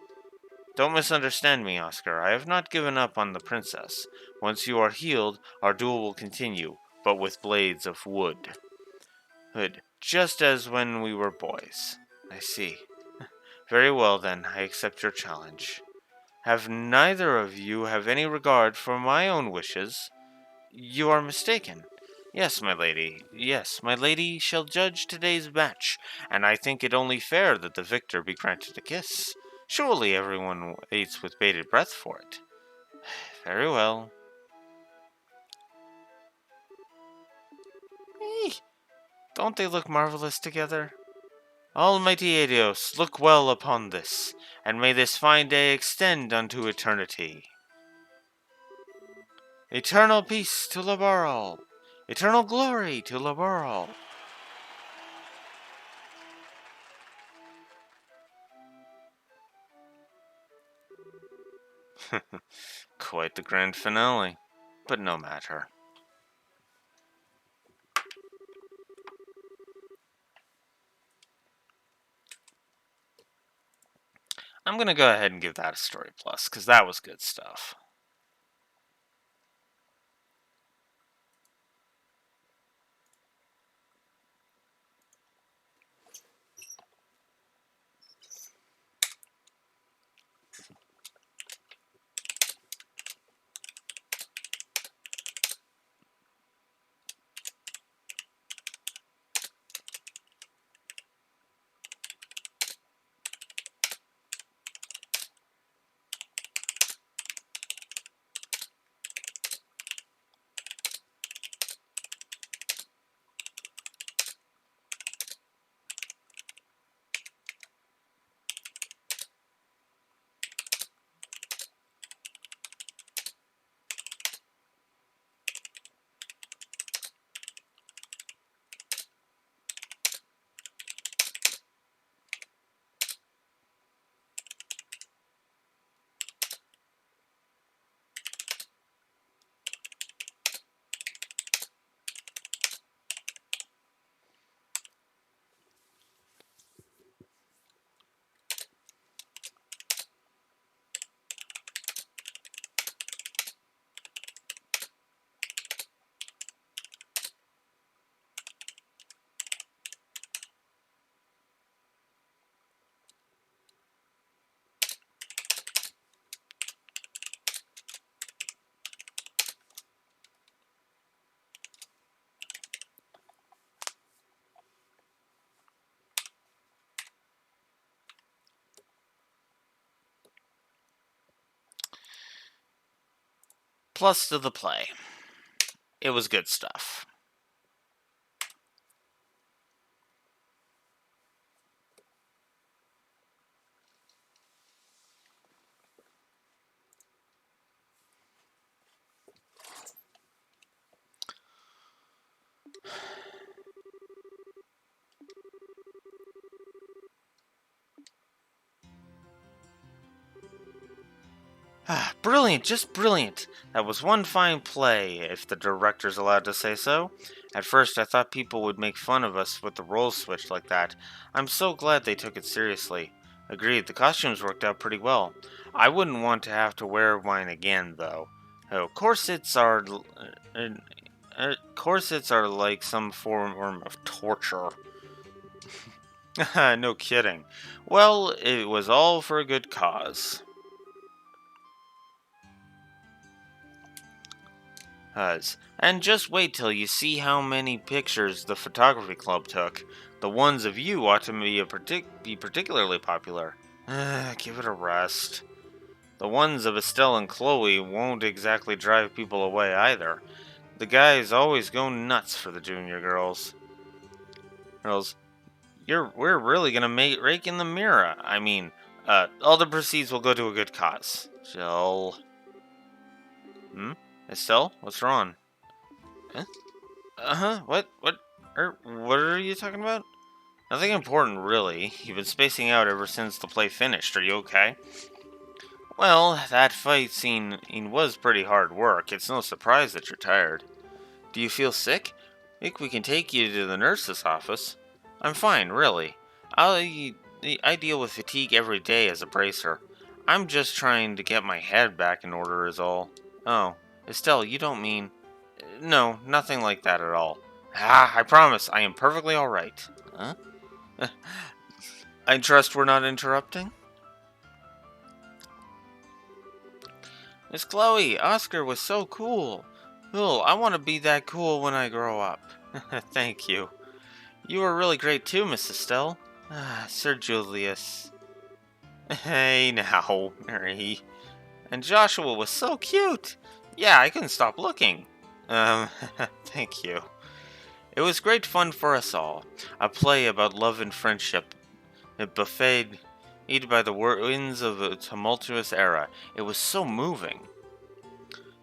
Don't misunderstand me, Oscar. I have not given up on the princess. Once you are healed, our duel will continue, but with blades of wood. Just as when we were boys. I see. Very well, then, I accept your challenge. Have neither of you have any regard for my own wishes? You are mistaken. Yes, my lady shall judge today's match, and I think it only fair that the victor be granted a kiss. Surely everyone waits with bated breath for it. Very well. Don't they look marvelous together? Almighty Adios, look well upon this, and may this fine day extend unto eternity. Eternal peace to Labarre! Eternal glory to Labarre! Quite the grand finale. But no matter. I'm gonna go ahead and give that a story plus, because that was good stuff. Plus to the play. It was good stuff. Brilliant, just brilliant. That was one fine play, if the director's allowed to say so. At first, I thought people would make fun of us with the roles switched like that. I'm so glad they took it seriously. Agreed, the costumes worked out pretty well. I wouldn't want to have to wear mine again, though. Oh, corsets are like some form of torture. No kidding. Well, it was all for a good cause. And just wait till you see how many pictures the photography club took. The ones of you ought to be particularly popular. Give it a rest. The ones of Estelle and Chloe won't exactly drive people away either. The guys always go nuts for the junior girls. We're really gonna rake in the mirror. I mean, all the proceeds will go to a good cause. Jill. Estelle, what's wrong? Huh? What are you talking about? Nothing important, really. You've been spacing out ever since the play finished. Are you okay? Well, that fight scene was pretty hard work. It's no surprise that you're tired. Do you feel sick? Think we can take you to the nurse's office? I'm fine, really. I deal with fatigue every day as a bracer. I'm just trying to get my head back in order is all. Oh, Estelle, you don't mean... No, nothing like that at all. I promise, I am perfectly alright. Huh? I trust we're not interrupting? Miss Chloe, Oscar was so cool. Cool, I want to be that cool when I grow up. Thank you. You were really great too, Miss Estelle. Sir Julius. Hey now, Mary. And Joshua was so cute. Yeah, I couldn't stop looking. Thank you. It was great fun for us all. A play about love and friendship. A buffet eaten by the winds of a tumultuous era. It was so moving.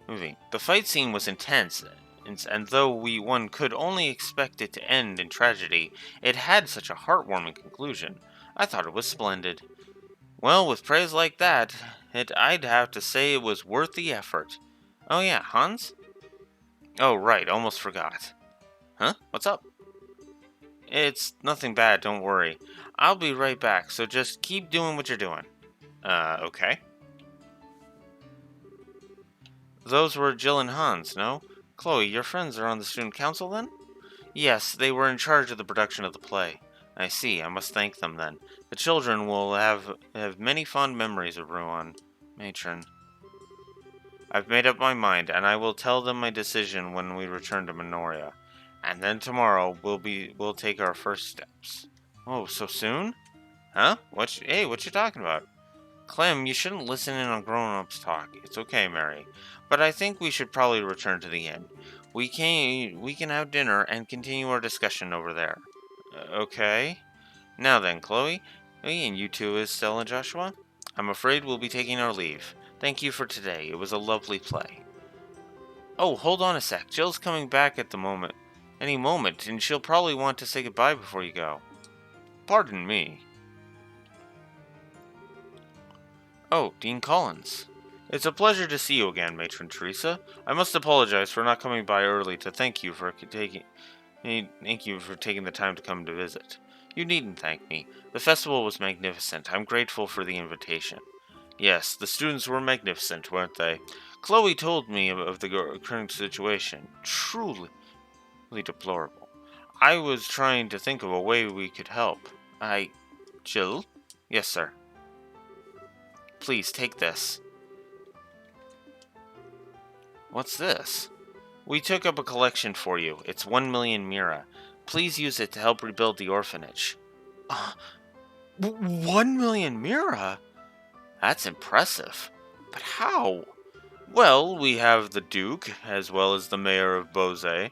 The fight scene was intense, and though one could only expect it to end in tragedy, it had such a heartwarming conclusion. I thought it was splendid. Well, with praise like that, I'd have to say it was worth the effort. Oh yeah, Hans? Oh right, almost forgot. Huh? What's up? It's nothing bad, don't worry. I'll be right back, so just keep doing what you're doing. Okay. Those were Jill and Hans, no? Chloe, your friends are on the student council then? Yes, they were in charge of the production of the play. I see, I must thank them then. The children will have many fond memories of Ruan. Matron. I've made up my mind, and I will tell them my decision when we return to Minoria. And then tomorrow we'll take our first steps. Oh, so soon? Huh? Hey, what you talking about? Clem, you shouldn't listen in on grown-ups talk. It's okay, Mary. But I think we should probably return to the inn. We can have dinner and continue our discussion over there. Okay. Now then, Chloe, and you two, Estelle and Joshua, I'm afraid we'll be taking our leave. Thank you for today. It was a lovely play. Oh, hold on a sec. Jill's coming back at the moment. Any moment, and she'll probably want to say goodbye before you go. Pardon me. Oh, Dean Collins. It's a pleasure to see you again, Matron Teresa. I must apologize for not coming by early to thank you for taking the time to come to visit. You needn't thank me. The festival was magnificent. I'm grateful for the invitation. Yes, the students were magnificent, weren't they? Chloe told me of the current situation. Truly deplorable. I was trying to think of a way we could help. Jill? Yes, sir. Please, take this. What's this? We took up a collection for you. It's 1 million Mira. Please use it to help rebuild the orphanage. 1 million Mira? That's impressive. But how? Well, we have the Duke, as well as the Mayor of Jose,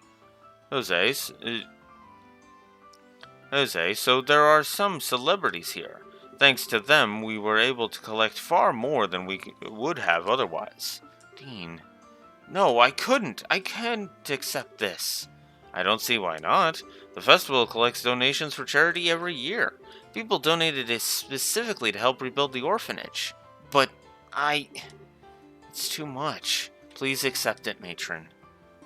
so there are some celebrities here. Thanks to them, we were able to collect far more than we would have otherwise. Dean. No, I couldn't. I can't accept this. I don't see why not. The festival collects donations for charity every year. People donated it specifically to help rebuild the orphanage. But it's too much. Please accept it, Matron.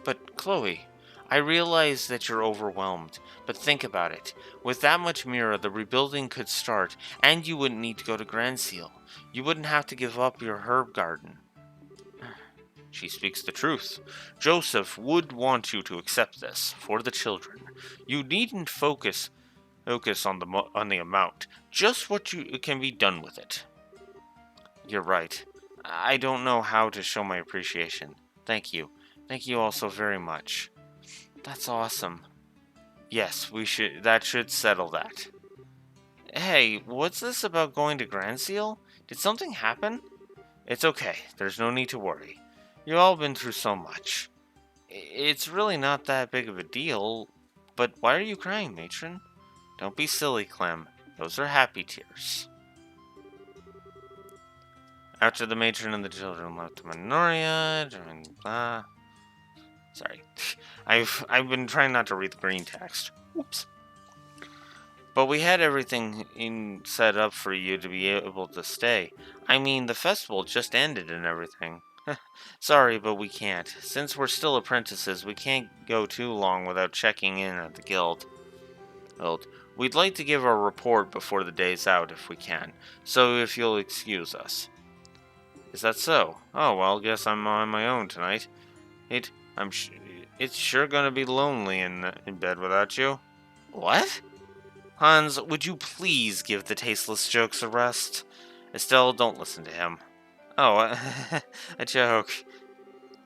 But, Chloe, I realize that you're overwhelmed, but think about it. With that much Mira, the rebuilding could start, and you wouldn't need to go to Grand Seal. You wouldn't have to give up your herb garden. She speaks the truth. Joseph would want you to accept this, for the children. You needn't focus on the amount, just what can be done with it. You're right. I don't know how to show my appreciation. Thank you. Thank you all so very much. That's awesome. Yes, that should settle that. Hey, what's this about going to Grand Seal? Did something happen? It's okay. There's no need to worry. You've all been through so much. It's really not that big of a deal, but why are you crying, Matron? Don't be silly, Clem. Those are happy tears. After the Matron and the children left Minoria, sorry. I've been trying not to read the green text. Whoops. But we had everything set up for you to be able to stay. I mean, the festival just ended and everything. Sorry, but we can't. Since we're still apprentices, we can't go too long without checking in at the guild. We'd like to give our report before the day's out if we can, so if you'll excuse us. Is that so? Oh, well, guess I'm on my own tonight. It's sure gonna be lonely in bed without you. What? Hans, would you please give the tasteless jokes a rest? Estelle, don't listen to him. Oh, a joke.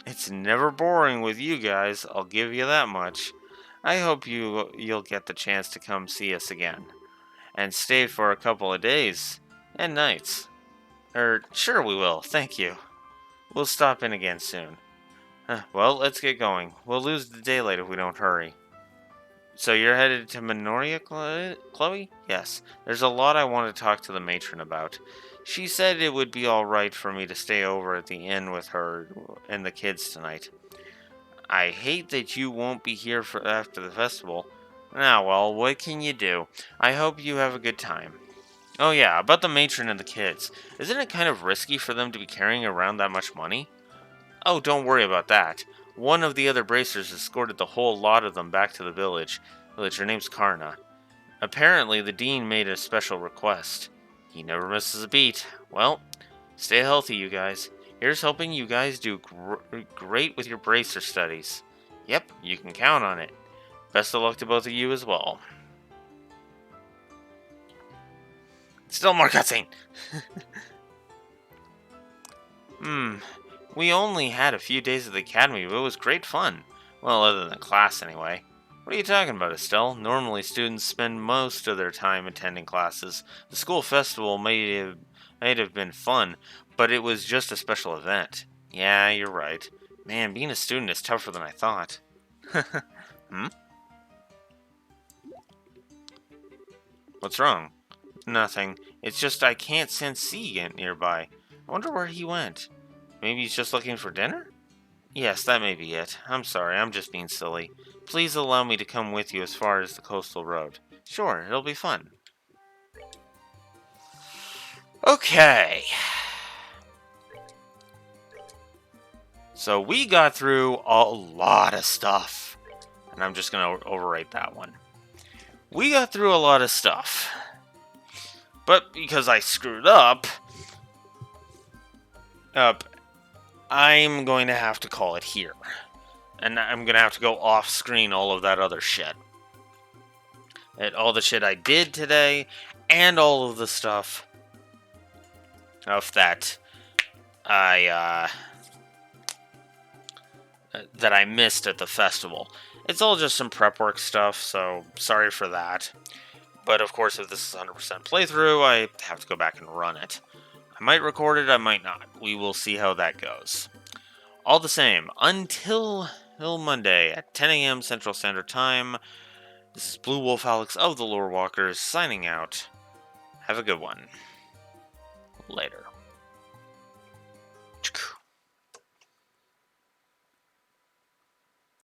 It's never boring with you guys, I'll give you that much. I hope you'll get the chance to come see us again. And stay for a couple of days. And nights. Sure we will, thank you. We'll stop in again soon. Well, let's get going. We'll lose the daylight if we don't hurry. So you're headed to Minoria, Chloe? Yes. There's a lot I want to talk to the matron about. She said it would be alright for me to stay over at the inn with her and the kids tonight. I hate that you won't be here after the festival. Well, what can you do? I hope you have a good time. Oh yeah, about the matron and the kids. Isn't it kind of risky for them to be carrying around that much money? Oh, don't worry about that. One of the other bracers escorted the whole lot of them back to the village. Her name's Karna. Apparently, the dean made a special request. He never misses a beat. Well, stay healthy, you guys. Here's hoping you guys do great with your bracer studies. Yep, you can count on it. Best of luck to both of you as well. Still more cutscene. We only had a few days at the academy, but it was great fun. Well, other than class, anyway. What are you talking about, Estelle? Normally, students spend most of their time attending classes. The school festival might have been fun, but it was just a special event. Yeah, you're right. Man, being a student is tougher than I thought. What's wrong? Nothing. It's just I can't sense C nearby. I wonder where he went. Maybe he's just looking for dinner? Yes, that may be it. I'm sorry, I'm just being silly. Please allow me to come with you as far as the coastal road. Sure, it'll be fun. Okay. So we got through a lot of stuff. And I'm just going to overwrite that one. We got through a lot of stuff. But because I screwed up, I'm going to have to call it here. And I'm going to have to go off screen all of that other shit. And all the shit I did today, and all of the stuff of that I missed at the festival. It's all just some prep work stuff, so sorry for that. But of course, if this is 100% playthrough, I have to go back and run it. I might record it, I might not. We will see how that goes. All the same, until Monday at 10 a.m. Central Standard Time, this is Blue Wolf Alex of the Lore Walkers signing out. Have a good one. Later.